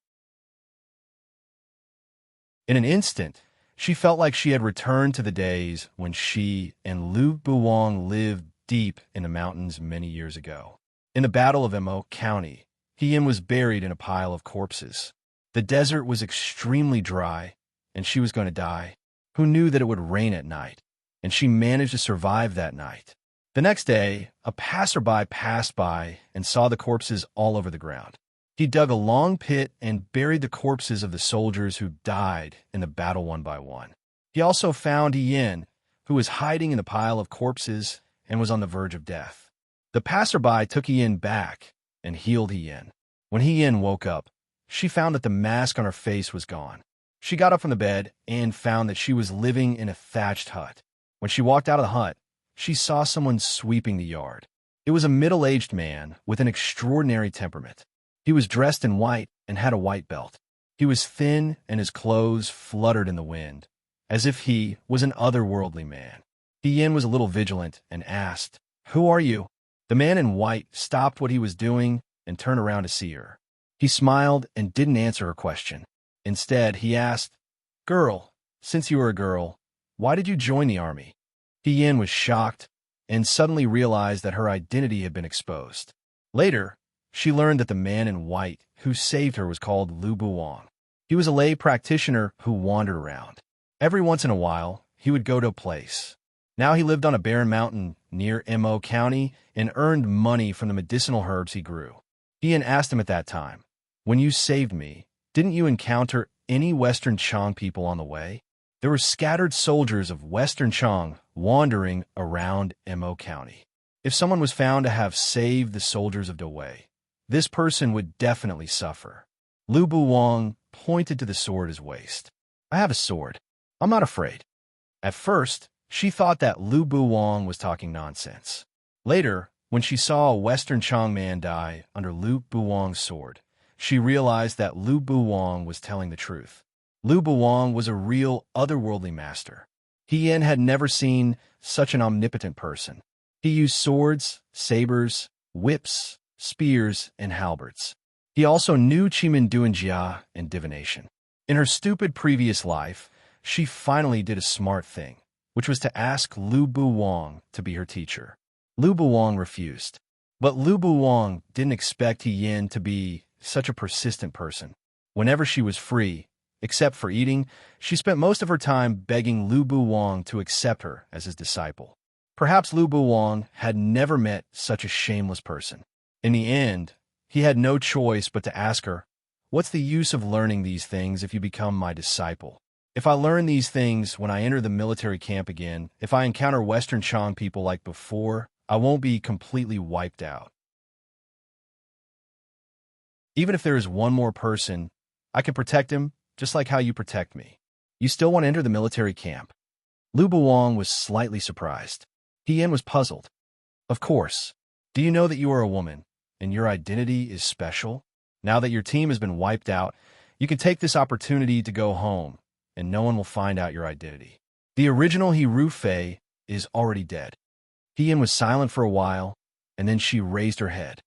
In an instant, she felt like she had returned to the days when she and Lu Buwang lived deep in the mountains many years ago. In the Battle of Mo County, Hien was buried in a pile of corpses. The desert was extremely dry, and she was going to die. Who knew that it would rain at night? And she managed to survive that night. The next day, a passerby passed by and saw the corpses all over the ground. He dug a long pit and buried the corpses of the soldiers who died in the battle one by one. He also found Hien, who was hiding in the pile of corpses and was on the verge of death. The passerby took Hien back and healed Hien. When Hien woke up, she found that the mask on her face was gone. She got up from the bed and found that she was living in a thatched hut. When she walked out of the hut, she saw someone sweeping the yard. It was a middle-aged man with an extraordinary temperament. He was dressed in white and had a white belt. He was thin and his clothes fluttered in the wind, as if he was an otherworldly man. Hien was a little vigilant and asked, "Who are you?" The man in white stopped what he was doing and turned around to see her. He smiled and didn't answer her question. Instead, he asked, "Girl, since you are a girl, Why did you join the army? Yin was shocked and suddenly realized that her identity had been exposed. Later, she learned that the man in white who saved her was called Lu Buwang. He was a lay practitioner who wandered around. Every once in a while, he would go to a place. Now he lived on a barren mountain near Mo County and earned money from the medicinal herbs he grew. Yin asked him at that time, "When you saved me, didn't you encounter any Western Chang people on the way?" There were scattered soldiers of Western Chang wandering around Mo County. If someone was found to have saved the soldiers of Dawei, this person would definitely suffer. Lu Buwang pointed to the sword at his waist. "I have a sword. I'm not afraid." At first, she thought that Lu Buwang was talking nonsense. Later, when she saw a Western Chang man die under Lu Buwang's sword, she realized that Lu Buwang was telling the truth. Lu Buwang was a real otherworldly master. Yin had never seen such an omnipotent person. He used swords, sabers, whips, spears, and halberds. He also knew Chimin Duanjia and divination. In her stupid previous life, she finally did a smart thing, which was to ask Lu Buwang to be her teacher. Lu Buwang refused. But Lu Buwang didn't expect Yin to be such a persistent person. Whenever she was free, except for eating, she spent most of her time begging Lu Buwang to accept her as his disciple. Perhaps Lu Buwang had never met such a shameless person. In the end, he had no choice but to ask her, "What's the use of learning these things if you become my disciple? If I learn these things when I enter the military camp again, if I encounter Western Chang people like before, I won't be completely wiped out. Even if there is one more person, I can protect him just like how you protect me. You still want to enter the military camp?" Lu Buwang was slightly surprised. Yin was puzzled. "Of course. Do you know that you are a woman, and your identity is special? Now that your team has been wiped out, you can take this opportunity to go home, and no one will find out your identity. The original Hiru Fei is already dead." Yin was silent for a while, and then she raised her head.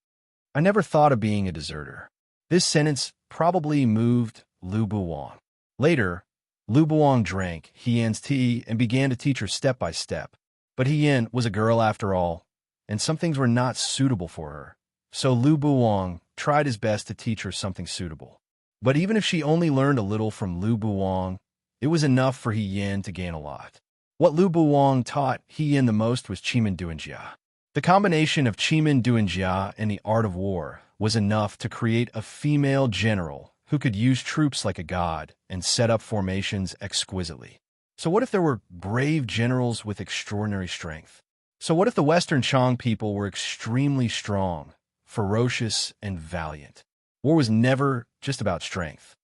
"I never thought of being a deserter." This sentence probably moved Lu Buwang. Later, Lu Buwang drank Yin's tea and began to teach her step by step. But Yin was a girl after all, and some things were not suitable for her. So Lu Buwang tried his best to teach her something suitable. But even if she only learned a little from Lu Buwang, it was enough for Yin to gain a lot. What Lu Buwang taught Yin the most was Chimin Duanjia. The combination of Chimin Duanjia and the art of war was enough to create a female general who could use troops like a god and set up formations exquisitely. So what if there were brave generals with extraordinary strength? So what if the Western Chang people were extremely strong, ferocious, and valiant? War was never just about strength.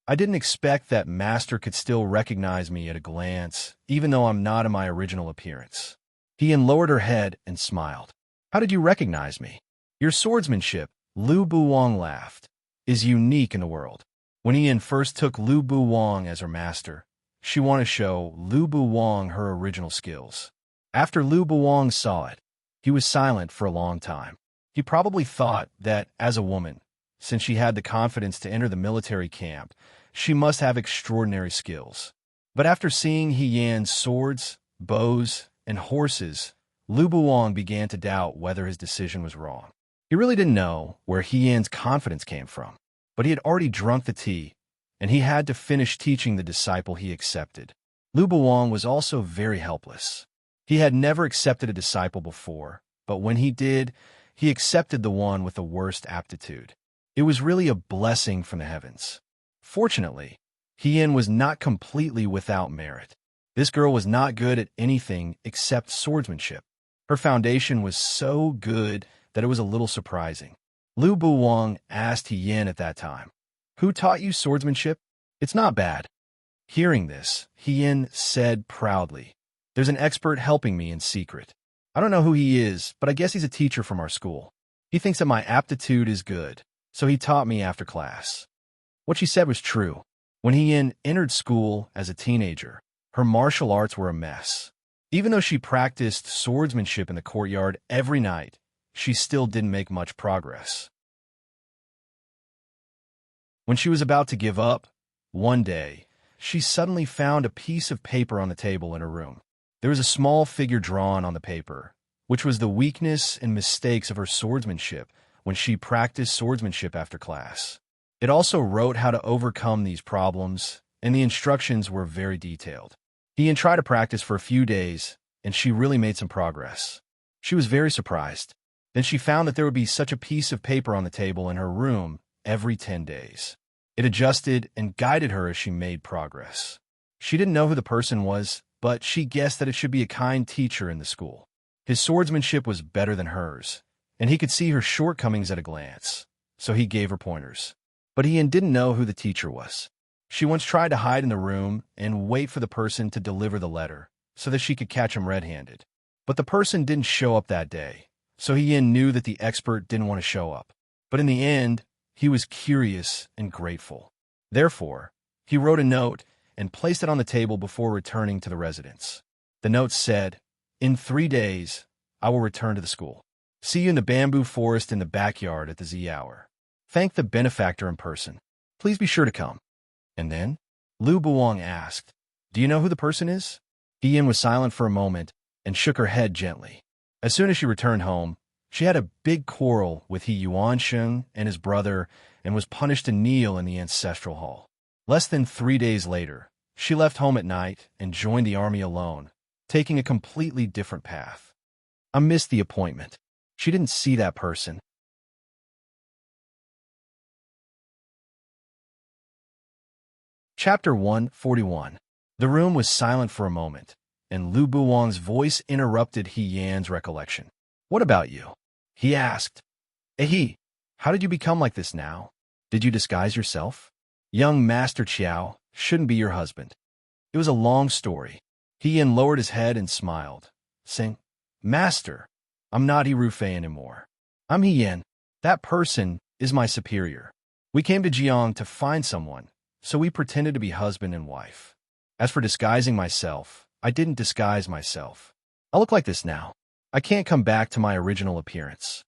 I didn't expect that Master could still recognize me at a glance, even though I'm not in my original appearance. Yin lowered her head and smiled. "How did you recognize me?" "Your swordsmanship," Lu Buwang laughed, "is unique in the world." When Yin first took Lu Buwang as her master, she wanted to show Lu Buwang her original skills. After Lu Buwang saw it, he was silent for a long time. He probably thought that, as a woman, since she had the confidence to enter the military camp, she must have extraordinary skills. But after seeing Yin's swords, bows, and horses, Lu Buwang began to doubt whether his decision was wrong. He really didn't know where Yin's confidence came from, but he had already drunk the tea, and he had to finish teaching the disciple he accepted. Lu Buwang was also very helpless. He had never accepted a disciple before, but when he did, he accepted the one with the worst aptitude. It was really a blessing from the heavens. Fortunately, Yin was not completely without merit. This girl was not good at anything except swordsmanship. Her foundation was so good that it was a little surprising. Lu Buwang asked Yin at that time, "Who taught you swordsmanship?" "It's not bad." Hearing this, Yin said proudly, "There's an expert helping me in secret. I don't know who he is, but I guess he's a teacher from our school. He thinks that my aptitude is good, so he taught me after class." What she said was true. When Yin entered school as a teenager, her martial arts were a mess. Even though she practiced swordsmanship in the courtyard every night, she still didn't make much progress. When she was about to give up, one day, she suddenly found a piece of paper on the table in her room. There was a small figure drawn on the paper, which was the weakness and mistakes of her swordsmanship when she practiced swordsmanship after class. It also wrote how to overcome these problems, and the instructions were very detailed. Ian tried to practice for a few days, and she really made some progress. She was very surprised. Then she found that there would be such a piece of paper on the table in her room every 10 days. It adjusted and guided her as she made progress. She didn't know who the person was, but she guessed that it should be a kind teacher in the school. His swordsmanship was better than hers, and he could see her shortcomings at a glance, so he gave her pointers. But Ian didn't know who the teacher was. She once tried to hide in the room and wait for the person to deliver the letter so that she could catch him red-handed. But the person didn't show up that day, so Ian knew that the expert didn't want to show up. But in the end, he was curious and grateful. Therefore, he wrote a note and placed it on the table before returning to the residence. The note said, "In 3 days, I will return to the school. See you in the bamboo forest in the backyard at the Z hour. Thank the benefactor in person. Please be sure to come." And then, Lu Buwang asked, "Do you know who the person is?" Ian was silent for a moment and shook her head gently. As soon as she returned home, she had a big quarrel with He Yuansheng and his brother and was punished to kneel in the ancestral hall. Less than 3 days later, she left home at night and joined the army alone, taking a completely different path. I missed the appointment. She didn't see that person. Chapter 141. The room was silent for a moment, and Lu Buwang's voice interrupted He Yan's recollection. "What about you?" he asked. "He, how did you become like this now? Did you disguise yourself? Young Master Chiao shouldn't be your husband." It was a long story. He Yan lowered his head and smiled, saying, "Master, I'm not He Rufei anymore. I'm He Yan. That person is my superior. We came to Jiang to find someone, so we pretended to be husband and wife. As for disguising myself, I didn't disguise myself. I look like this now. I can't come back to my original appearance."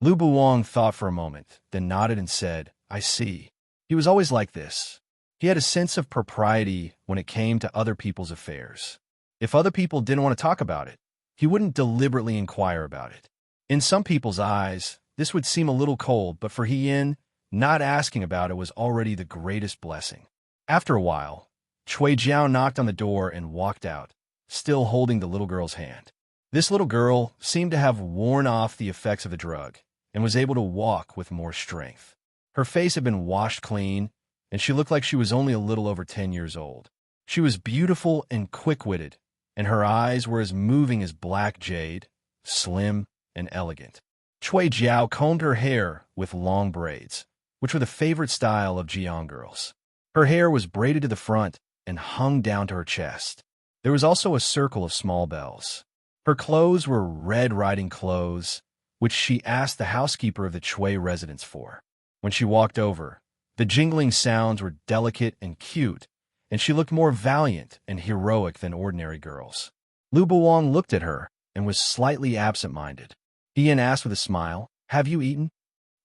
Lu Buwang thought for a moment, then nodded and said, "I see. He was always like this. He had a sense of propriety when it came to other people's affairs. If other people didn't want to talk about it, he wouldn't deliberately inquire about it. In some people's eyes, this would seem a little cold, but for He Yan, not asking about it was already the greatest blessing." After a while, Cui Jiao knocked on the door and walked out, still holding the little girl's hand. This little girl seemed to have worn off the effects of the drug and was able to walk with more strength. Her face had been washed clean, and she looked like she was only a little over 10 years old. She was beautiful and quick-witted, and her eyes were as moving as black jade, slim and elegant. Cui Jiao combed her hair with long braids, which were the favorite style of Jiang girls. Her hair was braided to the front and hung down to her chest. There was also a circle of small bells. Her clothes were Red Riding clothes, which she asked the housekeeper of the Chui residence for. When she walked over, the jingling sounds were delicate and cute, and she looked more valiant and heroic than ordinary girls. Lu Buwang looked at her and was slightly absent-minded. Ian asked with a smile, "Have you eaten?"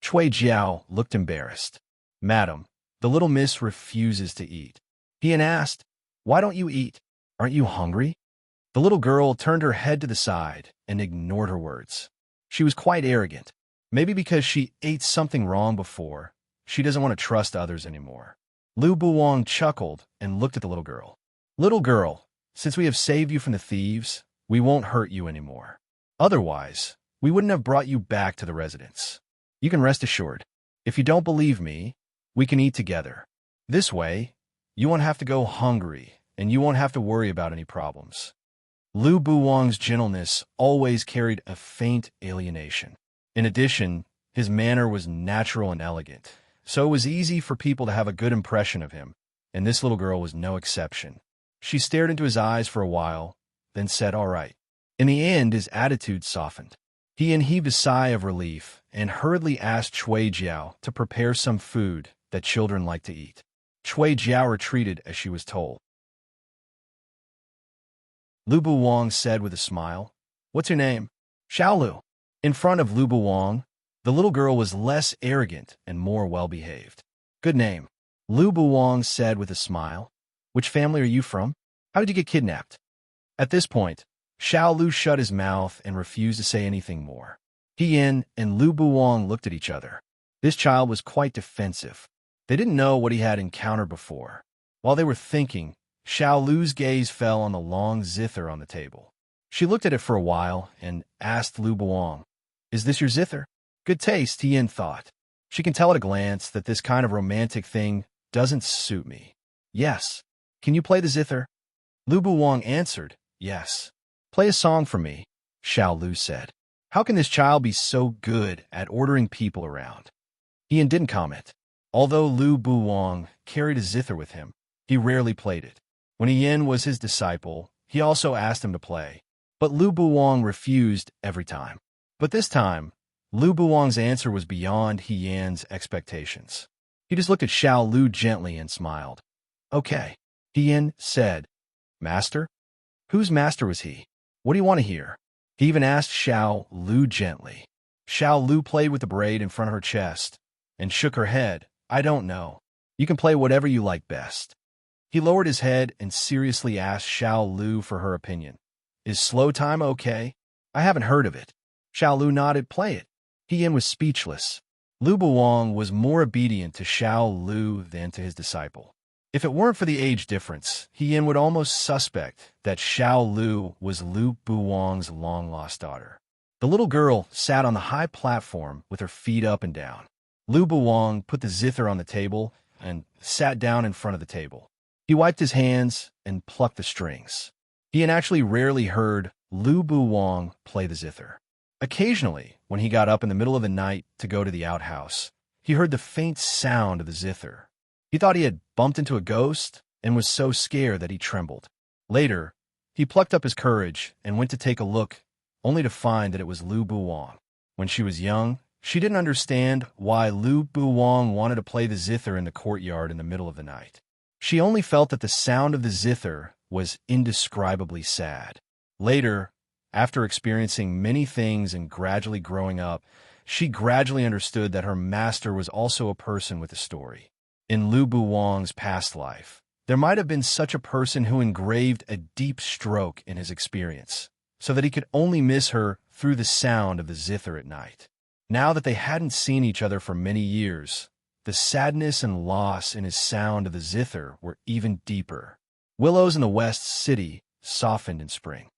Cui Jiao looked embarrassed. "Madam, the little miss refuses to eat." Ian asked, "Why don't you eat? Aren't you hungry?" The little girl turned her head to the side and ignored her words. She was quite arrogant. Maybe because she ate something wrong before, she doesn't want to trust others anymore. Lu Buwang chuckled and looked at the little girl. "Little girl, since we have saved you from the thieves, we won't hurt you anymore. Otherwise, we wouldn't have brought you back to the residence. You can rest assured. If you don't believe me, we can eat together. This way, you won't have to go hungry, and you won't have to worry about any problems." Lu Buwang's gentleness always carried a faint alienation. In addition, his manner was natural and elegant, so it was easy for people to have a good impression of him, and this little girl was no exception. She stared into his eyes for a while, then said, "All right." In the end, his attitude softened. He heaved a sigh of relief and hurriedly asked Cui Jiao to prepare some food that children like to eat. Cui Jiao retreated as she was told. Lu Buwang said with a smile, "What's your name?" "Xiaolu." In front of Lu Buwang, the little girl was less arrogant and more well-behaved. "Good name," Lu Buwang said with a smile. Which family are you from? How did you get kidnapped? At this point, Xiao Lu shut his mouth and refused to say anything more. He Yin and Lu Buwang looked at each other. This child was quite defensive. They didn't know what he had encountered before. While they were thinking, Xiao Lu's gaze fell on the long zither on the table. She looked at it for a while and asked Lu Buwang, "Is this your zither?" Good taste, He Yin thought. She can tell at a glance that this kind of romantic thing doesn't suit me. Yes. Can you play the zither? Lu Buwang answered, yes. Play a song for me, Xiao Lu said. How can this child be so good at ordering people around? Ian didn't comment. Although Lu Buwang carried a zither with him, he rarely played it. When Ian was his disciple, he also asked him to play, but Lu Buwang refused every time. But this time, Lu Buwang's answer was beyond He Yan's expectations. He just looked at Xiao Lu gently and smiled. Okay, He Yan said. Master? Whose master was he? What do you want to hear? He even asked Xiao Lu gently. Xiao Lu played with the braid in front of her chest and shook her head. I don't know. You can play whatever you like best. He lowered his head and seriously asked Xiao Lu for her opinion. Is slow time okay? I haven't heard of it. Xiao Lu nodded. Play it. He Yan was speechless. Lu Buwang was more obedient to Xiao Lu than to his disciple. If it weren't for the age difference, He Yan would almost suspect that Xiao Lu was Lu Buwang's long-lost daughter. The little girl sat on the high platform with her feet up and down. Lu Buwang put the zither on the table and sat down in front of the table. He wiped his hands and plucked the strings. He had actually rarely heard Lu Buwang play the zither. Occasionally, when he got up in the middle of the night to go to the outhouse, he heard the faint sound of the zither. He thought he had bumped into a ghost and was so scared that he trembled. Later, he plucked up his courage and went to take a look, only to find that it was Lu Buwang. When she was young, she didn't understand why Lu Buwang wanted to play the zither in the courtyard in the middle of the night. She only felt that the sound of the zither was indescribably sad. Later, after experiencing many things and gradually growing up, she gradually understood that her master was also a person with a story. In Lu Buwang's past life, there might have been such a person who engraved a deep stroke in his experience, so that he could only miss her through the sound of the zither at night. Now that they hadn't seen each other for many years, the sadness and loss in his sound of the zither were even deeper. Willows in the West City softened in spring.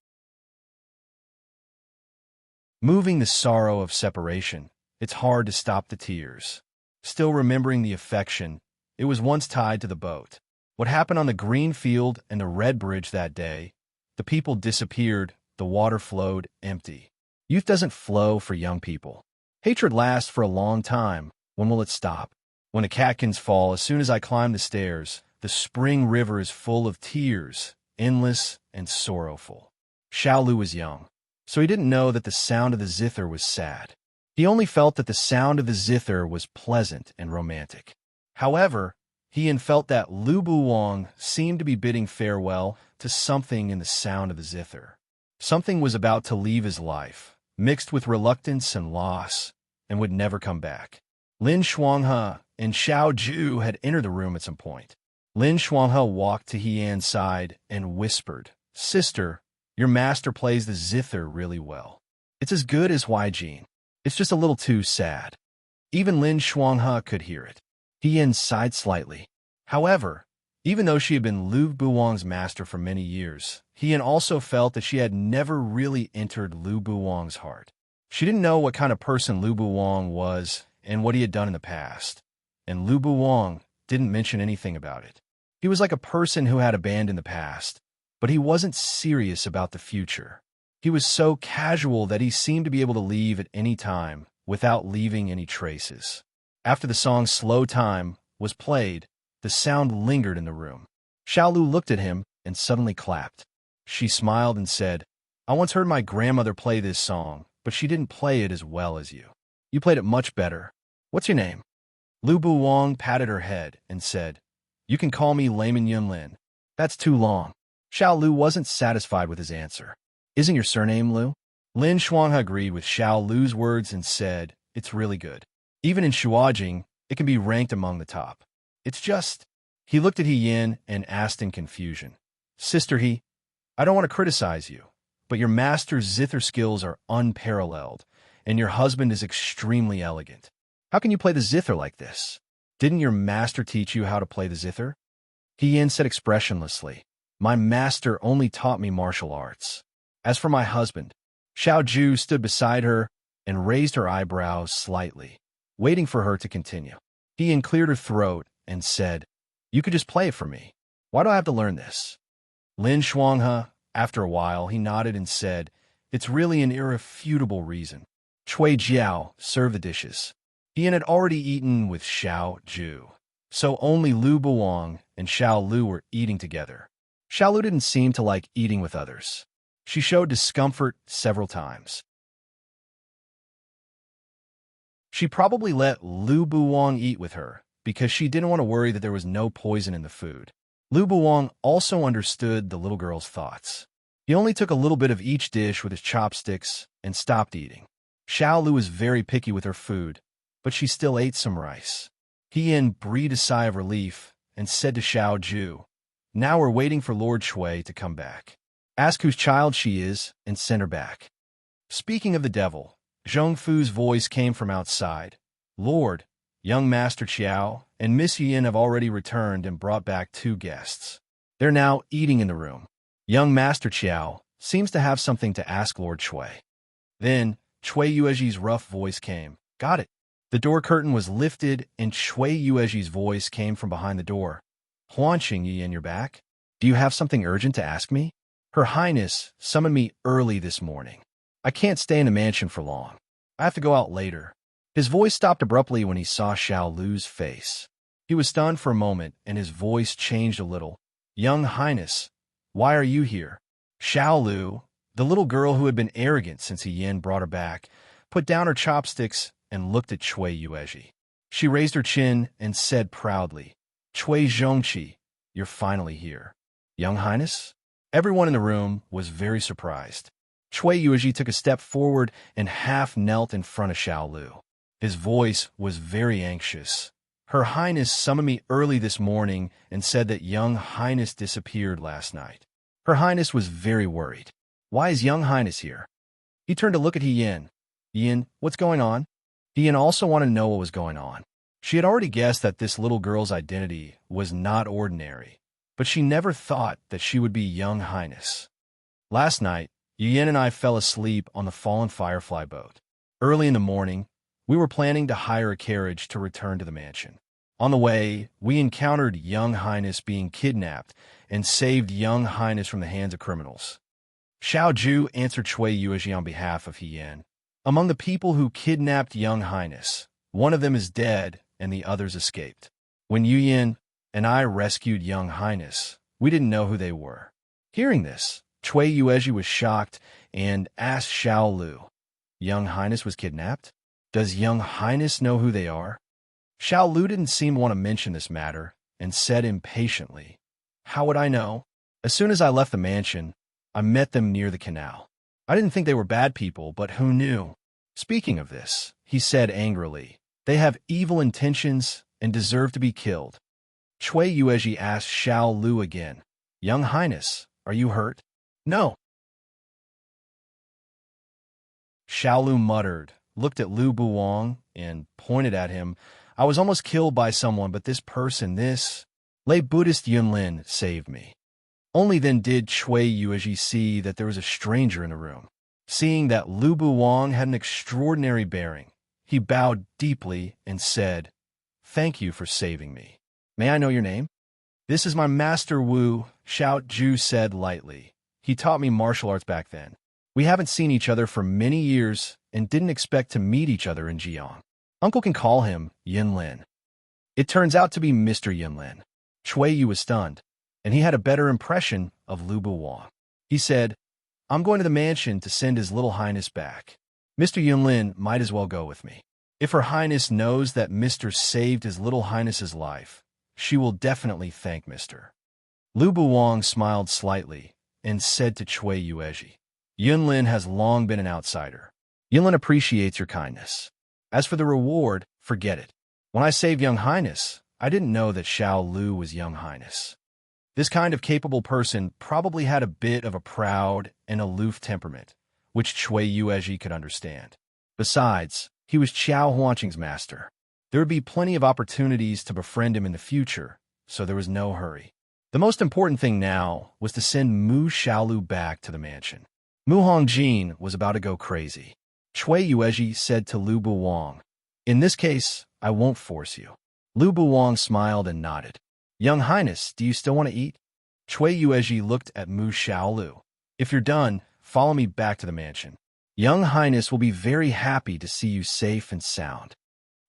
Moving the sorrow of separation, it's hard to stop the tears. Still remembering the affection, it was once tied to the boat. What happened on the green field and the red bridge that day? The people disappeared, the water flowed empty. Youth doesn't flow for young people. Hatred lasts for a long time. When will it stop? When the catkins fall, as soon as I climb the stairs, the spring river is full of tears, endless and sorrowful. Xiao Lu was young, so he didn't know that the sound of the zither was sad. He only felt that the sound of the zither was pleasant and romantic. However, he felt that Lu Buwang seemed to be bidding farewell to something in the sound of the zither. Something was about to leave his life, mixed with reluctance and loss, and would never come back. Lin Shuanghe and Xiao Ju had entered the room at some point. Lin Shuanghe walked to He Yan's side and whispered, Sister, your master plays the zither really well. It's as good as Huijin. It's just a little too sad. Even Lin Shuanghe could hear it. He Yan sighed slightly. However, even though she had been Lu Buwang's master for many years, He Yan also felt that she had never really entered Lu Buwang's heart. She didn't know what kind of person Lu Buwang was and what he had done in the past, and Lu Buwang didn't mention anything about it. He was like a person who had abandoned the past, but he wasn't serious about the future. He was so casual that he seemed to be able to leave at any time without leaving any traces. After the song Slow Time was played, the sound lingered in the room. Xiao Lu looked at him and suddenly clapped. She smiled and said, I once heard my grandmother play this song, but she didn't play it as well as you. You played it much better. What's your name? Lu Buwang patted her head and said, You can call me Layman Yunlin. That's too long. Xiao Lu wasn't satisfied with his answer. Isn't your surname Lu? Lin Shuanghe agreed with Xiao Lu's words and said, It's really good. Even in Shuajing, it can be ranked among the top. It's just, He looked at He Yin and asked in confusion, Sister He, I don't want to criticize you, but your master's zither skills are unparalleled, and your husband is extremely elegant. How can you play the zither like this? Didn't your master teach you how to play the zither? He Yin said expressionlessly, My master only taught me martial arts. As for my husband, Xiao Ju stood beside her and raised her eyebrows slightly, waiting for her to continue. He Yin cleared her throat and said, You could just play it for me. Why do I have to learn this? Lin Shuanghe, after a while, he nodded and said, It's really an irrefutable reason. Cui Jiao served the dishes. He Yin had already eaten with Xiao Ju, so only Lu Buwang and Xiao Lu were eating together. Xiao Lu didn't seem to like eating with others. She showed discomfort several times. She probably let Lu Buwang eat with her because she didn't want to worry that there was no poison in the food. Lu Buwang also understood the little girl's thoughts. He only took a little bit of each dish with his chopsticks and stopped eating. Xiao Lu was very picky with her food, but she still ate some rice. He Yin breathed a sigh of relief and said to Xiao Ju, Now we're waiting for Lord Shui to come back. Ask whose child she is and send her back. Speaking of the devil, Zhong Fu's voice came from outside. Lord, young Master Qiao and Miss Yin have already returned and brought back 2 guests. They're now eating in the room. Young Master Qiao seems to have something to ask Lord Shui. Then, Cui Yueji's rough voice came. Got it. The door curtain was lifted, and Cui Yueji's voice came from behind the door. Huanqing Yin, you're back? Do you have something urgent to ask me? Her Highness summoned me early this morning. I can't stay in the mansion for long. I have to go out later. His voice stopped abruptly when he saw Xiao Lu's face. He was stunned for a moment, and his voice changed a little. Young Highness, why are you here? Xiao Lu, the little girl who had been arrogant since He Yin brought her back, put down her chopsticks and looked at Cui Yueji. She raised her chin and said proudly, Cui Zhongqi, you're finally here. Young Highness? Everyone in the room was very surprised. Cui Yueji took a step forward and half knelt in front of Xiao Lu. His voice was very anxious. Her Highness summoned me early this morning and said that Young Highness disappeared last night. Her Highness was very worried. Why is Young Highness here? He turned to look at He Yin. Yin, what's going on? He Yin also wanted to know what was going on. She had already guessed that this little girl's identity was not ordinary, but she never thought that she would be Young Highness. Last night, Yin and I fell asleep on the fallen Firefly boat. Early in the morning, we were planning to hire a carriage to return to the mansion. On the way, we encountered Young Highness being kidnapped and saved Young Highness from the hands of criminals. Xiao Ju answered Cui Yueji on behalf of He Yin. Among the people who kidnapped Young Highness, one of them is dead and the others escaped. When Yu Yin and I rescued Young Highness, we didn't know who they were. Hearing this, Cui Yueji was shocked and asked Xiao Lu, Young Highness was kidnapped? Does Young Highness know who they are? Xiao Lu didn't seem to want to mention this matter and said impatiently, How would I know? As soon as I left the mansion, I met them near the canal. I didn't think they were bad people, but who knew? Speaking of this, he said angrily, They have evil intentions and deserve to be killed. Cui Yueji asked Xiao Lu again, Young Highness, are you hurt? No. Xiao Lu muttered, looked at Lu Buwang, and pointed at him. I was almost killed by someone, but this person, this lay Buddhist Yunlin, saved me. Only then did Cui Yueji see that there was a stranger in the room. Seeing that Lu Buwang had an extraordinary bearing, he bowed deeply and said, Thank you for saving me. May I know your name? This is my master Wu, Xiao Ju said lightly. He taught me martial arts back then. We haven't seen each other for many years and didn't expect to meet each other in Jiang. Uncle can call him Yinlin. It turns out to be Mr. Yinlin. Cui Yu was stunned, and he had a better impression of Lu Buwang. He said, I'm going to the mansion to send His Little Highness back. Mr. Yinlin might as well go with me. If Her Highness knows that Mr. saved His Little Highness's life, she will definitely thank Mr. Lu Buwang smiled slightly and said to Cui Yueji, Yunlin has long been an outsider. Yunlin appreciates your kindness. As for the reward, forget it. When I save Young Highness, I didn't know that Xiao Lu was Young Highness. This kind of capable person probably had a bit of a proud and aloof temperament, which Cui Yuezhi could understand. Besides, he was Qiao Huanqing's master. There would be plenty of opportunities to befriend him in the future, so there was no hurry. The most important thing now was to send Mu Xiaolu back to the mansion. Mu Hongjin was about to go crazy. Cui Yuezhi said to Lu Buwang, "In this case, I won't force you." Lu Buwang smiled and nodded. "Young Highness, do you still want to eat?" Cui Yuezhi looked at Mu Xiaolu. "If you're done, follow me back to the mansion. Young Highness will be very happy to see you safe and sound."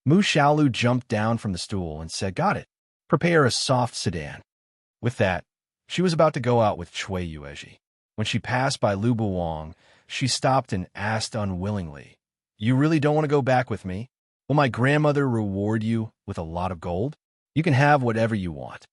Mu Xiaolu jumped down from the stool and said, "Got it. Prepare a soft sedan." With that, she was about to go out with Cui Yuezhi. When she passed by Lu Buwang, she stopped and asked unwillingly, "You really don't want to go back with me? Will my grandmother reward you with a lot of gold? You can have whatever you want."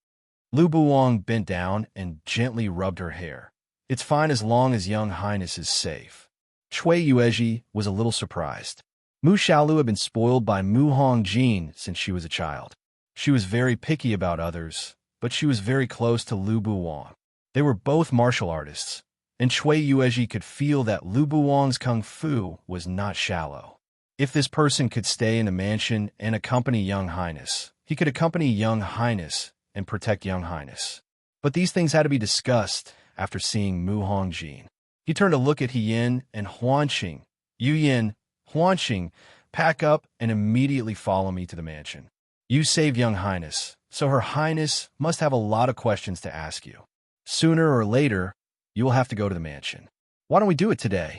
Lu Buwang bent down and gently rubbed her hair. "It's fine as long as Young Highness is safe." Cui Yuezhi was a little surprised. Mu Xiaolu had been spoiled by Mu Hongjin since she was a child. She was very picky about others, but she was very close to Lu Buwang. They were both martial artists, and Cui Yuezhi could feel that Lu Buwang's kung fu was not shallow. If this person could stay in the mansion and accompany Young Highness, he could accompany Young Highness and protect Young Highness. But these things had to be discussed after seeing Mu Hongjin. He turned to look at Hiyin and Huanqing. "Yuyin, Huanqing, pack up and immediately follow me to the mansion. You saved Young Highness, so Her Highness must have a lot of questions to ask you. Sooner or later, you will have to go to the mansion. Why don't we do it today?"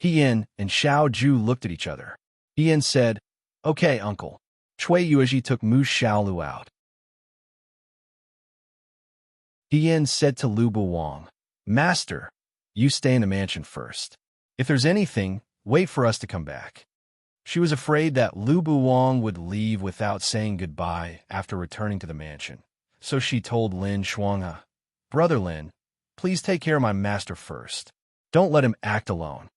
Hiyin and Xiao Ju looked at each other. Hiyin said, "Okay, uncle." Cui Yuezhi took Mu Xiaolu out. Hiyin said to Lu Buwang, "Master, you stay in the mansion first. If there's anything, wait for us to come back." She was afraid that Lu Buwang would leave without saying goodbye after returning to the mansion, so she told Lin Shuanghe, "Brother Lin, please take care of my master first. Don't let him act alone."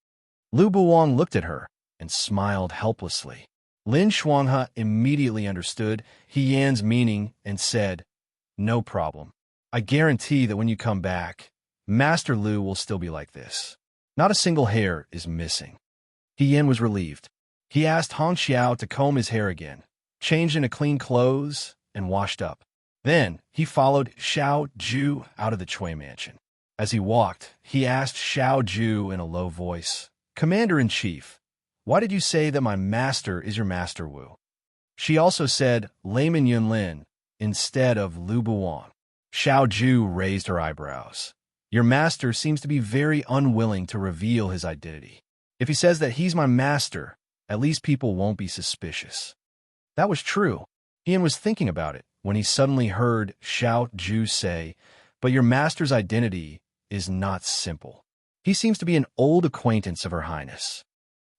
Lu Buwang looked at her and smiled helplessly. Lin Shuanghe immediately understood Hiyin's meaning and said, "No problem. I guarantee that when you come back, Master Lu will still be like this. Not a single hair is missing." Hiyin was relieved. He asked Hong Xiao to comb his hair again, changed into clean clothes, and washed up. Then he followed Xiao Ju out of the Cui mansion. As he walked, he asked Xiao Ju in a low voice, "Commander-in-Chief, why did you say that my master is your master Wu?" She also said Layman Yunlin instead of Lu Buwang. Xiao Ju raised her eyebrows. "Your master seems to be very unwilling to reveal his identity. If he says that he's my master, at least people won't be suspicious." That was true. Ian was thinking about it when he suddenly heard Xiao Ju say, "But your master's identity is not simple. He seems to be an old acquaintance of Her Highness."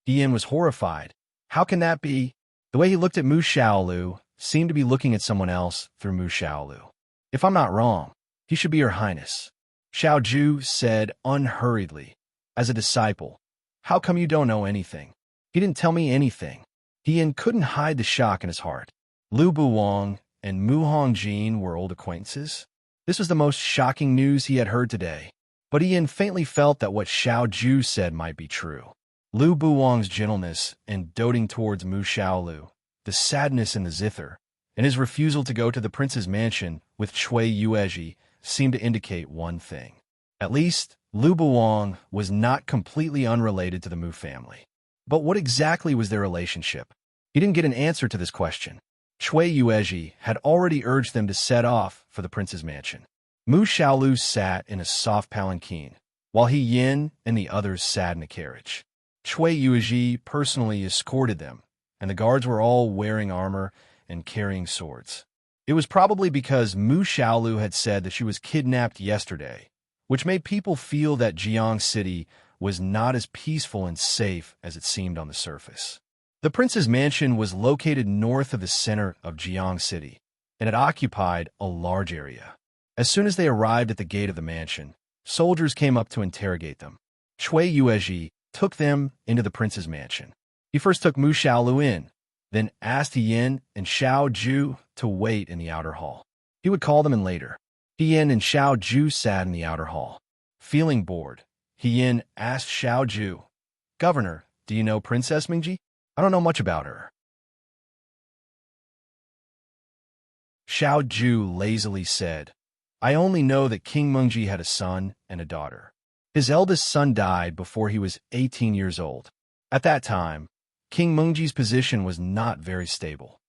Ian was horrified. How can that be? The way he looked at Mu Xiaolu seemed to be looking at someone else through Mu Xiaolu. "If I'm not wrong, he should be Her Highness." Xiao Ju said unhurriedly, "As a disciple, how come you don't know anything? He didn't tell me anything." Ian couldn't hide the shock in his heart. Lu Buwang and Mu Hongjin were old acquaintances. This was the most shocking news he had heard today. But Ian faintly felt that what Xiao Ju said might be true. Lu Buwang's gentleness and doting towards Mu Xiaolu, the sadness in the zither, and his refusal to go to the prince's mansion with Cui Yuezhi seemed to indicate one thing. At least, Lu Buwang was not completely unrelated to the Mu family. But what exactly was their relationship? He didn't get an answer to this question. Cui Yuezhi had already urged them to set off for the prince's mansion. Mu Xiaolu sat in a soft palanquin, while Hiyin and the others sat in a carriage. Cui Yuezhi personally escorted them, and the guards were all wearing armor and carrying swords. It was probably because Mu Xiaolu had said that she was kidnapped yesterday, which made people feel that Jiang City was not as peaceful and safe as it seemed on the surface. The prince's mansion was located north of the center of Jiang City, and it occupied a large area. As soon as they arrived at the gate of the mansion, soldiers came up to interrogate them. Cui Yuezhi took them into the prince's mansion. He first took Mu Xiaolu in, then asked Yin and Xiao Ju to wait in the outer hall. He would call them in later. Yin and Xiao Ju sat in the outer hall. Feeling bored, Yin asked Xiao Ju, "Governor, do you know Princess Mingji? I don't know much about her." Xiao Ju lazily said, "I only know that King Mengji had a son and a daughter. His eldest son died before he was 18 years old. At that time, King Mengji's position was not very stable.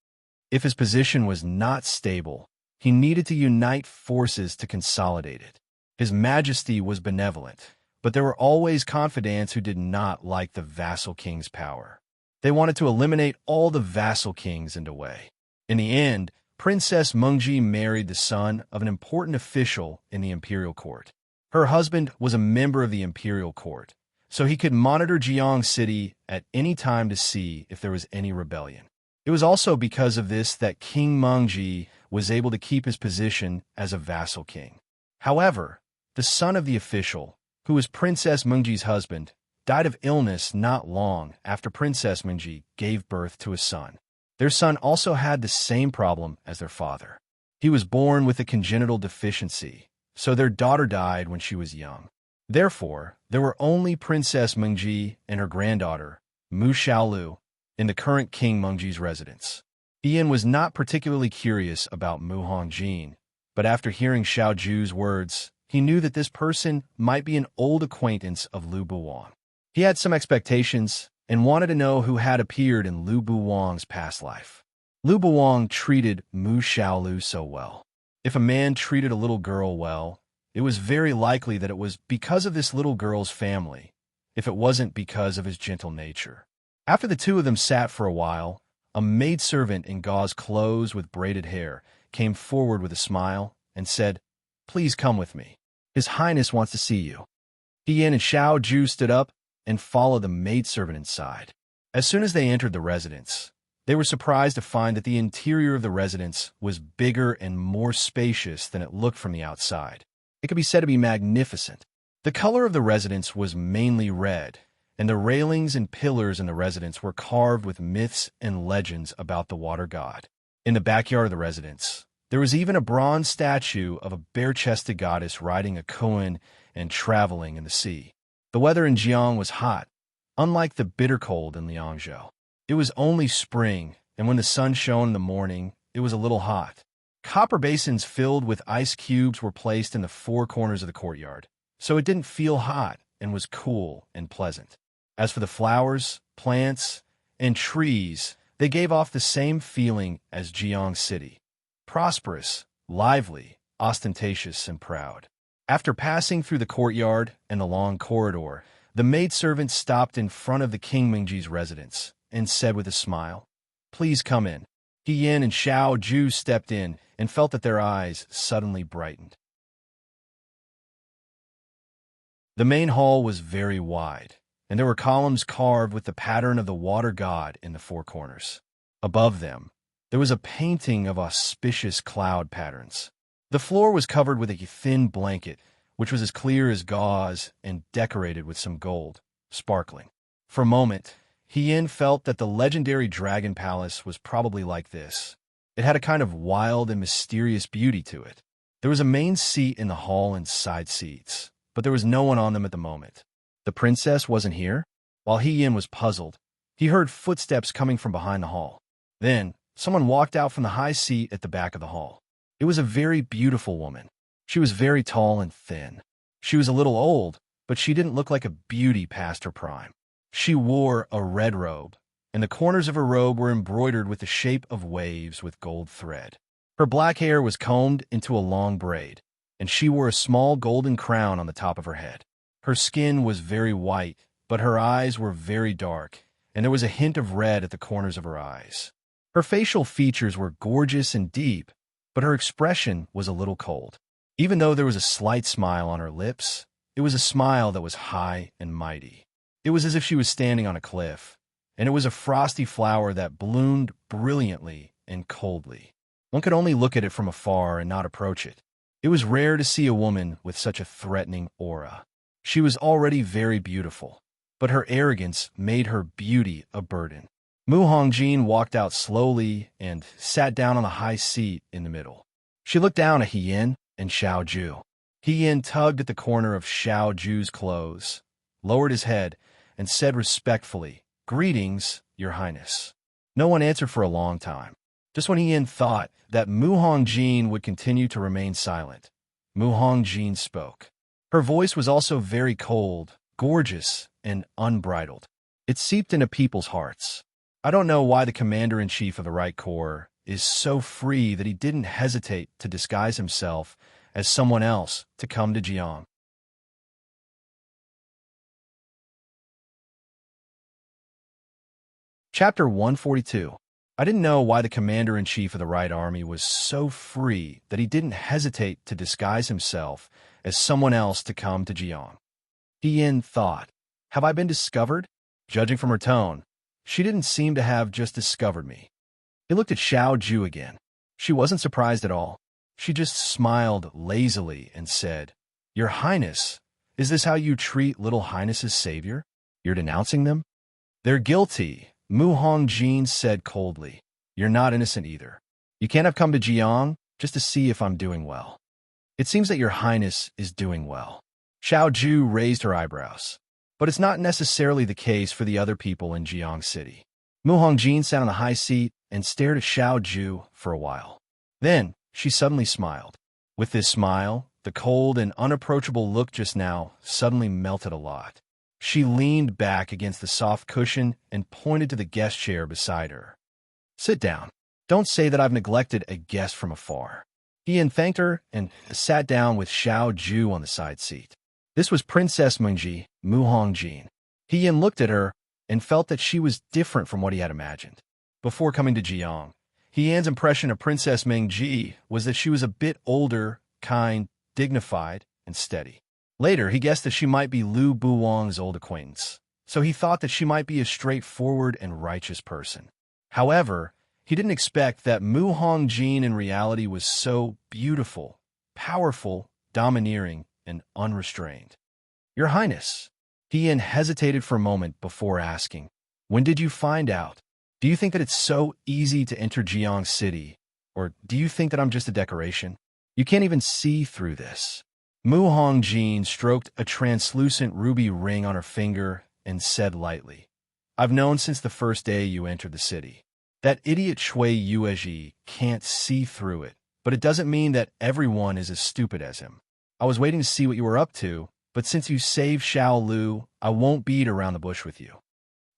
If his position was not stable, he needed to unite forces to consolidate it. His majesty was benevolent, but there were always confidants who did not like the vassal king's power. They wanted to eliminate all the vassal kings and away. In the end, Princess Mengji married the son of an important official in the imperial court. Her husband was a member of the imperial court, so he could monitor Jiang City at any time to see if there was any rebellion. It was also because of this that King Mengji was able to keep his position as a vassal king. However, the son of the official, who was Princess Mengji's husband, died of illness not long after Princess Mengji gave birth to a son. Their son also had the same problem as their father. He was born with a congenital deficiency, so their daughter died when she was young. Therefore, there were only Princess Mengji and her granddaughter, Mu Xiaolu, in the current King Mengji's residence. Ian was not particularly curious about Mu Hongjin, but after hearing Xiao Ju's words, he knew that this person might be an old acquaintance of Lu Buwang. He had some expectations and wanted to know who had appeared in Lu Buwang's past life. Lu Buwang treated Mu Xiaolu so well. If a man treated a little girl well, it was very likely that it was because of this little girl's family, if it wasn't because of his gentle nature. After the two of them sat for a while, a maidservant in gauze clothes with braided hair came forward with a smile and said, "Please come with me. His Highness wants to see you." Tian and Xiao Ju stood up and followed the maidservant inside. As soon as they entered the residence, they were surprised to find that the interior of the residence was bigger and more spacious than it looked from the outside. It could be said to be magnificent. The color of the residence was mainly red, and the railings and pillars in the residence were carved with myths and legends about the water god. In the backyard of the residence, there was even a bronze statue of a bare-chested goddess riding a koan and traveling in the sea. The weather in Jiang was hot, unlike the bitter cold in Liangzhou. It was only spring, and when the sun shone in the morning, it was a little hot. Copper basins filled with ice cubes were placed in the four corners of the courtyard, so it didn't feel hot and was cool and pleasant. As for the flowers, plants, and trees, they gave off the same feeling as Jiang City: prosperous, lively, ostentatious, and proud. After passing through the courtyard and the long corridor, the maidservant stopped in front of the King Mingji's residence and said with a smile, "Please come in." Yin and Xiao Ju stepped in and felt that their eyes suddenly brightened. The main hall was very wide, and there were columns carved with the pattern of the water god in the four corners. Above them, there was a painting of auspicious cloud patterns. The floor was covered with a thin blanket, which was as clear as gauze and decorated with some gold, sparkling. For a moment, Yin felt that the legendary Dragon Palace was probably like this. It had a kind of wild and mysterious beauty to it. There was a main seat in the hall and side seats, but there was no one on them at the moment. The princess wasn't here? While Yin was puzzled, he heard footsteps coming from behind the hall. Then, someone walked out from the high seat at the back of the hall. It was a very beautiful woman. She was very tall and thin. She was a little old, but she didn't look like a beauty past her prime. She wore a red robe, and the corners of her robe were embroidered with the shape of waves with gold thread. Her black hair was combed into a long braid, and she wore a small golden crown on the top of her head. Her skin was very white, but her eyes were very dark, and there was a hint of red at the corners of her eyes. Her facial features were gorgeous and deep, but her expression was a little cold. Even though there was a slight smile on her lips, it was a smile that was high and mighty. It was as if she was standing on a cliff, and it was a frosty flower that bloomed brilliantly and coldly. One could only look at it from afar and not approach it. It was rare to see a woman with such a threatening aura. She was already very beautiful, but her arrogance made her beauty a burden. Mu Hongjin walked out slowly and sat down on a high seat in the middle. She looked down at He Yin and Xiao Ju. He Yin tugged at the corner of Xiao Ju's clothes, lowered his head, and said respectfully, "Greetings, Your Highness." No one answered for a long time. Just when He Yin thought that Mu Hongjin would continue to remain silent, Mu Hongjin spoke. Her voice was also very cold, gorgeous, and unbridled. It seeped into people's hearts. I don't know why the commander-in-chief of the Right Corps is so free that he didn't hesitate to disguise himself as someone else to come to Jiang. Chapter 142. I didn't know why the commander-in-chief of the Right Army was so free that he didn't hesitate to disguise himself as someone else to come to Jiang. He Yin thought, "Have I been discovered?" Judging from her tone, she didn't seem to have just discovered me. He looked at Xiao Ju again. She wasn't surprised at all. She just smiled lazily and said, "Your Highness, is this how you treat Little Highness's savior? You're denouncing them?" "They're guilty," Mu Hongjin said coldly. "You're not innocent either. You can't have come to Jiang just to see if I'm doing well." "It seems that Your Highness is doing well." Xiao Ju raised her eyebrows. "But it's not necessarily the case for the other people in Jiang City." Mu Hongjin sat on the high seat and stared at Xiao Ju for a while. Then she suddenly smiled. With this smile, the cold and unapproachable look just now suddenly melted a lot. She leaned back against the soft cushion and pointed to the guest chair beside her. "Sit down. Don't say that I've neglected a guest from afar." He Yin thanked her and sat down with Xiao Ju on the side seat. This was Princess Mengji, Mu Hongjin. He Yin looked at her and felt that she was different from what he had imagined. Before coming to Jiang, He Yin's impression of Princess Mengji was that she was a bit older, kind, dignified, and steady. Later, he guessed that she might be Lu Buwang's old acquaintance, so he thought that she might be a straightforward and righteous person. However, he didn't expect that Mu Hongjin in reality was so beautiful, powerful, domineering, and unrestrained. "Your Highness." He Yin hesitated for a moment before asking, "When did you find out? Do you think that it's so easy to enter Jiang City, or do you think that I'm just a decoration? You can't even see through this." Mu Hongjin stroked a translucent ruby ring on her finger and said lightly, "I've known since the first day you entered the city. That idiot Shui Yuezhi can't see through it, but it doesn't mean that everyone is as stupid as him. I was waiting to see what you were up to, but since you saved Xiao Lu, I won't beat around the bush with you."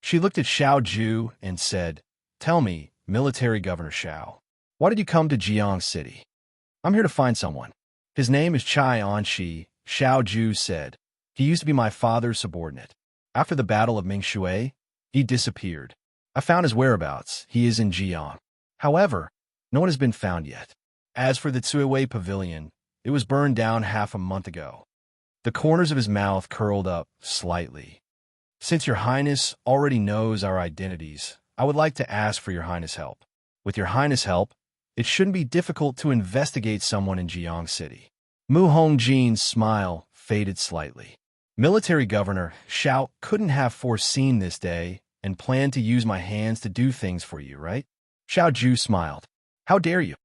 She looked at Xiao Ju and said, "Tell me, Military Governor Xiao, why did you come to Jiang City?" "I'm here to find someone. His name is Chai Anshi," Xiao Ju said. "He used to be my father's subordinate. After the Battle of Mingshui, he disappeared. I found his whereabouts. He is in Jiang. However, no one has been found yet. As for the Tsuiwei Pavilion, it was burned down half a month ago." The corners of his mouth curled up slightly. "Since Your Highness already knows our identities, I would like to ask for Your Highness' help. With Your Highness' help, it shouldn't be difficult to investigate someone in Jiang City." Mu Hongjin's smile faded slightly. "Military Governor Xiao couldn't have foreseen this day and planned to use my hands to do things for you, right?" Xiao Ju smiled. "How dare you?"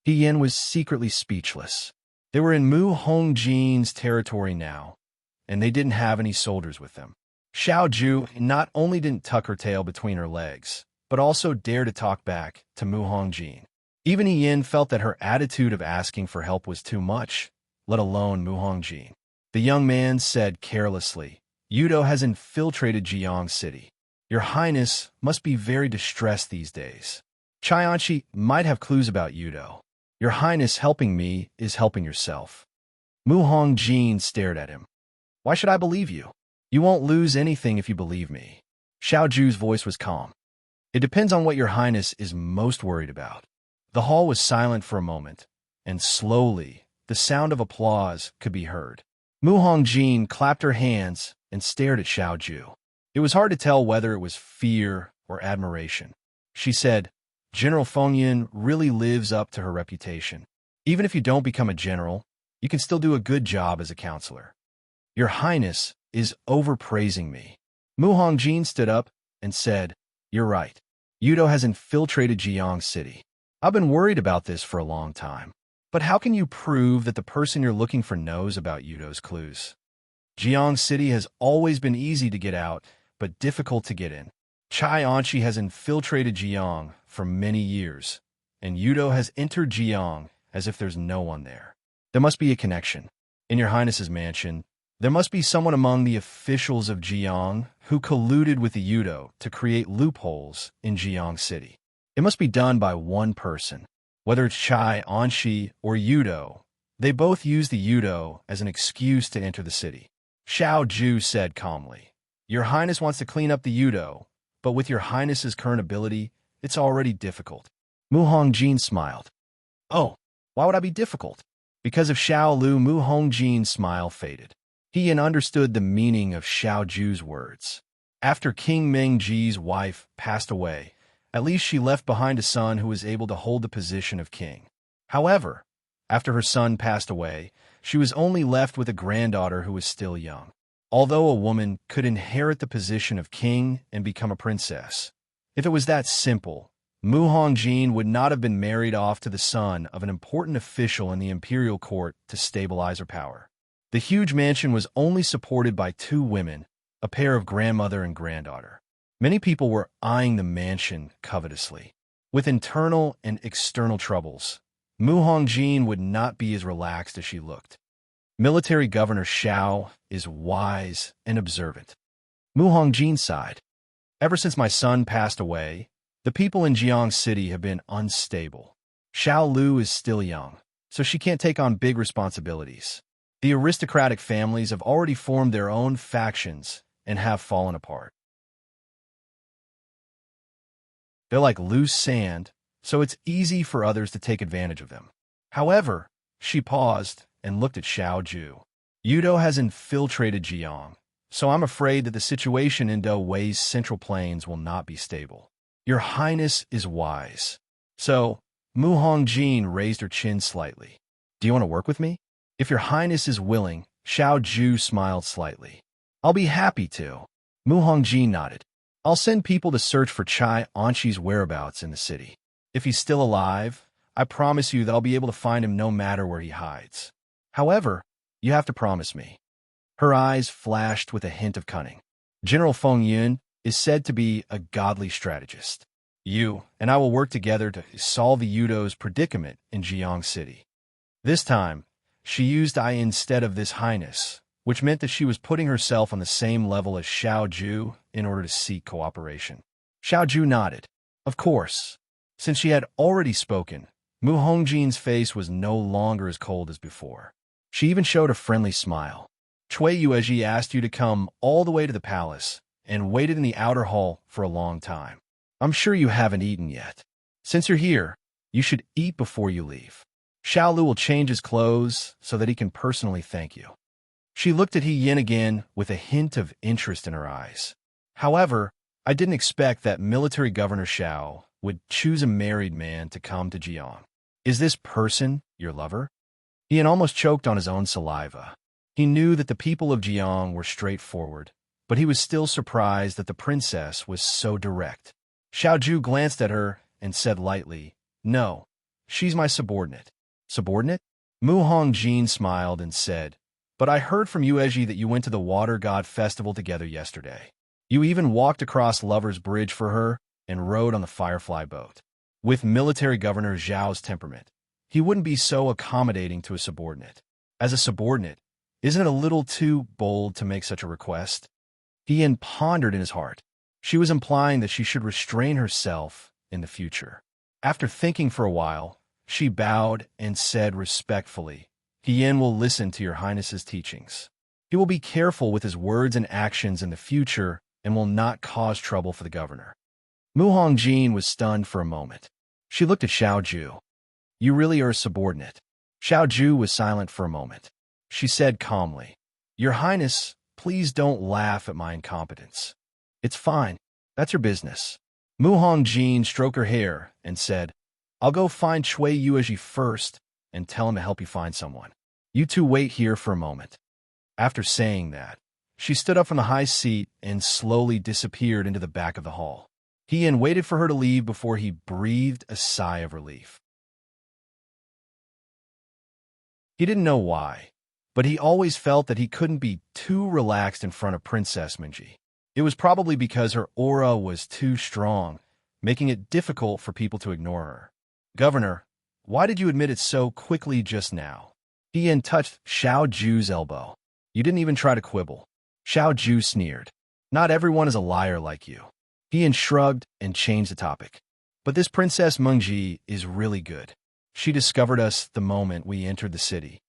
He Yin was secretly speechless. They were in Mu Hongjin's territory now, and they didn't have any soldiers with them. Xiao Ju not only didn't tuck her tail between her legs, but also dared to talk back to Mu Hongjin. Even He Yin felt that her attitude of asking for help was too much, let alone Mu Hongjin. The young man said carelessly, "Yudo has infiltrated Jiang City. Your Highness must be very distressed these days. Chaianshi might have clues about Yudo. Your Highness helping me is helping yourself." Mu Hongjin stared at him. "Why should I believe you? You won't lose anything if you believe me." Xiao Ju's voice was calm. "It depends on what Your Highness is most worried about." The hall was silent for a moment, and slowly, the sound of applause could be heard. Mu Hongjin clapped her hands and stared at Xiao Ju. It was hard to tell whether it was fear or admiration. She said, "General Fengyan really lives up to her reputation. Even if you don't become a general, you can still do a good job as a counselor. Your Highness is overpraising me." Mu Hongjin stood up and said, "You're right. Yudo has infiltrated Jiang City. I've been worried about this for a long time. But how can you prove that the person you're looking for knows about Yudo's clues? Jiang City has always been easy to get out, but difficult to get in. Chai Anchi has infiltrated Jiang for many years, and Yudo has entered Jiang as if there's no one there. There must be a connection. In your Highness's mansion, there must be someone among the officials of Jiang who colluded with the Yudo to create loopholes in Jiang City. It must be done by one person. Whether it's Chai Anchi or Yudo, they both use the Yudo as an excuse to enter the city." Xiao Ju said calmly, "Your Highness wants to clean up the Yudo, but with your Highness's current ability, it's already difficult." Mu Hongjin smiled. "Oh, why would I be difficult?" Because of Xiao Lu, Mu Hongjin's smile faded. He understood the meaning of Xiao Ju's words. After King Mingji's wife passed away, at least she left behind a son who was able to hold the position of king. However, after her son passed away, she was only left with a granddaughter who was still young. Although a woman could inherit the position of king and become a princess, if it was that simple, Mu Hongjin would not have been married off to the son of an important official in the imperial court to stabilize her power. The huge mansion was only supported by two women, a pair of grandmother and granddaughter. Many people were eyeing the mansion covetously. With internal and external troubles, Mu Hongjin would not be as relaxed as she looked. Military Governor Xiao is wise and observant. Mu Hongjin sighed. "Ever since my son passed away, the people in Jiang City have been unstable. Xiao Lu is still young, so she can't take on big responsibilities. The aristocratic families have already formed their own factions and have fallen apart. They're like loose sand, so it's easy for others to take advantage of them." However, she paused and looked at Xiao Ju. "Yudo has infiltrated Jiang, so I'm afraid that the situation in Do Wei's central plains will not be stable. Your Highness is wise." So, Mu Hongjin raised her chin slightly. "Do you want to work with me?" "If your Highness is willing," Xiao Ju smiled slightly. "I'll be happy to." Mu Hongjin nodded. "I'll send people to search for Chai Anchi's whereabouts in the city. If he's still alive, I promise you that I'll be able to find him no matter where he hides. However, you have to promise me." Her eyes flashed with a hint of cunning. General Feng Yun is said to be a godly strategist. You and I will work together to solve the Yudo's predicament in Jiang City. This time, she used I instead of this Highness, which meant that she was putting herself on the same level as Xiao Ju in order to seek cooperation. Xiao Ju nodded. Of course. Since she had already spoken, Mu Hongjin's face was no longer as cold as before. She even showed a friendly smile. "Cui Yuezhi asked you to come all the way to the palace and waited in the outer hall for a long time. I'm sure you haven't eaten yet. Since you're here, you should eat before you leave. Xiao Lu will change his clothes so that he can personally thank you." She looked at He Yin again with a hint of interest in her eyes. "However, I didn't expect that Military Governor Xiao would choose a married man to come to Jiang. Is this person your lover?" He had almost choked on his own saliva. He knew that the people of Jiang were straightforward, but he was still surprised that the princess was so direct. Xiao Ju glanced at her and said lightly, "No, she's my subordinate." "Subordinate?" Mu Hongjin smiled and said, "But I heard from Yuezhi that you went to the Water God Festival together yesterday. You even walked across Lover's Bridge for her and rode on the Firefly boat." With Military Governor Zhao's temperament, he wouldn't be so accommodating to a subordinate. As a subordinate, isn't it a little too bold to make such a request? He Yin pondered in his heart. She was implying that she should restrain herself in the future. After thinking for a while, she bowed and said respectfully, "He Yin will listen to your Highness's teachings. He will be careful with his words and actions in the future and will not cause trouble for the governor." Mu Hongjin was stunned for a moment. She looked at Xiao Ju. "You really are a subordinate." Xiao Ju was silent for a moment. She said calmly, "Your Highness, please don't laugh at my incompetence. It's fine. That's your business." Mu Hongjin stroked her hair and said, "I'll go find Cui Yuezhi first and tell him to help you find someone. You two wait here for a moment." After saying that, She stood up from the high seat and slowly disappeared into the back of the hall. Hien waited for her to leave before he breathed a sigh of relief. He didn't know why, but he always felt that he couldn't be too relaxed in front of Princess Minji. It was probably because her aura was too strong, making it difficult for people to ignore her. Governor, why did you admit it so quickly just now? Hien touched Xiao Ju's elbow. You didn't even try to quibble. Xiao Ju sneered. Not everyone is a liar like you. Hien shrugged and changed the topic. But this Princess Minji is really good. She discovered us the moment we entered the city.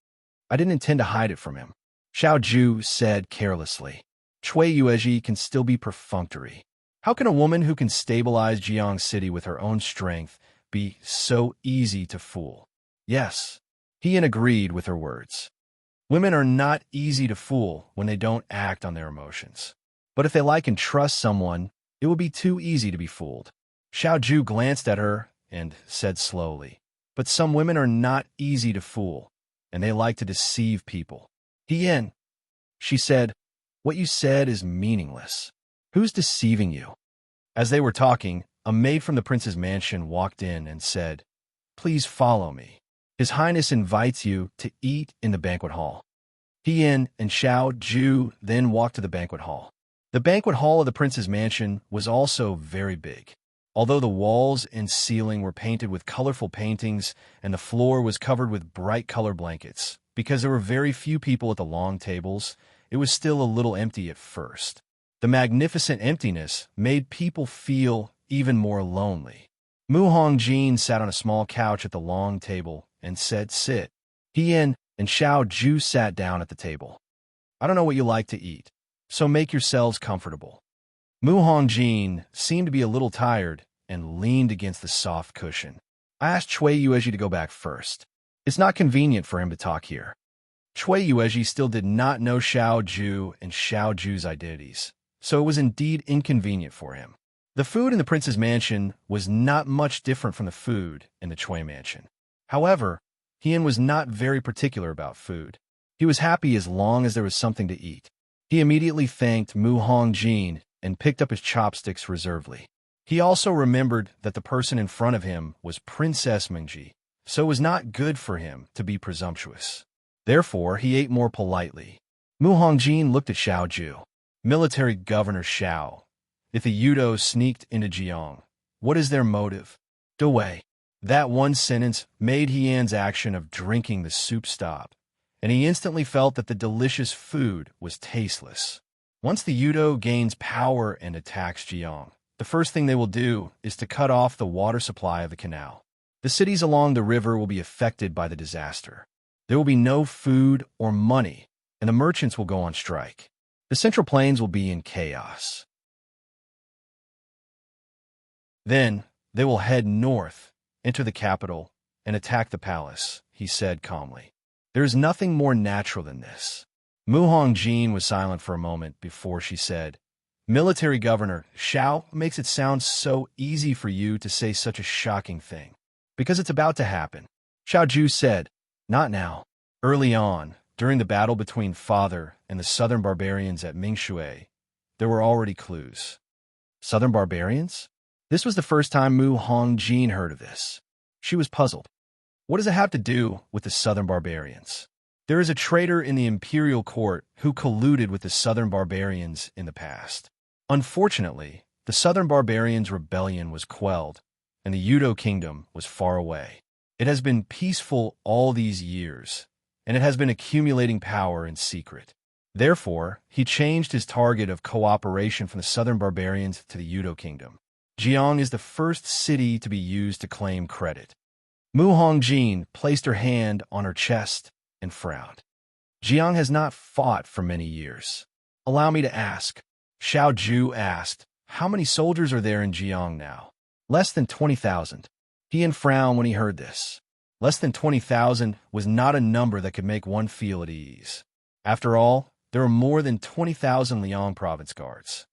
I didn't intend to hide it from him. Xiao Ju said carelessly. Cui Yuezhi can still be perfunctory. How can a woman who can stabilize Jiang City with her own strength be so easy to fool? Yes, Hien agreed with her words. Women are not easy to fool when they don't act on their emotions. But if they like and trust someone, it will be too easy to be fooled. Xiao Ju glanced at her and said slowly, but some women are not easy to fool, and they like to deceive people. Hien, she said, what you said is meaningless. Who's deceiving you? As they were talking, a maid from the prince's mansion walked in and said, Please follow me. His Highness invites you to eat in the banquet hall. Hien and Xiao Ju then walked to the banquet hall. The banquet hall of the prince's mansion was also very big. Although the walls and ceiling were painted with colorful paintings and the floor was covered with bright color blankets, because there were very few people at the long tables, it was still a little empty at first. The magnificent emptiness made people feel even more lonely. Mu Hongjin sat on a small couch at the long table and said, Sit. Hien and Xiao Ju sat down at the table. I don't know what you like to eat, so make yourselves comfortable. Mu Hongjin seemed to be a little tired and leaned against the soft cushion. I asked Cui Yuezhi to go back first. It's not convenient for him to talk here. Cui Yuezhi still did not know Xiao Ju and Xiao Ju's identities, so it was indeed inconvenient for him. The food in the prince's mansion was not much different from the food in the Cui mansion. However, Hien was not very particular about food. He was happy as long as there was something to eat. He immediately thanked Mu Hongjin and picked up his chopsticks reservedly. He also remembered that the person in front of him was Princess Minji, so it was not good for him to be presumptuous. Therefore, he ate more politely. Mu Hongjin looked at Xiao Ju. Military Governor Xiao, if the Yudo sneaked into Jiang, what is their motive? Dewey. That one sentence made Hien's action of drinking the soup stop, and he instantly felt that the delicious food was tasteless. Once the Yudo gains power and attacks Jiang, the first thing they will do is to cut off the water supply of the canal. The cities along the river will be affected by the disaster. There will be no food or money, and the merchants will go on strike. The Central Plains will be in chaos. Then they will head north, enter the capital, and attack the palace, he said calmly. There is nothing more natural than this. Mu Hongjin was silent for a moment before she said, Military Governor, Xiao makes it sound so easy for you to say such a shocking thing. Because it's about to happen. Xiao Ju said, Not now. Early on, during the battle between Father and the southern barbarians at Mingshui, there were already clues. Southern barbarians? This was the first time Mu Hongjin heard of this. She was puzzled. What does it have to do with the southern barbarians? There is a traitor in the imperial court who colluded with the southern barbarians in the past. Unfortunately, the southern barbarians' rebellion was quelled, and the Yudo kingdom was far away. It has been peaceful all these years, and it has been accumulating power in secret. Therefore, he changed his target of cooperation from the southern barbarians to the Yudo kingdom. Jiang is the first city to be used to claim credit. Mu Hongjin placed her hand on her chest and frowned. Jiang has not fought for many years. Allow me to ask. Xiao Ju asked, How many soldiers are there in Jiang now? Less than 20,000. Hien frowned when he heard this. Less than 20,000 was not a number that could make one feel at ease. After all, there are more than 20,000 Liang province guards.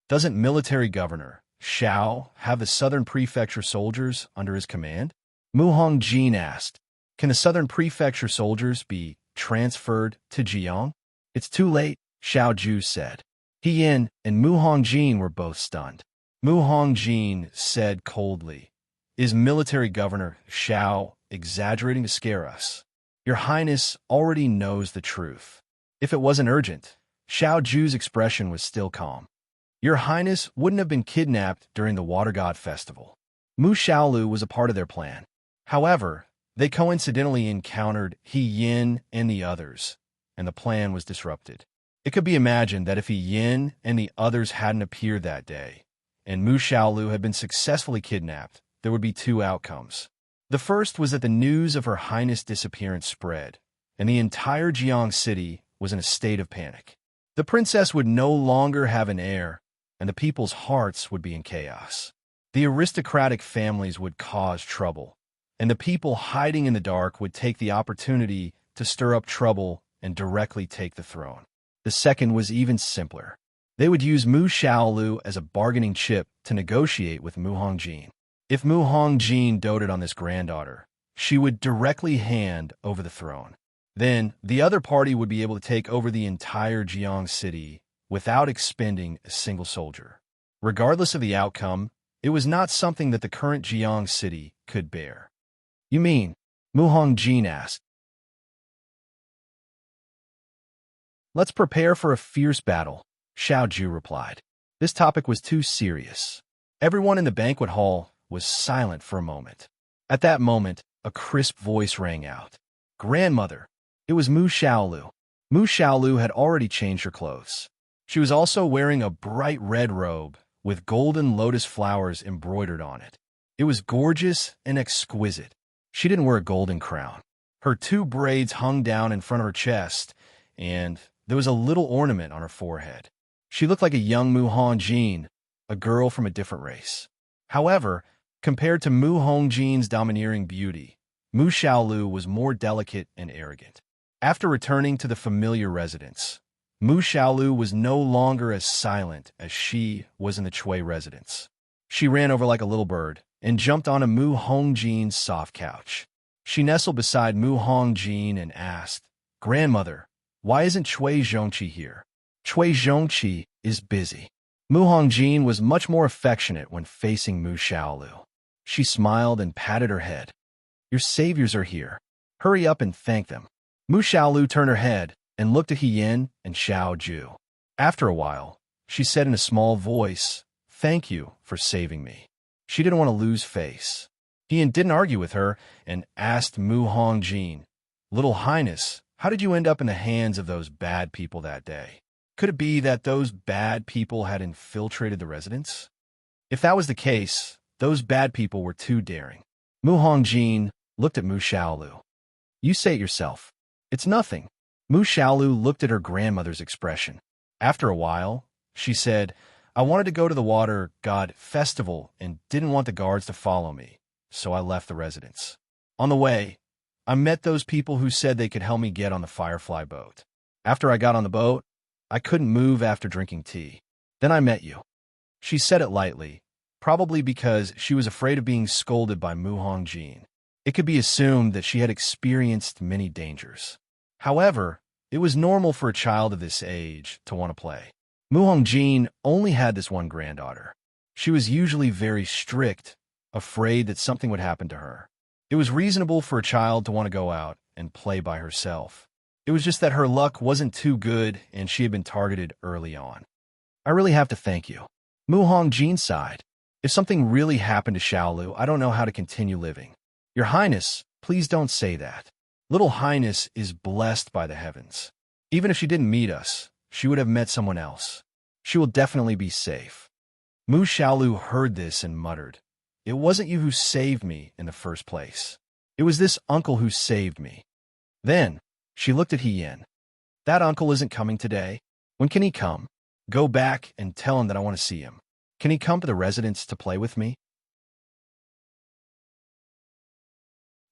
Doesn't military governor Xiao have the southern prefecture soldiers under his command? Mu Hongjin asked, Can the southern prefecture soldiers be transferred to Jiang? It's too late, Xiao Ju said. He Yin and Mu Hongjin were both stunned. Mu Hongjin said coldly, "Is military governor Xiao exaggerating to scare us? Your Highness already knows the truth." If it wasn't urgent, Xiao Ju's expression was still calm. Your Highness wouldn't have been kidnapped during the Water God Festival. Mu Xiaolu was a part of their plan. However, they coincidentally encountered He Yin and the others, and the plan was disrupted. It could be imagined that if He Yin and the others hadn't appeared that day, and Mu Xiaolu had been successfully kidnapped, there would be two outcomes. The first was that the news of Her Highness' disappearance spread, and the entire Jiang city was in a state of panic. The princess would no longer have an heir, and the people's hearts would be in chaos. The aristocratic families would cause trouble, and the people hiding in the dark would take the opportunity to stir up trouble and directly take the throne. The second was even simpler. They would use Mu Xiaolu as a bargaining chip to negotiate with Mu Hongjin. If Mu Hongjin doted on this granddaughter, she would directly hand over the throne. Then, the other party would be able to take over the entire Jiang city without expending a single soldier. Regardless of the outcome, it was not something that the current Jiang city could bear. You mean? Mu Hongjin asked. Let's prepare for a fierce battle, Xiao Ju replied. This topic was too serious. Everyone in the banquet hall was silent for a moment. At that moment, a crisp voice rang out. Grandmother! It was Mu Xiaolu. Mu Xiaolu had already changed her clothes. She was also wearing a bright red robe with golden lotus flowers embroidered on it. It was gorgeous and exquisite. She didn't wear a golden crown. Her two braids hung down in front of her chest, and there was a little ornament on her forehead. She looked like a young Mu Hongjin, a girl from a different race. However, compared to Mu Hongjin's domineering beauty, Mu Xiaolu was more delicate and arrogant. After returning to the familiar residence, Mu Xiaolu was no longer as silent as she was in the Chui residence. She ran over like a little bird and jumped onto Mu Hongjin's soft couch. She nestled beside Mu Hongjin and asked, Grandmother, why isn't Chui Zhongqi here? Chui Zhongqi is busy. Mu Hongjin was much more affectionate when facing Mu Xiaolu. She smiled and patted her head. Your saviors are here. Hurry up and thank them. Mu Xiaolu turned her head and looked at He Yin and Xiao Ju. After a while, she said in a small voice, Thank you for saving me. She didn't want to lose face. He Yin didn't argue with her and asked Mu Hongjin, Little Highness, how did you end up in the hands of those bad people that day? Could it be that those bad people had infiltrated the residence? If that was the case, those bad people were too daring. Mu Hongjin looked at Mu Xiaolu. You say it yourself. It's nothing. Mu Xiaolu looked at her grandmother's expression. After a while, she said, I wanted to go to the Water God Festival and didn't want the guards to follow me, so I left the residence. On the way, I met those people who said they could help me get on the Firefly boat. After I got on the boat, I couldn't move after drinking tea. Then I met you. She said it lightly, probably because she was afraid of being scolded by Mu Hongjin. It could be assumed that she had experienced many dangers. However, it was normal for a child of this age to want to play. Mu Hongjin only had this one granddaughter. She was usually very strict, afraid that something would happen to her. It was reasonable for a child to want to go out and play by herself. It was just that her luck wasn't too good and she had been targeted early on. I really have to thank you. Mu Hongjin sighed. If something really happened to Xiaolu, I don't know how to continue living. Your Highness, please don't say that. Little Highness is blessed by the heavens. Even if she didn't meet us, she would have met someone else. She will definitely be safe. Mu Xiaolu heard this and muttered, It wasn't you who saved me in the first place. It was this uncle who saved me. Then, she looked at He Yin. That uncle isn't coming today. When can he come? Go back and tell him that I want to see him. Can he come to the residence to play with me?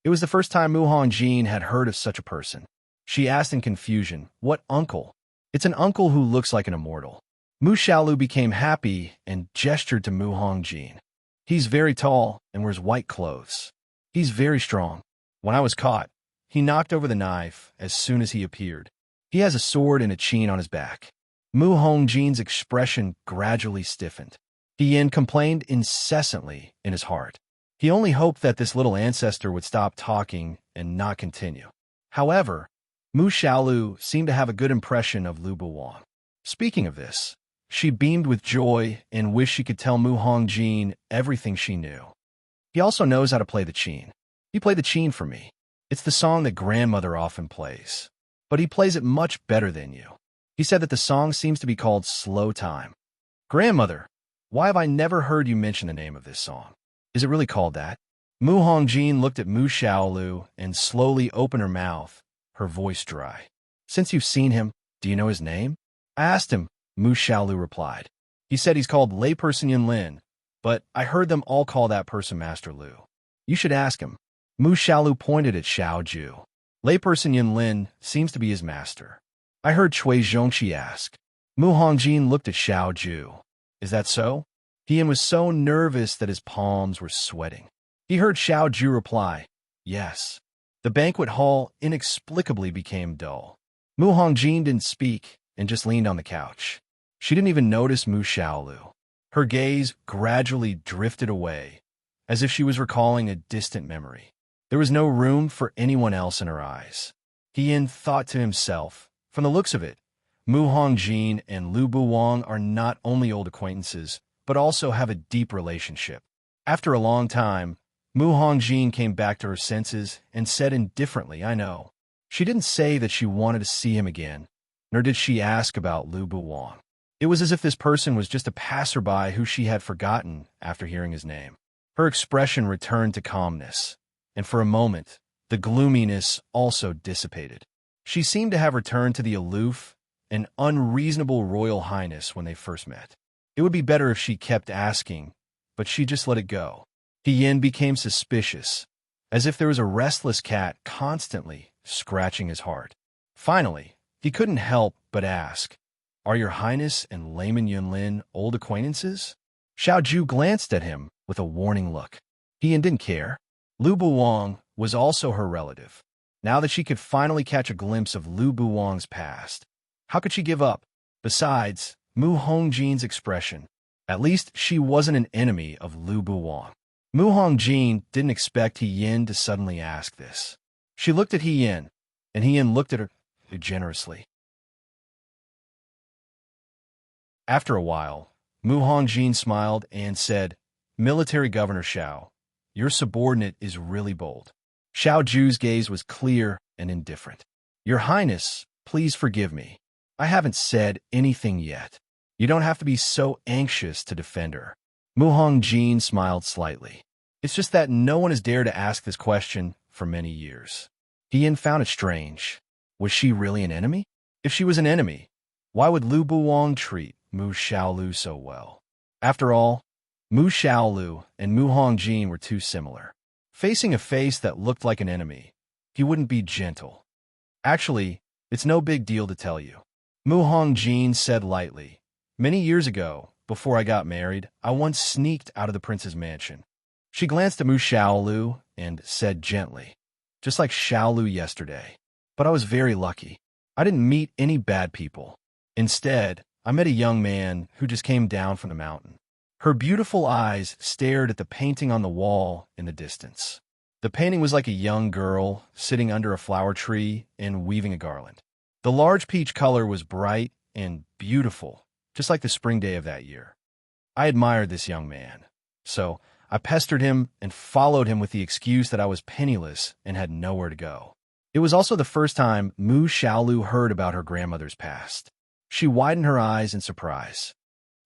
It was the first time Mu Hongjin had heard of such a person. She asked in confusion, What uncle? It's an uncle who looks like an immortal. Mu Xiaolu became happy and gestured to Mu Hongjin. He's very tall and wears white clothes. He's very strong. When I was caught, he knocked over the knife as soon as he appeared. He has a sword and a chain on his back. Mu Hongjin's expression gradually stiffened. He Yin complained incessantly in his heart. He only hoped that this little ancestor would stop talking and not continue. However, Mu Xiaolu seemed to have a good impression of Lu Buwang. Speaking of this, she beamed with joy and wished she could tell Mu Hongjin everything she knew. He also knows how to play the qin. He played the qin for me. It's the song that grandmother often plays. But he plays it much better than you. He said that the song seems to be called Slow Time. Grandmother, why have I never heard you mention the name of this song? Is it really called that? Mu Hongjin looked at Mu Xiaolu and slowly opened her mouth, her voice dry. Since you've seen him, do you know his name? I asked him, Mu Xiaolu replied. He said he's called Layperson Yunlin, but I heard them all call that person Master Lu. You should ask him. Mu Xiaolu pointed at Xiao Ju. Layperson Yunlin seems to be his master. I heard Cui Zhongqi ask. Mu Hongjin looked at Xiao Ju. Is that so? He was so nervous that his palms were sweating. He heard Xiao Ju reply, yes. The banquet hall inexplicably became dull. Mu Hongjin didn't speak and just leaned on the couch. She didn't even notice Mu Xiaolu. Her gaze gradually drifted away, as if she was recalling a distant memory. There was no room for anyone else in her eyes. He Yin thought to himself, from the looks of it, Mu Hongjin and Lu Buwang are not only old acquaintances, but also have a deep relationship. After a long time, Mu Hongjin came back to her senses and said indifferently, I know. She didn't say that she wanted to see him again, nor did she ask about Lu Buwang. It was as if this person was just a passerby who she had forgotten after hearing his name. Her expression returned to calmness, and for a moment, the gloominess also dissipated. She seemed to have returned to the aloof and unreasonable royal highness when they first met. It would be better if she kept asking, but she just let it go. He Yin became suspicious, as if there was a restless cat constantly scratching his heart. Finally, he couldn't help but ask, Are your highness and Layman Yunlin old acquaintances? Xiao Ju glanced at him with a warning look. He Yin didn't care. Lu Buwang was also her relative. Now that she could finally catch a glimpse of Lu Buwang's past, how could she give up? Besides, Mu Hongjin's expression. At least she wasn't an enemy of Lu Buwang. Mu Hongjin didn't expect He Yin to suddenly ask this. She looked at He Yin, and He Yin looked at her generously. After a while, Mu Hongjin smiled and said, Military Governor Xiao, your subordinate is really bold. Xiao Ju's gaze was clear and indifferent. Your Highness, please forgive me. I haven't said anything yet. You don't have to be so anxious to defend her. Mu Hongjin smiled slightly. It's just that no one has dared to ask this question for many years. He Yin found it strange. Was she really an enemy? If she was an enemy, why would Lu Buwang treat Mu Xiaolu so well? After all, Mu Xiaolu and Mu Hongjin were too similar. Facing a face that looked like an enemy, he wouldn't be gentle. Actually, it's no big deal to tell you. Mu Hongjin said lightly, Many years ago, before I got married, I once sneaked out of the prince's mansion. She glanced at Mu Xiaolu and said gently, just like Xiaolu yesterday. But I was very lucky. I didn't meet any bad people. Instead, I met a young man who just came down from the mountain. Her beautiful eyes stared at the painting on the wall in the distance. The painting was like a young girl sitting under a flower tree and weaving a garland. The large peach color was bright and beautiful, just like the spring day of that year. I admired this young man, so I pestered him and followed him with the excuse that I was penniless and had nowhere to go. It was also the first time Mu Xiaolu heard about her grandmother's past. She widened her eyes in surprise.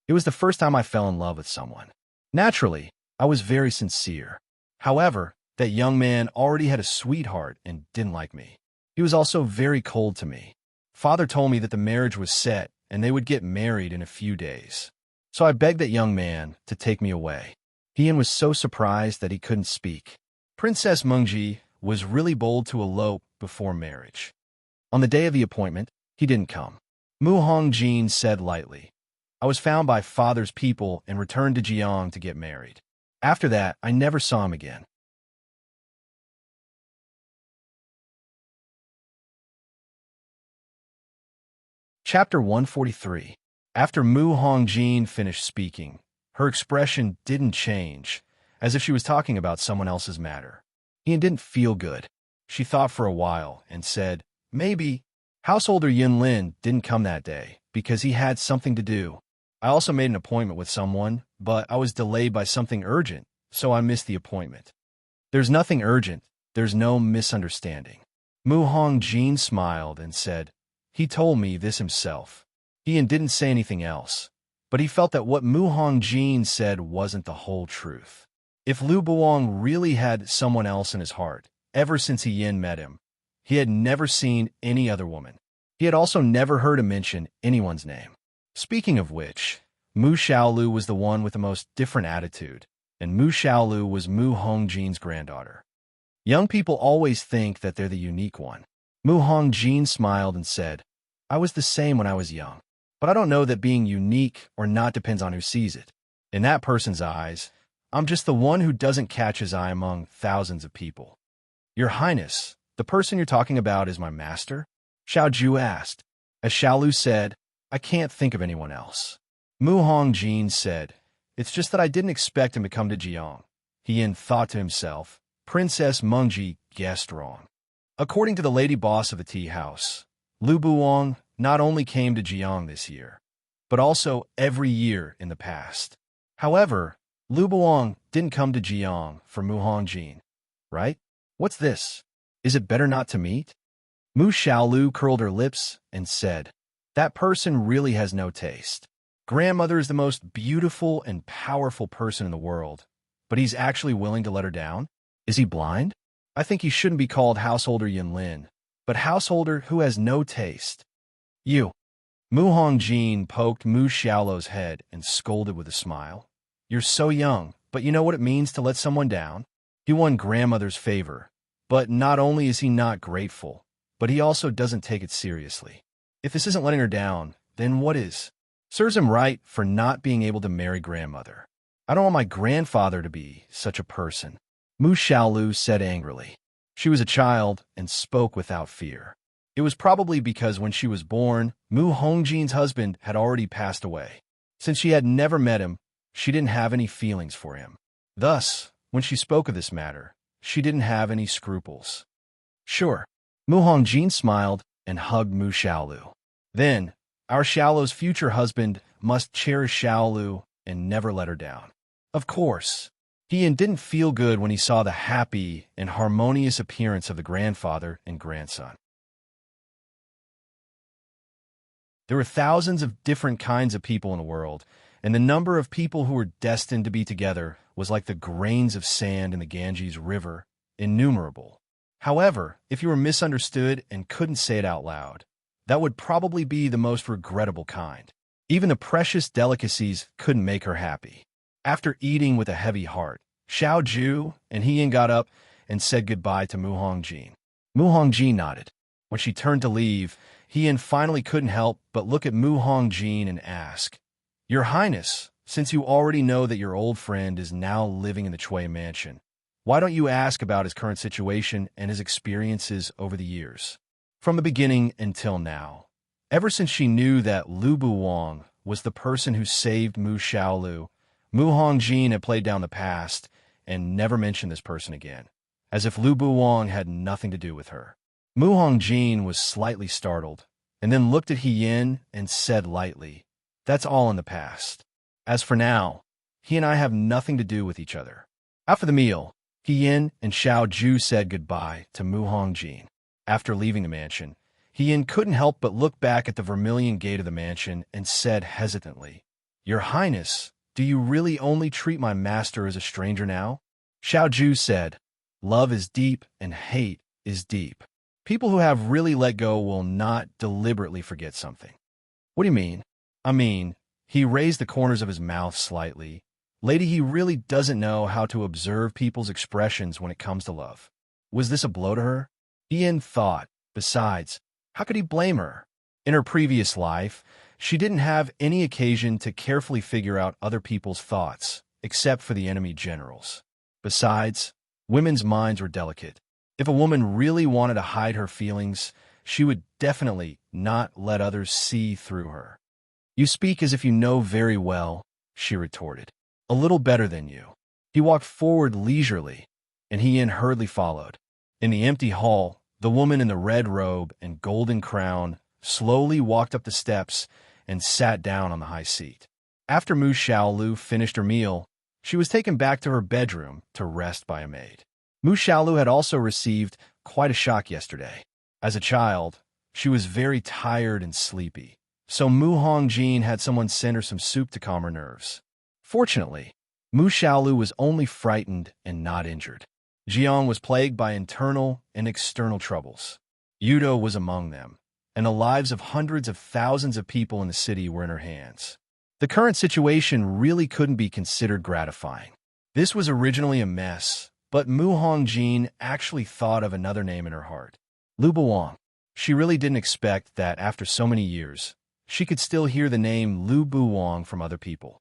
It was the first time I fell in love with someone. Naturally, I was very sincere. However, that young man already had a sweetheart and didn't like me. He was also very cold to me. Father told me that the marriage was set and they would get married in a few days. So I begged that young man to take me away. He Yin was so surprised that he couldn't speak. Princess Mengji was really bold to elope before marriage. On the day of the appointment, he didn't come. Mu Hongjin said lightly, I was found by father's people and returned to Jiang to get married. After that, I never saw him again. Chapter 143. After Mu Hongjin finished speaking, her expression didn't change, as if she was talking about someone else's matter. Ian didn't feel good. She thought for a while and said, maybe. Householder Yinlin didn't come that day because he had something to do. I also made an appointment with someone, but I was delayed by something urgent, so I missed the appointment. There's nothing urgent. There's no misunderstanding. Mu Hongjin smiled and said, he told me this himself. Ian didn't say anything else, but he felt that what Mu Hongjin said wasn't the whole truth. If Lu Buong really had someone else in his heart, ever since Yin met him, he had never seen any other woman. He had also never heard him mention anyone's name. Speaking of which, Mu Xiaolu was the one with the most different attitude, and Mu Xiaolu was Mu Hongjin's granddaughter. Young people always think that they're the unique one. Mu Hongjin smiled and said, I was the same when I was young, but I don't know that being unique or not depends on who sees it. In that person's eyes, I'm just the one who doesn't catch his eye among thousands of people. Your Highness, the person you're talking about is my master? Xiaoju asked. As Xiaolu said, I can't think of anyone else. Mu Hongjin said, it's just that I didn't expect him to come to Jiang. Yin thought to himself, Princess Mengji guessed wrong. According to the lady boss of the tea house, Lu Buong not only came to Jiang this year, but also every year in the past. However, Lu Buong didn't come to Jiang for Mu Hongjin, right? What's this? Is it better not to meet? Mu Xiaolu curled her lips and said, that person really has no taste. Grandmother is the most beautiful and powerful person in the world, but he's actually willing to let her down? Is he blind? I think he shouldn't be called Householder Yinlin, but Householder who has no taste. You. Mu Hongjin poked Mu Xiaolu's head and scolded with a smile. You're so young, but you know what it means to let someone down? He won grandmother's favor, but not only is he not grateful, but he also doesn't take it seriously. If this isn't letting her down, then what is? Serves him right for not being able to marry grandmother. I don't want my grandfather to be such a person. Mu Xiaolu said angrily. She was a child and spoke without fear. It was probably because when she was born, Mu Hongjin's husband had already passed away. Since she had never met him, she didn't have any feelings for him. Thus, when she spoke of this matter, she didn't have any scruples. Sure. Mu Hongjin smiled and hugged Mu Xiaolu. Then, our Xiaolu's future husband must cherish Xiaolu and never let her down. Of course. Ian didn't feel good when he saw the happy and harmonious appearance of the grandfather and grandson. There were thousands of different kinds of people in the world, and the number of people who were destined to be together was like the grains of sand in the Ganges River, innumerable. However, if you were misunderstood and couldn't say it out loud, that would probably be the most regrettable kind. Even the precious delicacies couldn't make her happy. After eating with a heavy heart, Xiao Ju and Yin got up and said goodbye to Mu Hongjin. Mu Hongjin nodded. When she turned to leave, Yin finally couldn't help but look at Mu Hongjin and ask, Your Highness, since you already know that your old friend is now living in the Chui mansion, why don't you ask about his current situation and his experiences over the years? From the beginning until now, ever since she knew that Lu Buong was the person who saved Mu Xiaolu, Mu Hongjin had played down the past and never mentioned this person again, as if Lu Buong had nothing to do with her. Mu Hongjin was slightly startled, and then looked at Yin and said lightly, That's all in the past. As for now, he and I have nothing to do with each other. After the meal, Yin and Xiao Ju said goodbye to Mu Hongjin. After leaving the mansion, Yin couldn't help but look back at the vermilion gate of the mansion and said hesitantly, Your Highness, do you really only treat my master as a stranger now? Xiao Ju said, Love is deep and hate is deep. People who have really let go will not deliberately forget something. What do you mean? I mean, he raised the corners of his mouth slightly. Lady, he really doesn't know how to observe people's expressions when it comes to love. Was this a blow to her? Ian thought. Besides, how could he blame her? In her previous life, she didn't have any occasion to carefully figure out other people's thoughts, except for the enemy generals. Besides, women's minds were delicate. If a woman really wanted to hide her feelings, she would definitely not let others see through her. "You speak as if you know very well," she retorted. "A little better than you." He walked forward leisurely, and Hien hurriedly followed. In the empty hall, the woman in the red robe and golden crown slowly walked up the steps and sat down on the high seat. After Mu Xiaolu finished her meal, she was taken back to her bedroom to rest by a maid. Mu Xiaolu had also received quite a shock yesterday. As a child, she was very tired and sleepy, so Mu Hongjin had someone send her some soup to calm her nerves. Fortunately, Mu Xiaolu was only frightened and not injured. Jiang was plagued by internal and external troubles. Yudo was among them, and the lives of hundreds of thousands of people in the city were in her hands. The current situation really couldn't be considered gratifying. This was originally a mess, but Mu Hongjin actually thought of another name in her heart. Lu Buwang. She really didn't expect that after so many years, she could still hear the name Lu Buwang from other people.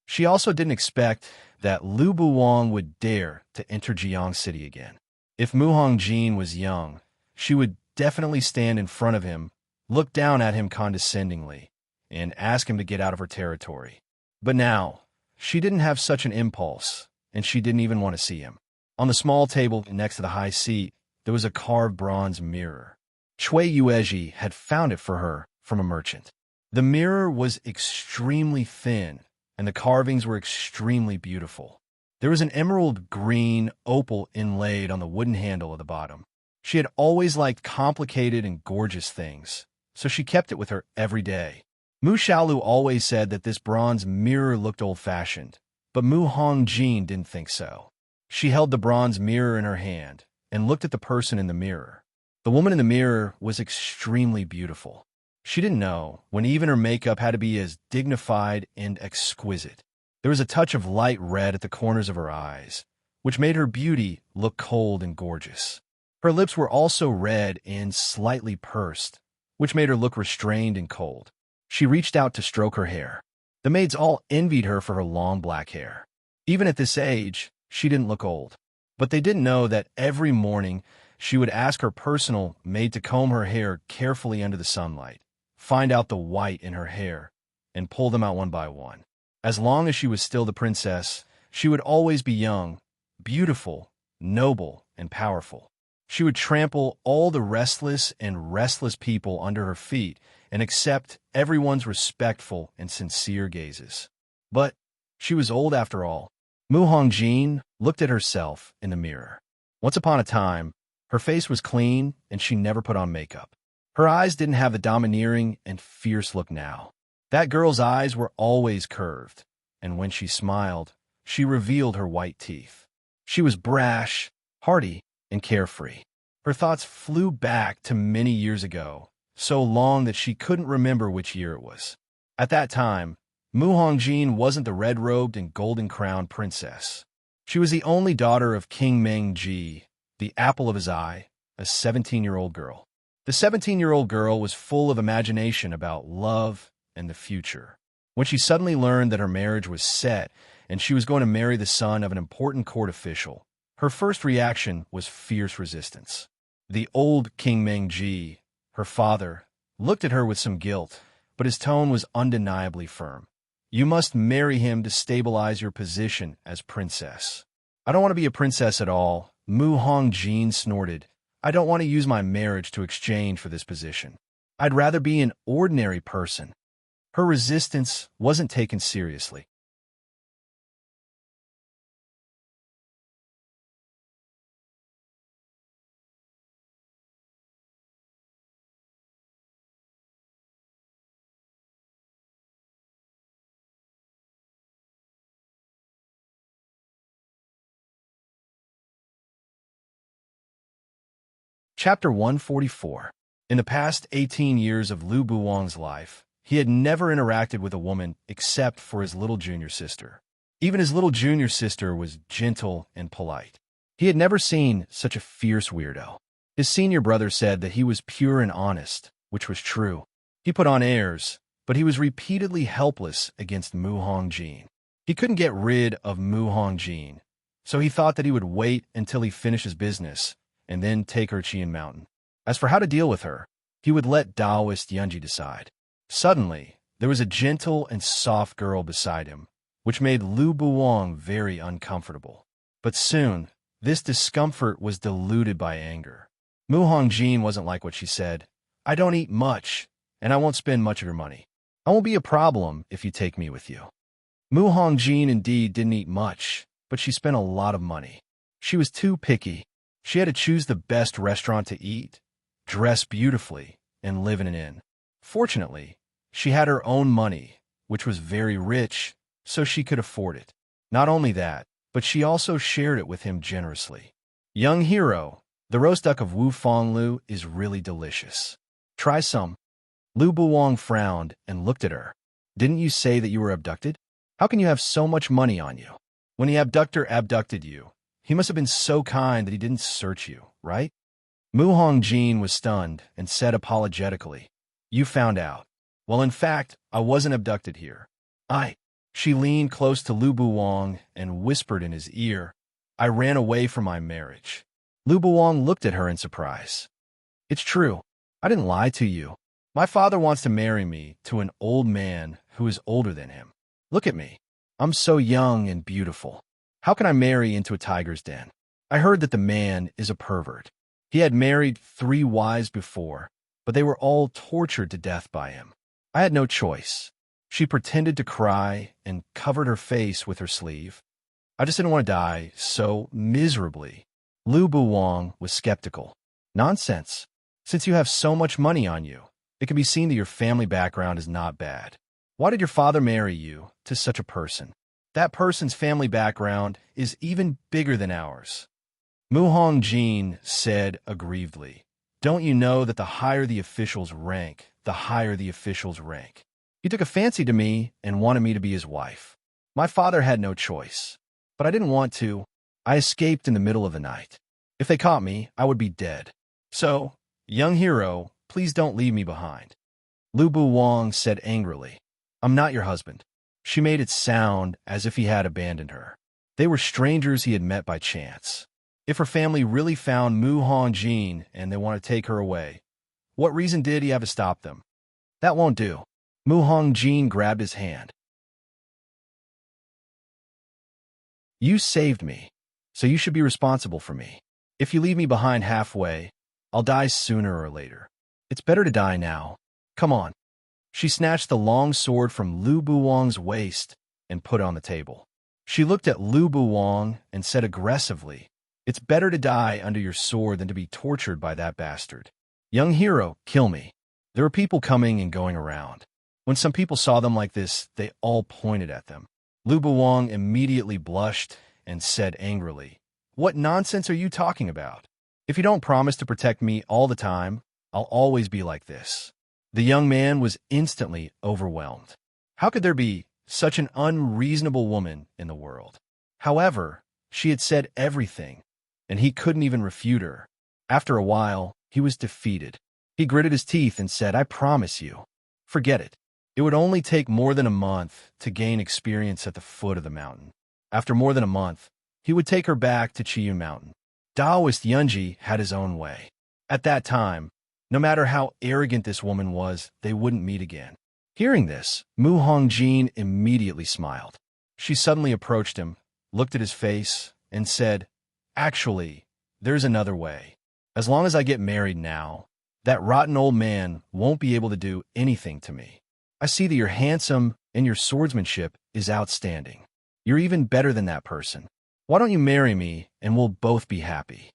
She also didn't expect that Lu Buwang would dare to enter Jiang City again. If Mu Hongjin was young, she would definitely stand in front of him, look down at him condescendingly, and ask him to get out of her territory. But now, she didn't have such an impulse, and she didn't even want to see him. On the small table next to the high seat, there was a carved bronze mirror. Cui Yuezhi had found it for her from a merchant. The mirror was extremely thin, and the carvings were extremely beautiful. There was an emerald green opal inlaid on the wooden handle at the bottom. She had always liked complicated and gorgeous things, so she kept it with her every day. Mu Xiaolu always said that this bronze mirror looked old-fashioned, but Mu Hongjin didn't think so. She held the bronze mirror in her hand and looked at the person in the mirror. The woman in the mirror was extremely beautiful. She didn't know when even her makeup had to be as dignified and exquisite. There was a touch of light red at the corners of her eyes, which made her beauty look cold and gorgeous. Her lips were also red and slightly pursed, which made her look restrained and cold. She reached out to stroke her hair. The maids all envied her for her long black hair. Even at this age, she didn't look old. But they didn't know that every morning she would ask her personal maid to comb her hair carefully under the sunlight, find out the white in her hair, and pull them out one by one. As long as she was still the princess, she would always be young, beautiful, noble, and powerful. She would trample all the restless people under her feet and accept everyone's respectful and sincere gazes. But she was old after all. Mu Hongjin looked at herself in the mirror. Once upon a time, her face was clean and she never put on makeup. Her eyes didn't have the domineering and fierce look now. That girl's eyes were always curved, and when she smiled, she revealed her white teeth. She was brash, hearty, and carefree. Her thoughts flew back to many years ago, so long that she couldn't remember which year it was. At that time, Mu Hongjin wasn't the red-robed and golden-crowned princess. She was the only daughter of King Mengji, the apple of his eye, a 17-year-old girl. The 17-year-old girl was full of imagination about love and the future. When she suddenly learned that her marriage was set and she was going to marry the son of an important court official, her first reaction was fierce resistance. The old King Mengji, her father, looked at her with some guilt, but his tone was undeniably firm. "You must marry him to stabilize your position as princess." "I don't want to be a princess at all," Mu Hongjin snorted. "I don't want to use my marriage to exchange for this position. I'd rather be an ordinary person." Her resistance wasn't taken seriously. Chapter 144. In the past 18 years of Lu Buwang's life, he had never interacted with a woman except for his little junior sister. Even his little junior sister was gentle and polite. He had never seen such a fierce weirdo. His senior brother said that he was pure and honest, which was true. He put on airs, but he was repeatedly helpless against Mu Hongjin. He couldn't get rid of Mu Hongjin, so he thought that he would wait until he finished his business and then take her Qian Mountain. As for how to deal with her, he would let Taoist Yunji decide. Suddenly, there was a gentle and soft girl beside him, which made Lu Buwang very uncomfortable. But soon, this discomfort was diluted by anger. Mu Hongjin wasn't like what she said. I don't eat much, and I won't spend much of your money. I won't be a problem if you take me with you. Mu Hongjin indeed didn't eat much, but she spent a lot of money. She was too picky. She had to choose the best restaurant to eat, dress beautifully, and live in an inn. Fortunately, she had her own money, which was very rich, so she could afford it. Not only that, but she also shared it with him generously. Young hero, the roast duck of Wu Fonglu is really delicious. Try some. Lu Buwang frowned and looked at her. Didn't you say that you were abducted? How can you have so much money on you? When the abductor abducted you, he must have been so kind that he didn't search you, right? Mu Hongjin was stunned and said apologetically, You found out. Well, in fact, I wasn't abducted here. She leaned close to Lu Buwang and whispered in his ear, I ran away from my marriage. Lu Buwang looked at her in surprise. It's true. I didn't lie to you. My father wants to marry me to an old man who is older than him. Look at me. I'm so young and beautiful. How can I marry into a tiger's den? I heard that the man is a pervert. He had married 3 wives before, but they were all tortured to death by him. I had no choice. She pretended to cry and covered her face with her sleeve. I just didn't want to die so miserably. Lu Buwang was skeptical. Nonsense. Since you have so much money on you, it can be seen that your family background is not bad. Why did your father marry you to such a person? That person's family background is even bigger than ours. Mu Hongjin said aggrievedly, Don't you know that the higher the officials rank, the higher the officials rank? He took a fancy to me and wanted me to be his wife. My father had no choice, but I didn't want to. I escaped in the middle of the night. If they caught me, I would be dead. So, young hero, please don't leave me behind. Lu Buwang said angrily, I'm not your husband. She made it sound as if he had abandoned her. They were strangers he had met by chance. If her family really found Mu Hongjin and they want to take her away, what reason did he have to stop them? That won't do. Mu Hongjin grabbed his hand. You saved me, so you should be responsible for me. If you leave me behind halfway, I'll die sooner or later. It's better to die now. Come on. She snatched the long sword from Lu Buwang's waist and put it on the table. She looked at Lu Buwang and said aggressively, It's better to die under your sword than to be tortured by that bastard. Young hero, kill me. There were people coming and going around. When some people saw them like this, they all pointed at them. Lu Buwang immediately blushed and said angrily, What nonsense are you talking about? If you don't promise to protect me all the time, I'll always be like this. The young man was instantly overwhelmed. How could there be such an unreasonable woman in the world? However, she had said everything, and he couldn't even refute her. After a while, he was defeated. He gritted his teeth and said, I promise you. Forget it. It would only take more than a month to gain experience at the foot of the mountain. After more than a month, he would take her back to Qiyu Mountain. Taoist Yunji had his own way. At that time, no matter how arrogant this woman was, they wouldn't meet again. Hearing this, Mu Hongjin immediately smiled. She suddenly approached him, looked at his face, and said, Actually, there's another way. As long as I get married now, that rotten old man won't be able to do anything to me. I see that you're handsome and your swordsmanship is outstanding. You're even better than that person. Why don't you marry me and we'll both be happy?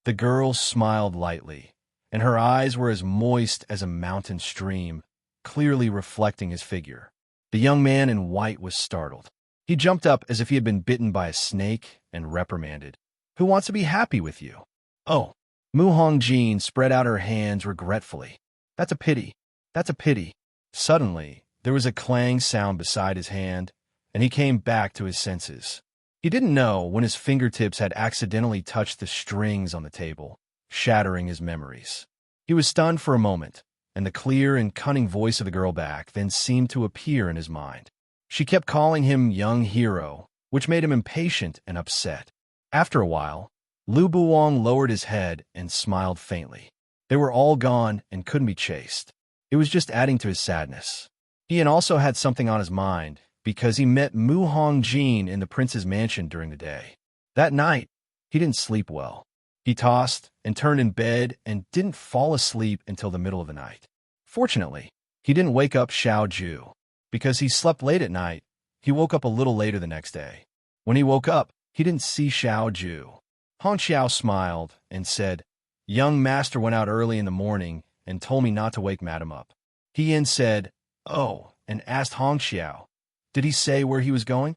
The girl smiled lightly, and her eyes were as moist as a mountain stream, clearly reflecting his figure. The young man in white was startled. He jumped up as if he had been bitten by a snake and reprimanded. Who wants to be happy with you? Oh. Mu Hongjin spread out her hands regretfully. That's a pity. That's a pity. Suddenly, there was a clang sound beside his hand, and he came back to his senses. He didn't know when his fingertips had accidentally touched the strings on the table, shattering his memories. He was stunned for a moment, and the clear and cunning voice of the girl back then seemed to appear in his mind. She kept calling him young hero, which made him impatient and upset. After a while, Lu Buwang lowered his head and smiled faintly. They were all gone and couldn't be chased. It was just adding to his sadness. Ian also had something on his mind because he met Mu Hongjin in the prince's mansion during the day. That night, he didn't sleep well. He tossed and turned in bed and didn't fall asleep until the middle of the night. Fortunately, he didn't wake up Xiao Ju. Because he slept late at night, he woke up a little later the next day. When he woke up, he didn't see Xiao Ju. Hong Xiao smiled and said, "Young master went out early in the morning and told me not to wake madam up." He Yin said, "Oh," and asked Hong Xiao, "Did he say where he was going?"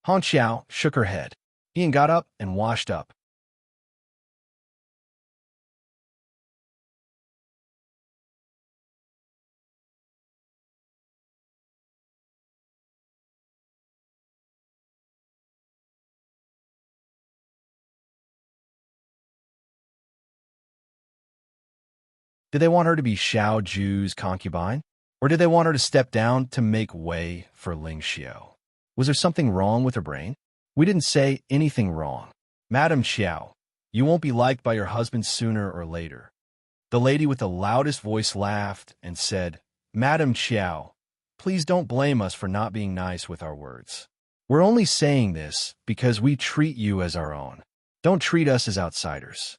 Hong Xiao shook her head. Ian got up and washed up. Did they want her to be Xiao Ju's concubine? Or did they want her to step down to make way for Ling Xiao? Was there something wrong with her brain? We didn't say anything wrong. Madam Xiao, you won't be liked by your husband sooner or later. The lady with the loudest voice laughed and said, "Madam Xiao, please don't blame us for not being nice with our words. We're only saying this because we treat you as our own. Don't treat us as outsiders."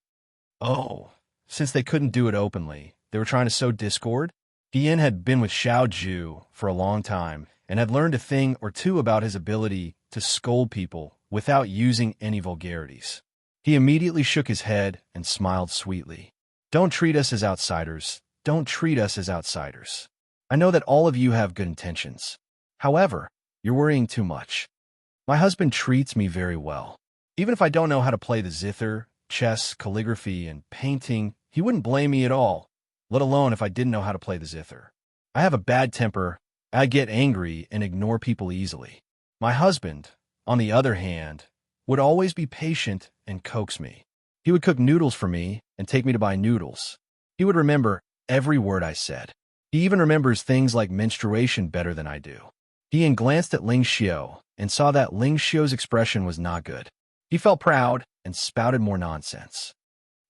Oh, since they couldn't do it openly, they were trying to sow discord? Ian had been with Xiao Ju for a long time and had learned a thing or two about his ability to scold people without using any vulgarities. He immediately shook his head and smiled sweetly. "Don't treat us as outsiders. Don't treat us as outsiders. I know that all of you have good intentions. However, you're worrying too much. My husband treats me very well. Even if I don't know how to play the zither, chess, calligraphy, and painting, he wouldn't blame me at all, let alone if I didn't know how to play the zither. I have a bad temper, I get angry and ignore people easily. My husband, on the other hand, would always be patient and coax me. He would cook noodles for me and take me to buy noodles. He would remember every word I said. He even remembers things like menstruation better than I do." Ian glanced at Ling Xiao and saw that Ling Xiao's expression was not good. He felt proud and spouted more nonsense.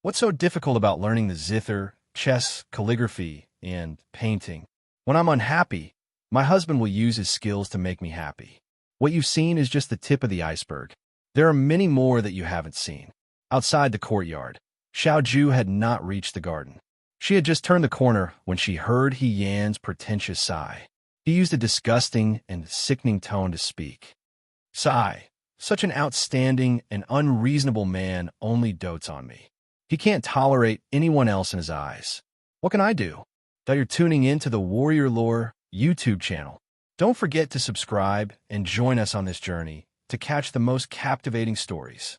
"What's so difficult about learning the zither, chess, calligraphy, and painting? When I'm unhappy, my husband will use his skills to make me happy. What you've seen is just the tip of the iceberg. There are many more that you haven't seen." Outside the courtyard, Xiao Ju had not reached the garden. She had just turned the corner when she heard He Yan's pretentious sigh. He used a disgusting and sickening tone to speak. "Sigh, such an outstanding and unreasonable man only dotes on me. He can't tolerate anyone else in his eyes. What can I do?" That you're tuning in to the Warrior Lore YouTube channel. Don't forget to subscribe and join us on this journey to catch the most captivating stories.